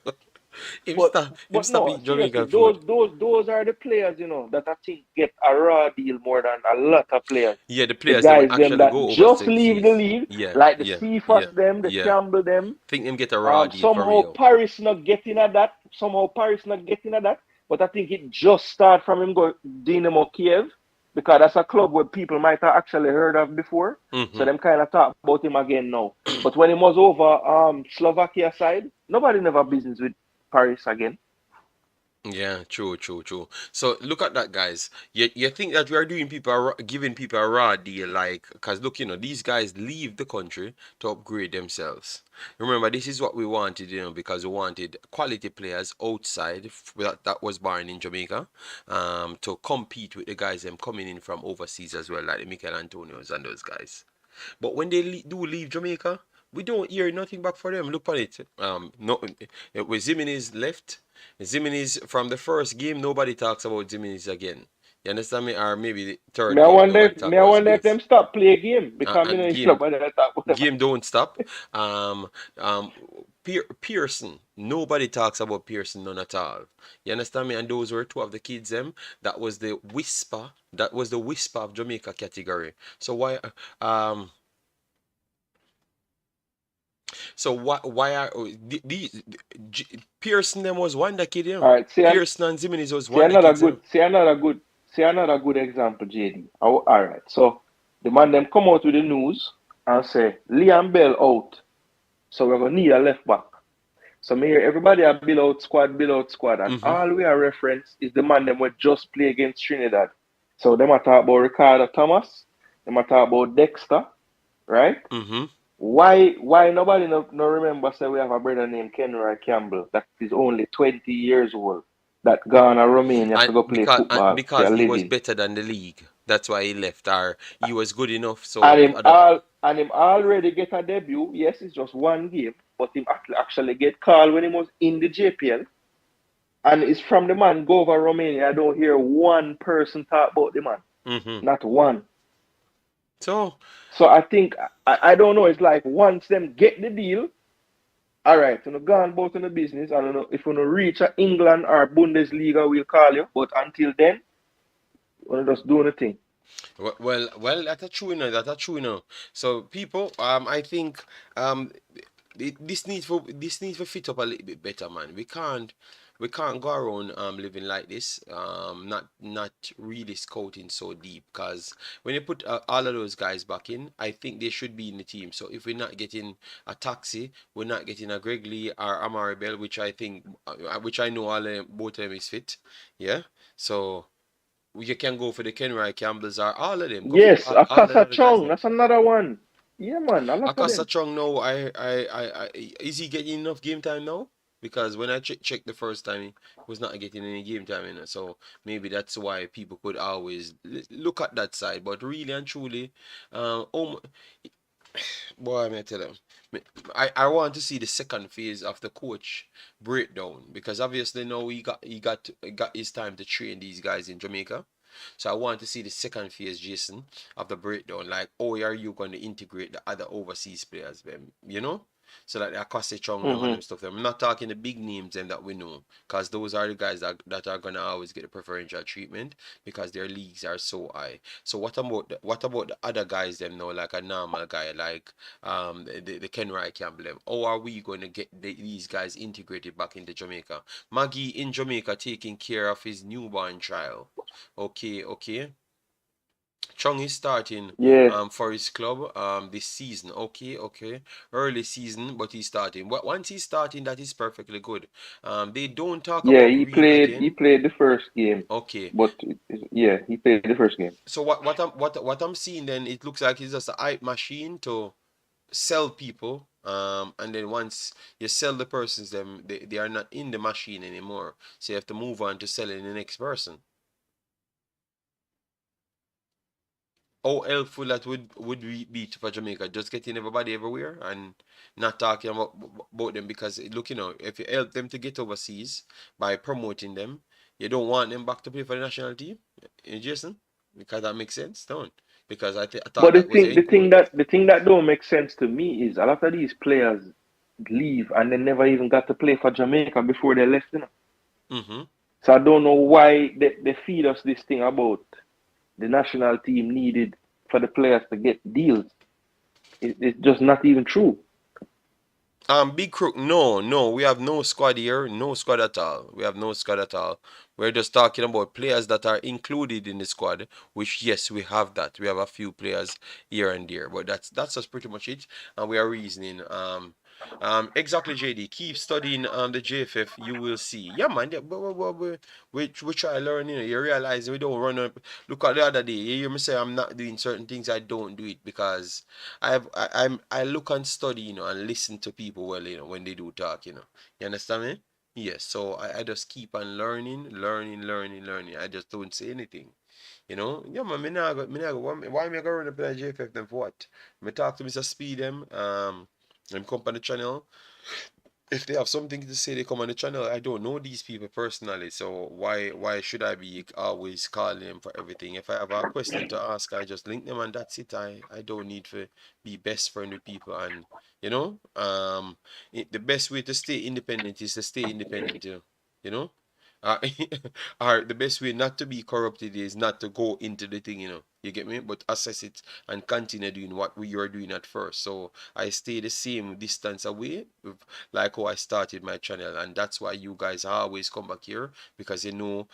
But him but stop no, eat seriously, Jamaican food. those are the players, that I think get a raw deal more than a lot of players. Yeah, the The players them guys them actually that go just leave the overseas. league, Yeah, like the yeah, Cephas yeah, them, the yeah. Campbell them. Think them get a raw deal for Somehow real. Paris not getting at that. Somehow Paris not getting at that. But I think it just start from him go Dynamo Kiev because that's a club where people might have actually heard of before. So Mm-hmm. them kind of talk about him again now. But when he was over Slovakia side, nobody never business with Paris again. Yeah, true, true, true. So look at that, guys. You think that we are doing people giving people a raw deal, like, because look, these guys leave the country to upgrade themselves. Remember, this is what we wanted, because we wanted quality players outside that was born in Jamaica, to compete with the guys them coming in from overseas as well, like the Mikel Antonios and those guys. But when they do leave Jamaica, we don't hear nothing back for them. Look on it. No, with Zimenez left, Zimenez from the first game, nobody talks about Zimenez again. You understand me? Or maybe the third Me I game, wonder nobody if talk me I about wonder if Zimenez. them stop play a game because me And know nobody that talk about them. game don't stop. Um, um, Pearson, nobody talks about Pearson none at all. You understand me? And those were two of the kids them. That was the whisper. That was the whisper of Jamaica category. So why um So why are Pearson them was one that kid, All right, Pearson and Zimenez was see one that another kids, good see another good see another good example, JD. All right, so the man them come out with the news and say Liam Bell out, so we're gonna need a left back. So me hear everybody a bill out squad, and Mm-hmm. all we are reference is the man them would just play against Trinidad. So them a talk about Ricardo Thomas, them a talk about Dexter, right? Mm-hmm. Why nobody no remember say we have a brother named Kenroy Campbell that is only 20 years old that gone to Romania And to go play football for a because he was living. better than the league. That's why he left. Or he was good enough. So And the other. him already get a debut. Yes, it's just one game, but him actually get called when he was in the JPL. And it's from the man go over Romania. I don't hear one person talk about the man. Mm-hmm. Not one. So So I think I don't know. It's like once them get the deal, all right, you know, gone about in the business. I don't know if you know reach England or Bundesliga, we'll call you. But until then, we're just doing the thing. well, that's a true, That's a true. So people, I think, this needs for fit up a little bit better, man. We can't go around living like this, not really scouting so deep. Cause when you put all of those guys back in, I think they should be in the team. So if we're not getting a taxi, we're not getting a Greg Leigh or Amari Bell, which I think, which I know both of them is fit. Yeah. So you can go for the Kenry Campbells or all of them. Go for Yes, all the Akasa other guys Chong, there. that's another one. Yeah, man, a lot of Akasa them. Chung, no, is he getting enough game time now? Because when I checked the first time, he was not getting any game time in it. So maybe that's why people could always look at that side. But really and truly, oh, boy, I may tell him. I want to see the second phase of the coach breakdown because obviously now he got his time to train these guys in Jamaica. So I want to see the second phase, Jason, of the breakdown. Like, how are you going to integrate the other overseas players, them? You know? So like the Akase Chong them and Mm-hmm. them stuff. I'm not talking the big names them that we know. Because those are the guys that are gonna always get the preferential treatment because their leagues are so high. So what about the other guys them now, like a normal guy, like the Kenry Campbell them? How are we going to get these guys integrated back into Jamaica? Maggie in Jamaica taking care of his newborn child. Okay, okay. Chung is starting Yeah, for his club this season. Okay, okay. Early season, but he's starting. Once he's starting, that is perfectly good. They don't talk yeah, about Reid he again. played the first game, Okay. but yeah, he played the first game. So what I'm seeing then, it looks like it's just a hype machine to sell people. And then once you sell the persons, them they are not in the machine anymore. So you have to move on to selling the next person. How helpful that would be for Jamaica, just getting everybody everywhere and not talking about them because look, if you help them to get overseas by promoting them, you don't want them back to play for the national team, Jason, because that makes sense, don't? Because I thought But that was your goal. the thing that don't make sense to me is a lot of these players leave and they never even got to play for Jamaica before they left, you know. Mm-hmm. So I don't know why they feed us this thing about the national team needed for the players to get deals. It's just not even true. Big Crook, no, no, we have no squad here, no squad at all. We have no squad at all. We're just talking about players that are included in the squad, which yes, we have that. We have a few players here and there, but that's just pretty much it. And we are reasoning. Exactly, JD. Keep studying the JFF, you will see. Yeah, man. Yeah, we try learning. You realize we don't run up. Look at the other day. You hear me say I'm not doing certain things. I don't do it because I look and study, and listen to people well, when they do talk, You understand me? Yes. So I just keep on learning, learning, learning, learning. I just don't say anything. Yeah, man, why me go run up in JFF them for what? Me talk to Mr. Speed them come on the channel. If they have something to say, they come on the channel. I don't know these people personally, so why should I be always calling them for everything? If I have a question to ask, I just link them and that's it. I don't need to be best friend with people, and the best way to stay independent is to stay independent. You know, uh, or the best way not to be corrupted is not to go into the thing. You get me? But assess it and continue doing what we were doing at first. So I stay the same distance away, like how I started my channel, and that's why you guys always come back here because you know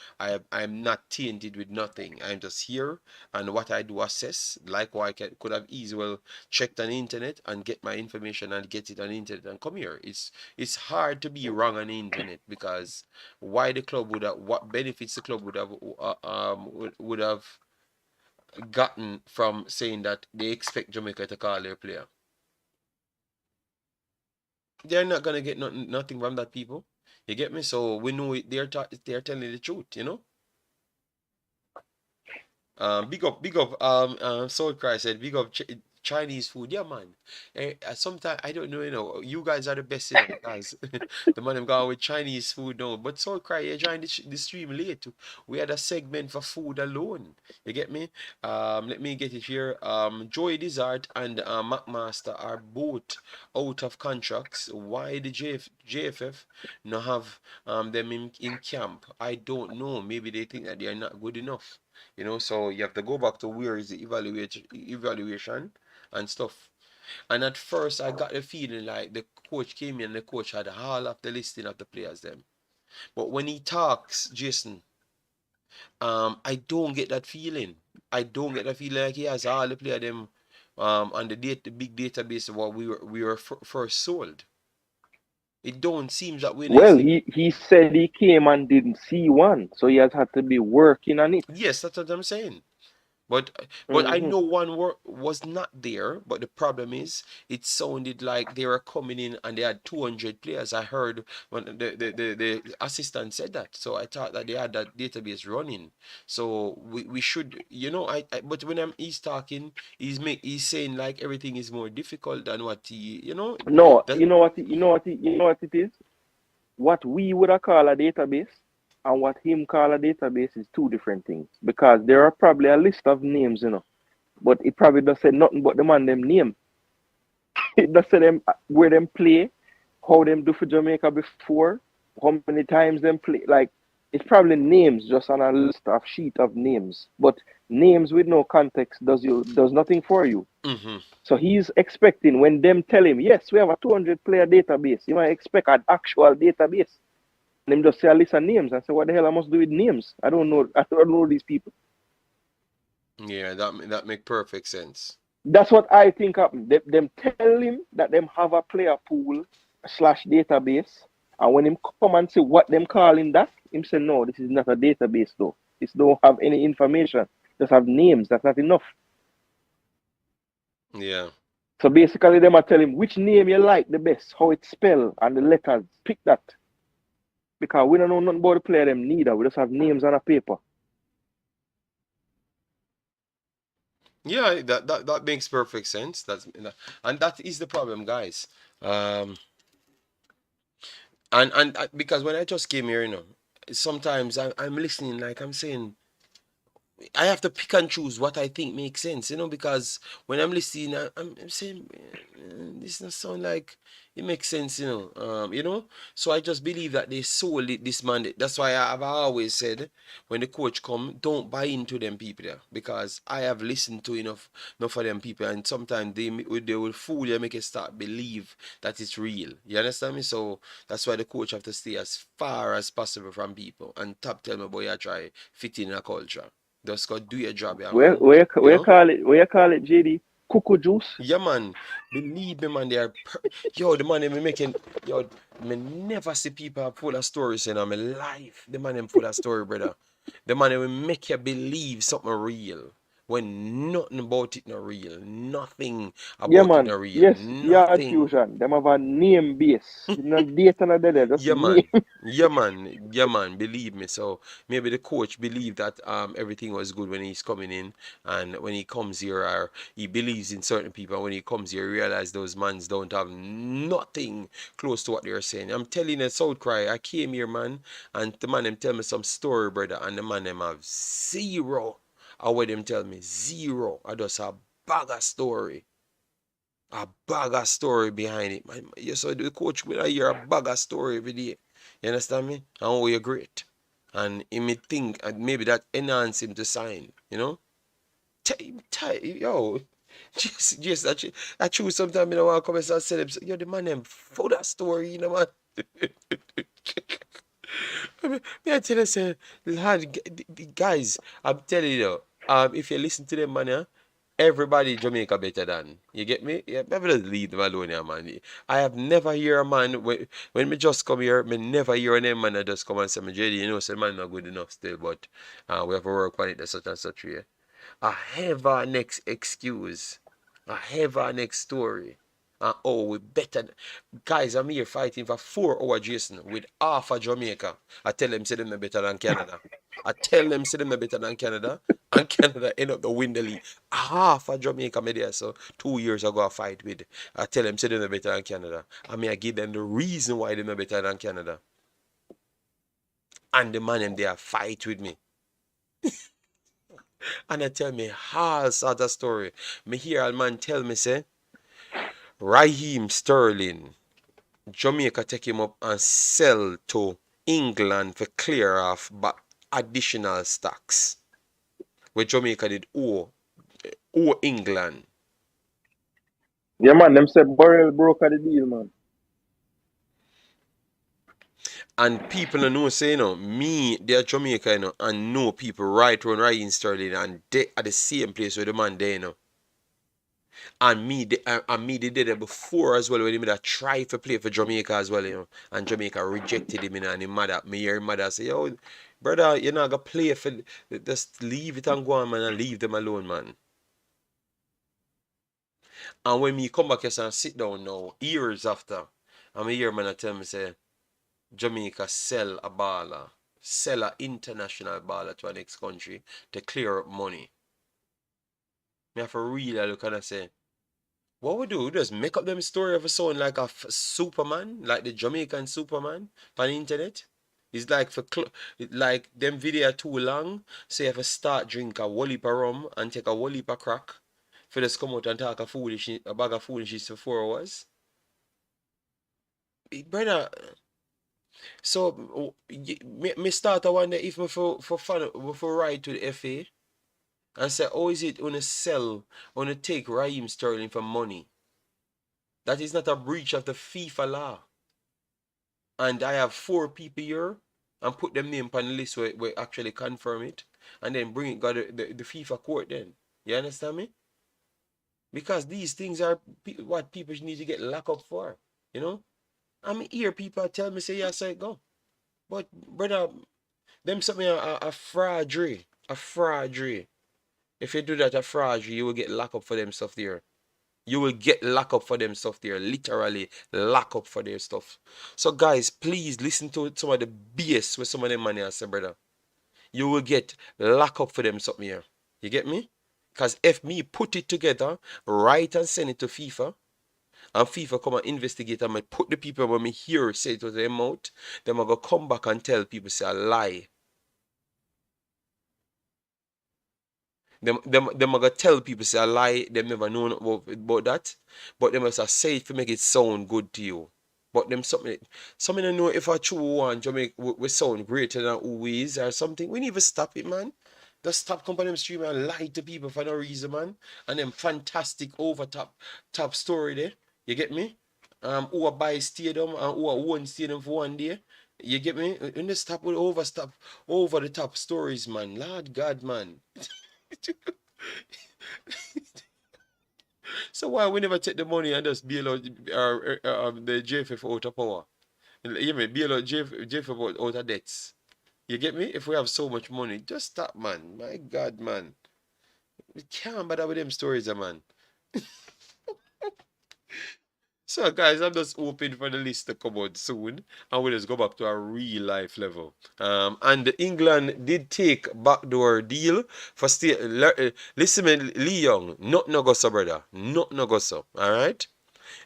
I'm not tainted with nothing. I'm just here, and what I do assess, like what could have easily well checked on the internet and get my information and get it on the internet and come here. It's hard to be wrong on the internet because why the club would have what benefits the club would have gotten from saying that they expect Jamaica to call their player. They're not gonna get nothing from that, people. You get me? So we know they're telling the truth, you know. Big up. Soul Cry said, big up Chinese food. Yeah, man. Sometimes I don't know. You know, you guys are the best, you know, guys. The man I'm going with Chinese food now. But Soul Cry, you joined the stream late. Too. We had a segment for food alone. You get me? Let me get it here. Joy Desert and McMaster are both out of contracts. Why the JFF not have them in camp? I don't know. Maybe they think that they are not good enough. You know, so you have to go back to where is the evaluation and stuff. And at first I got the feeling like the coach came in and the coach had all of the listing of the players them. But when he talks, Jason, I don't get that feeling. I don't get that feeling like he has all the player them on the big database of what we were first sold. It don't seem that way Well, next. he said he came and didn't see one, so he has had to be working on it. Yes, that's what I'm saying. But I Hmm. know one was not there, but the problem is it sounded like they were coming in and they had 200 players. I heard when the assistant said that. So I thought that they had that database running. So we should, you know, but when he's talking, he's saying like everything is more difficult than what he, you know, No, that you know what it is. What we would have called a database and what him call a database is two different things. Because there are probably a list of names, you know, but it probably does say nothing but the man them name. It does say them where them play, how them do for Jamaica before, how many times them play. Like it's probably names just on a list of sheet of names. But names with no context does nothing for you. hmm So he's expecting when them tell him, yes, we have a 200 player database. You might expect an actual database. And them just say a list of names and say, what the hell I must do with names? I don't know. I don't know these people. yeah, that make perfect sense. That's what I think happened. Them tell him that them have a player pool slash database. And when him come and say what them calling that, him say, no, this is not a database though. This don't have any information. Just have names. That's not enough. Yeah. So basically, them are telling him which name you like the best, how it's spelled, and the letters. Pick that. Because we don't know nothing about the player them neither. We just have names on a paper. Yeah, that makes perfect sense. And that is the problem, guys. Um, and because when I just came here, you know, sometimes I'm listening, like I'm saying, I have to pick and choose what I think makes sense, you know, because when I'm listening, I'm saying, this doesn't sound like it makes sense, you know. So I just believe that they sold it this mandate. That's why I've always said when the coach come, don't buy into them people there, because I have listened to enough of them people, and sometimes they will fool you, make you start believe that it's real. You understand me? So that's why the coach have to stay as far as possible from people and top tell me, boy, I try fit in a culture. Just go do your job, yeah, Where man. where You where know? call it where call it JD? Cuckoo juice. Yeah, man. Believe me, man. Yo, the man them making. Yo, me never see people full of stories in my life. The man them full of story, brother. The man them will make you believe something real when nothing about it not real. Nothing Yeah about it man. not real. Yes, yard Nothing. fusion. Them have a name base. No data not there, just Yeah, name. man. Yeah, man. Yeah, man. Believe me. So maybe the coach believed that everything was good when he's coming in, and when he comes here, or he believes in certain people. And when he comes here, realize those mans don't have nothing close to what they're saying. I'm telling you, South Cry. I came here, man, and the man them tell me some story, brother, and the man them have zero. I what them tell me zero. I just a bag of story. A bag of story behind it. Man, you saw the coach will hear a bag of story every day. You understand me? And how you're great. And he may think and maybe that enhance him to sign, you know? Yo, just I choose sometimes I want to come and start selling. Yo, the man them for that story, you know, man. Me, I tell you, say, lad, guys, I'm telling you, if you listen to them, man, yeah, everybody in Jamaica better than. You get me? Yeah, maybe just leave them alone here, man. I have never hear a man, when me just come here, me never hear a name man that just come and say, me, JD, you know, say, man, not good enough still, but we have to work on it, such and such way. I have our next excuse. I have our next story. Oh, we better. Guys, I'm here fighting for 4 hours, Jason, with half of Jamaica. I tell them, say them no better than Canada. I tell them, say them no better than Canada. And Canada end up the win the league. Half of Jamaica me there, so 2 years ago I fight with. I tell them, say them no better than Canada. I mean, I give them the reason why they're no better than Canada. And the man them there fight with me. And I tell me all sort of story. Me hear a man tell me say, Raheem Sterling, Jamaica take him up and sell to England for clear off but additional stocks. Where Jamaica did owe England. Yeah, man, them said Burrell broker the deal, man. And people don't know say, you know, me, they're Jamaica, you know, and know people right around Raheem Sterling and they are the same place where the man there, you know. And me, they did it before as well when he made a try to play for Jamaica as well, you know. And Jamaica rejected him, you know, and his mother, me hear his mother say, yo, brother, you're not gonna play for, just leave it and go on, man, and leave them alone, man. And when me come back here and sit down now, years after, and me hear man tell me say, Jamaica sell a baller, sell a international baller to a next country to clear up money. Me have to really look and I say, what we do? We just make up them story of a sound like a Superman, like the Jamaican Superman on the internet. It's like like them video too long, so you have to start drink a whole heap of rum and take a whole heap of crack for just come out and talk a bag of foolishness for 4 hours. Brother, so me start I wonder if me for fun for ride to the FA and say, how is it on a sell on a take Raheem Sterling for money? That is not a breach of the FIFA law. And I have 4 people here and put them name on the list where actually confirm it and then bring it got the FIFA court then. You understand me? Because these things are what people need to get locked up for. You know? I mean, hear people tell me say yes, I go. But brother, them something a fraudery. A fraudery. If you do that a fraudery, you will get locked up for them stuff there. You will get locked up for them stuff there. Literally lock up for their stuff. So guys, please listen to some of the BS with some of them money I say, brother. You will get locked up for them something here. You get me? Because if me put it together, write and send it to FIFA, and FIFA come and investigate and I put the people when me hear say it was their mouth, then I go come back and tell people say a lie. Them are gonna tell people say a lie, them never know about that. But them must say it to make it sound good to you. But them something don't know if a true one Jamaica we sound greater than who we is or something. We need to stop it, man. Just stop coming them stream and lie to people for no reason, man. And them fantastic over top story there. You get me? Who are buy stadium and who are own stadium for one day. You get me? And just stop with over the top stories, man. Lord God, man. So why we never take the money and just bail out the JFF out of power? You mean bail out JFF out of debts? You get me? If we have so much money, just stop, man. My God, man. We can't bother with them stories, man. So, guys, I'm just hoping for the list to come out soon, and we'll just go back to a real life level. And England did take backdoor deal for stay. Listen, me, Leigh Young, not no go so, brother, not no go so. All right,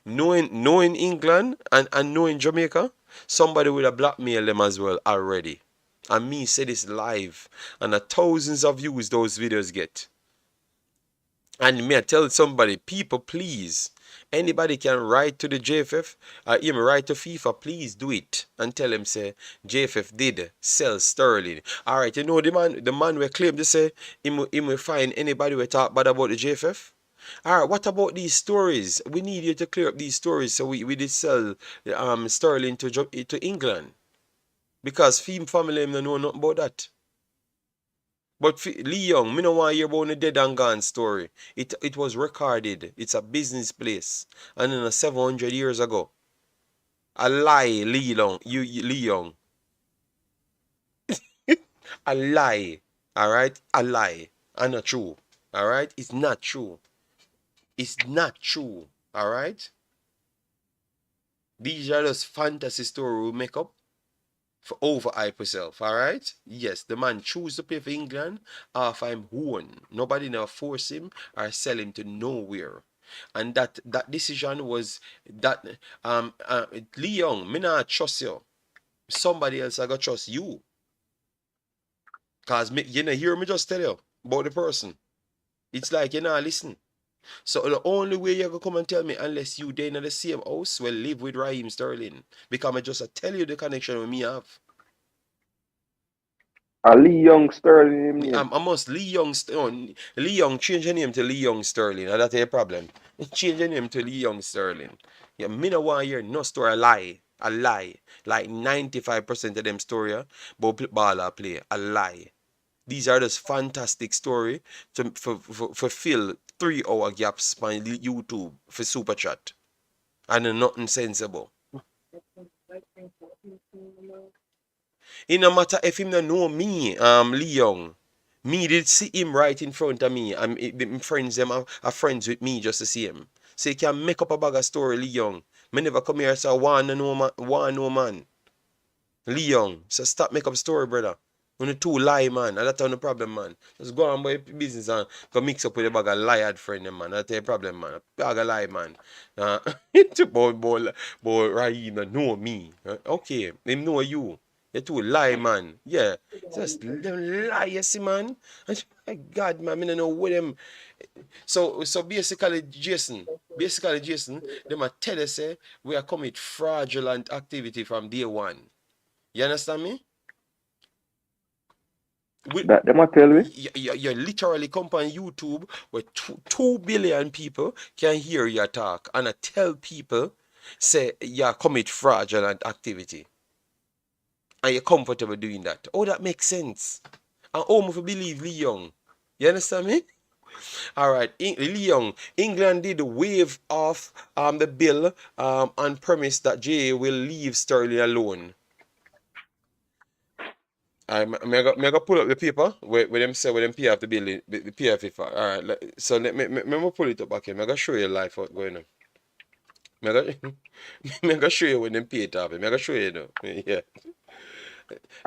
knowing England and knowing Jamaica, somebody would have blackmailed them as well already. And me say this live, and thousands of views those videos get. And me I tell somebody, people, please Anybody can write to the JFF, even write to FIFA, please do it and tell him say JFF did sell Sterling. Alright, you know the man we claim to say him will find anybody we talk bad about the JFF. Alright, what about these stories? We need you to clear up these stories so we did sell Sterling to England. Because Fim family them no know nothing about that. But Lee Young, me no want to hear about the dead and gone story. It was recorded. It's a business place. And in 700 years ago. A lie, Lee Young. Lee Young. A lie. Alright? A lie. And not true. Alright? It's not true. It's not true. Alright? These are just fantasy story we make up for overhype yourself, alright? Yes, the man choose to play for England off him own. Nobody never force him or sell him to nowhere. And that decision was that Lee Young, me not trust you. Somebody else I gotta trust you. Cause me, you know, hear me just tell you about the person. It's like you not listen. So the only way you can come and tell me unless you there in the same house will live with Raheem Sterling. Because I just tell you the connection with me have. A Lee Young Sterling him name. I must Lee Young Lee Young change your name to Lee Young Sterling. That's a problem. Change your name to Lee Young Sterling. Yeah, me no want hear no story a lie. A lie. Like 95% of them story about baller play. A lie. These are just fantastic story to fill 3 hour gaps on YouTube for super chat. And nothing sensible. It no matter if him no know me, Lee Young. Me did see him right in front of me. My friends them are friends with me just to see him. So he can make up a bag of story, Lee Young. Me never come here and say one no man. Lee Young. So stop make up story, brother. When the two lie, man. And that's not the problem, man. Just go on by your business and go mix up with a bag of lied friend, them, man. That's the problem, man. Bag of lie, man. It's about Raheem know me. Okay, him know you. You two lie, man. Yeah. Just them lie, you see, man. My God, man, I don't know what them. So basically, Jason, them a tell us say we are commit fraudulent activity from day one. You understand me? We, That them a tell me. you literally come on YouTube where 2 billion people can hear your talk and I tell people say you commit fraudulent activity and you're comfortable doing that. Oh, that makes sense. And how to believe Lee Young. You understand me? All right, Lee Young. England did waive off the bill on premise that Jay will leave Sterling alone. I me go pull up the paper where them say where them pay off the bill the pay off it for. All right, so me pull it up back here. Me go show you live what going on. Me go me go show you when them pay it off. Me go show you though. Yeah.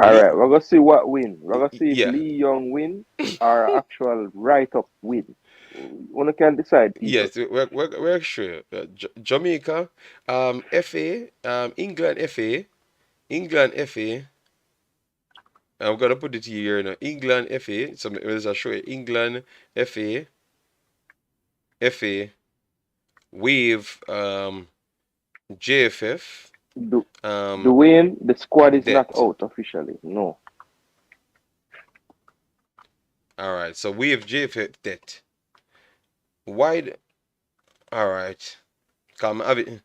Alright, we're gonna see what win. We're gonna see if Yeah. Lee Young win or actual write up win. One can decide, people. Yes, we're sure. Jamaica, FA, England FA. I'm gonna put it here now. England FA. So let's show you England FA wave JFF The win, the squad is not debt. out officially. No. All right, so wave JFF debt. Why? All right, come have it.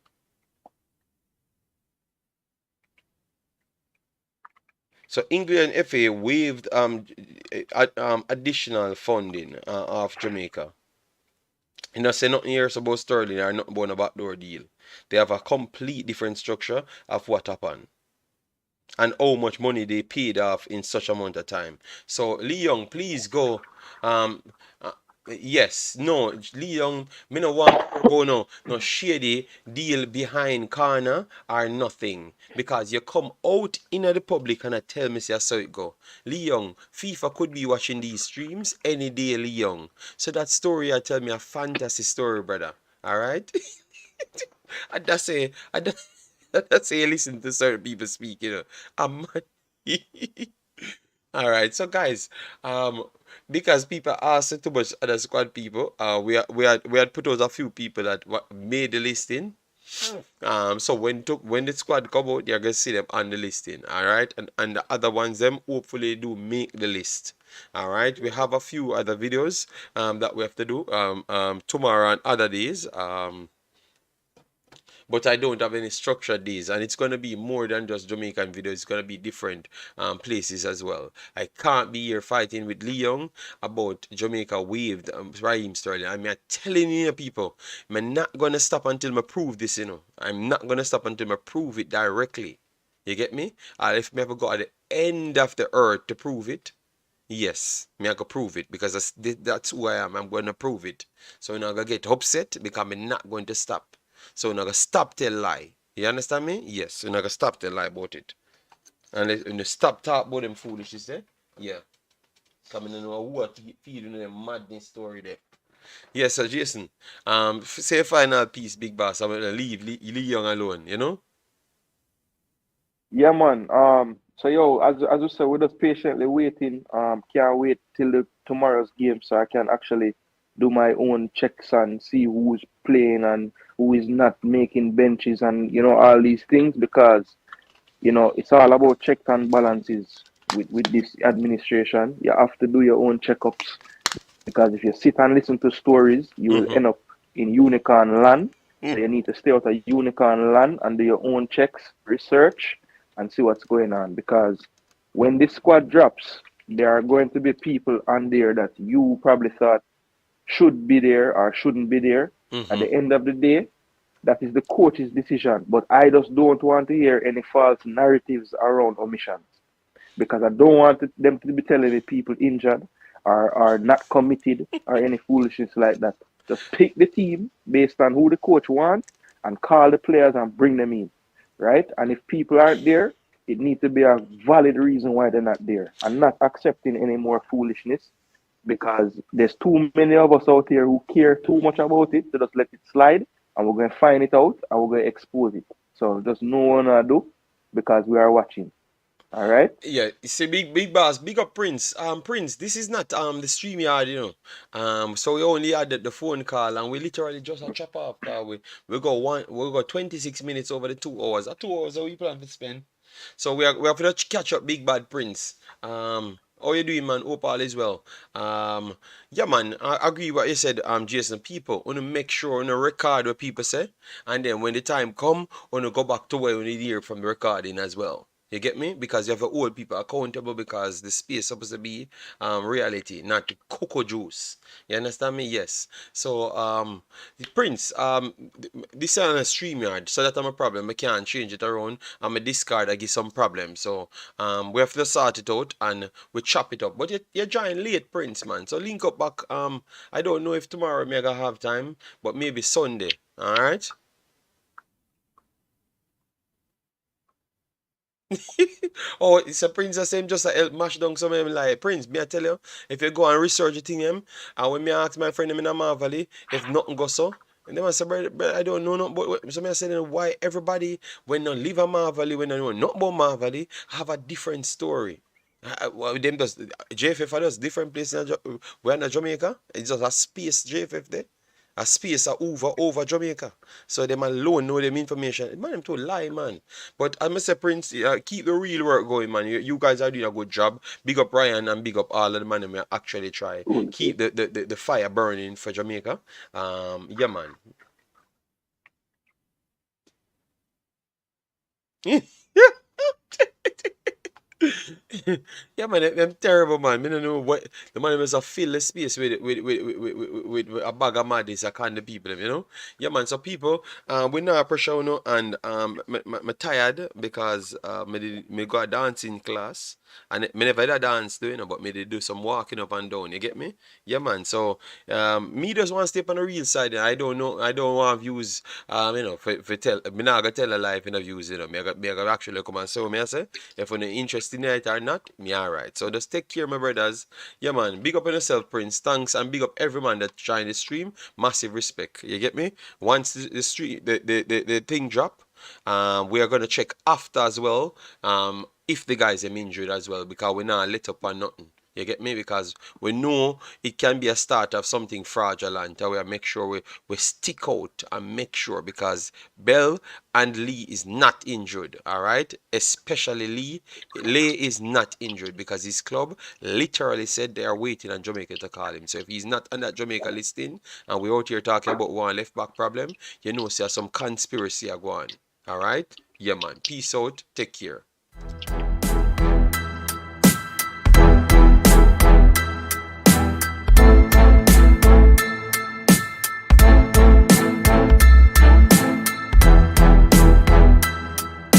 So England FA waived additional funding of Jamaica. You know, say nothing here about Sterling or nothing about a backdoor deal. They have a complete different structure of what happened and how much money they paid off in such amount of time. So Lee Young, please go. Um, uh, yes, no, Lee Young, me no want go no shady deal behind corner or nothing because you come out in the public and I tell me say so it go. Lee Young, FIFA could be watching these streams any day, Lee Young. So that story I tell me a fantasy story, brother. All right. I just say, that's say listen to certain people speak, you know. I'm All right, so guys, because people asked too much other squad people, we had put out a few people that made the listing. So when the squad come out, you're gonna see them on the listing. All right, and the other ones them hopefully do make the list. All right, we have a few other videos that we have to do tomorrow and other days. But I don't have any structured days, and it's gonna be more than just Jamaican videos. It's gonna be different places as well. I can't be here fighting with Leigh about Jamaica waived Raheem Sterling. I mean, I'm telling you, people, I'm not gonna stop until I prove this. I'm not gonna stop until I prove it directly. You get me? If me ever go at the end of the earth to prove it, yes, me I go prove it because that's who I am. I'm going to prove it. So you're not going to get upset because I'm not going to stop. So you're not going to stop tell lie. You understand me? Yes, you're not going to stop tell lie about it. And you stop talk about them foolishness there. Yeah. Coming in know what feeding them madness story there. Yes, so Jason, say a final piece, big boss. I'm gonna leave Lee Young alone. Yeah, man. So yo, as you said, we're just patiently waiting. Can't wait till tomorrow's game so I can actually do my own checks and see who's playing and who is not making benches and all these things because it's all about checks and balances with this administration. You have to do your own checkups because if you sit and listen to stories, you will Mm-hmm. end up in unicorn land. So Mm. you need to stay out of unicorn land and do your own checks, research, and see what's going on. Because when this squad drops, there are going to be people on there that you probably thought should be there or shouldn't be there. At Mm-hmm. the end of the day, that is the coach's decision. But I just don't want to hear any false narratives around omissions because I don't want them to be telling me people injured or are not committed or any foolishness like that. Just pick the team based on who the coach wants and call the players and bring them in, right? And if people aren't there, it needs to be a valid reason why they're not there and not accepting any more foolishness because there's too many of us out here who care too much about it to just let it slide and we're going to find it out and we're going to expose it. So just no one to do because we are watching. All right? Yeah, it's a big boss, big up Prince. Prince, this is not the stream yard. So we only had the phone call and we literally just a chop off call. We go 26 minutes over the 2 hours. 2 hours that we plan to spend. So we have to catch up, big bad Prince. How you doing, man? Hope all is well. Yeah, man. I agree with what you said. Jason. People wanna make sure wanna record what people say, and then when the time come, wanna go back to where we need to hear from the recording as well. You get me? Because you have to hold people accountable because the space is supposed to be reality, not cocoa juice. You understand me? Yes. So Prince, this is on a StreamYard, so that I'm a problem. I can't change it around. I'm a discard, I give some problem. So we have to sort it out and we chop it up. But you're joining late, Prince, man. So link up back. I don't know if tomorrow me gonna have time, but maybe Sunday. Alright? Oh, it's a Prince the same just a help mash down some of them like Prince, me I tell you, if you go and research the thing and when me ask my friend them in a Marvally, if nothing go so, and they must say, brother, I don't know nothing but so me I say then why everybody when they live a Marvally, when they know nothing about Marvally, have a different story. Well, them does JFF are just different places in we're in Jamaica. It's just a space JFF there. A space a over Jamaica. So them alone know them information. Man, them too lie, man. But I must say, Prince, keep the real work going, man. You guys are doing a good job. Big up Ryan and big up all of the man who actually try keep the fire burning for Jamaica. Yeah, man. Yeah, man, them terrible, man. Me don't know what the man must have filled the space with a bag of madness. I kind of people. Yeah, man. So people, we not pressure, and me tired because me go a dancing class and me never did a dance, but me did do some walking up and down. You get me? Yeah, man. So me just want to step on the real side. And I don't know. I don't want views. For tell me not gonna tell a lie in the views. Me I got actually come and so me I say. If you're not interested in it or not, me alright. So just take care, my brothers. Yeah, man. Big up on yourself, Prince. Thanks and big up every man that joined the stream. Massive respect. You get me? Once the stream the thing drop, we are gonna check after as well. if the guys are injured as well, because we not let up on nothing. You get me? Because we know it can be a start of something fraudulent. And we make sure we stick out and make sure, because Bell and Leigh is not injured. All right, especially Leigh. Leigh is not injured because his club literally said they are waiting on Jamaica to call him. So if he's not on that Jamaica listing, and we're out here talking about one left back problem, you know, see some conspiracy are going. All right, yeah, man. Peace out. Take care.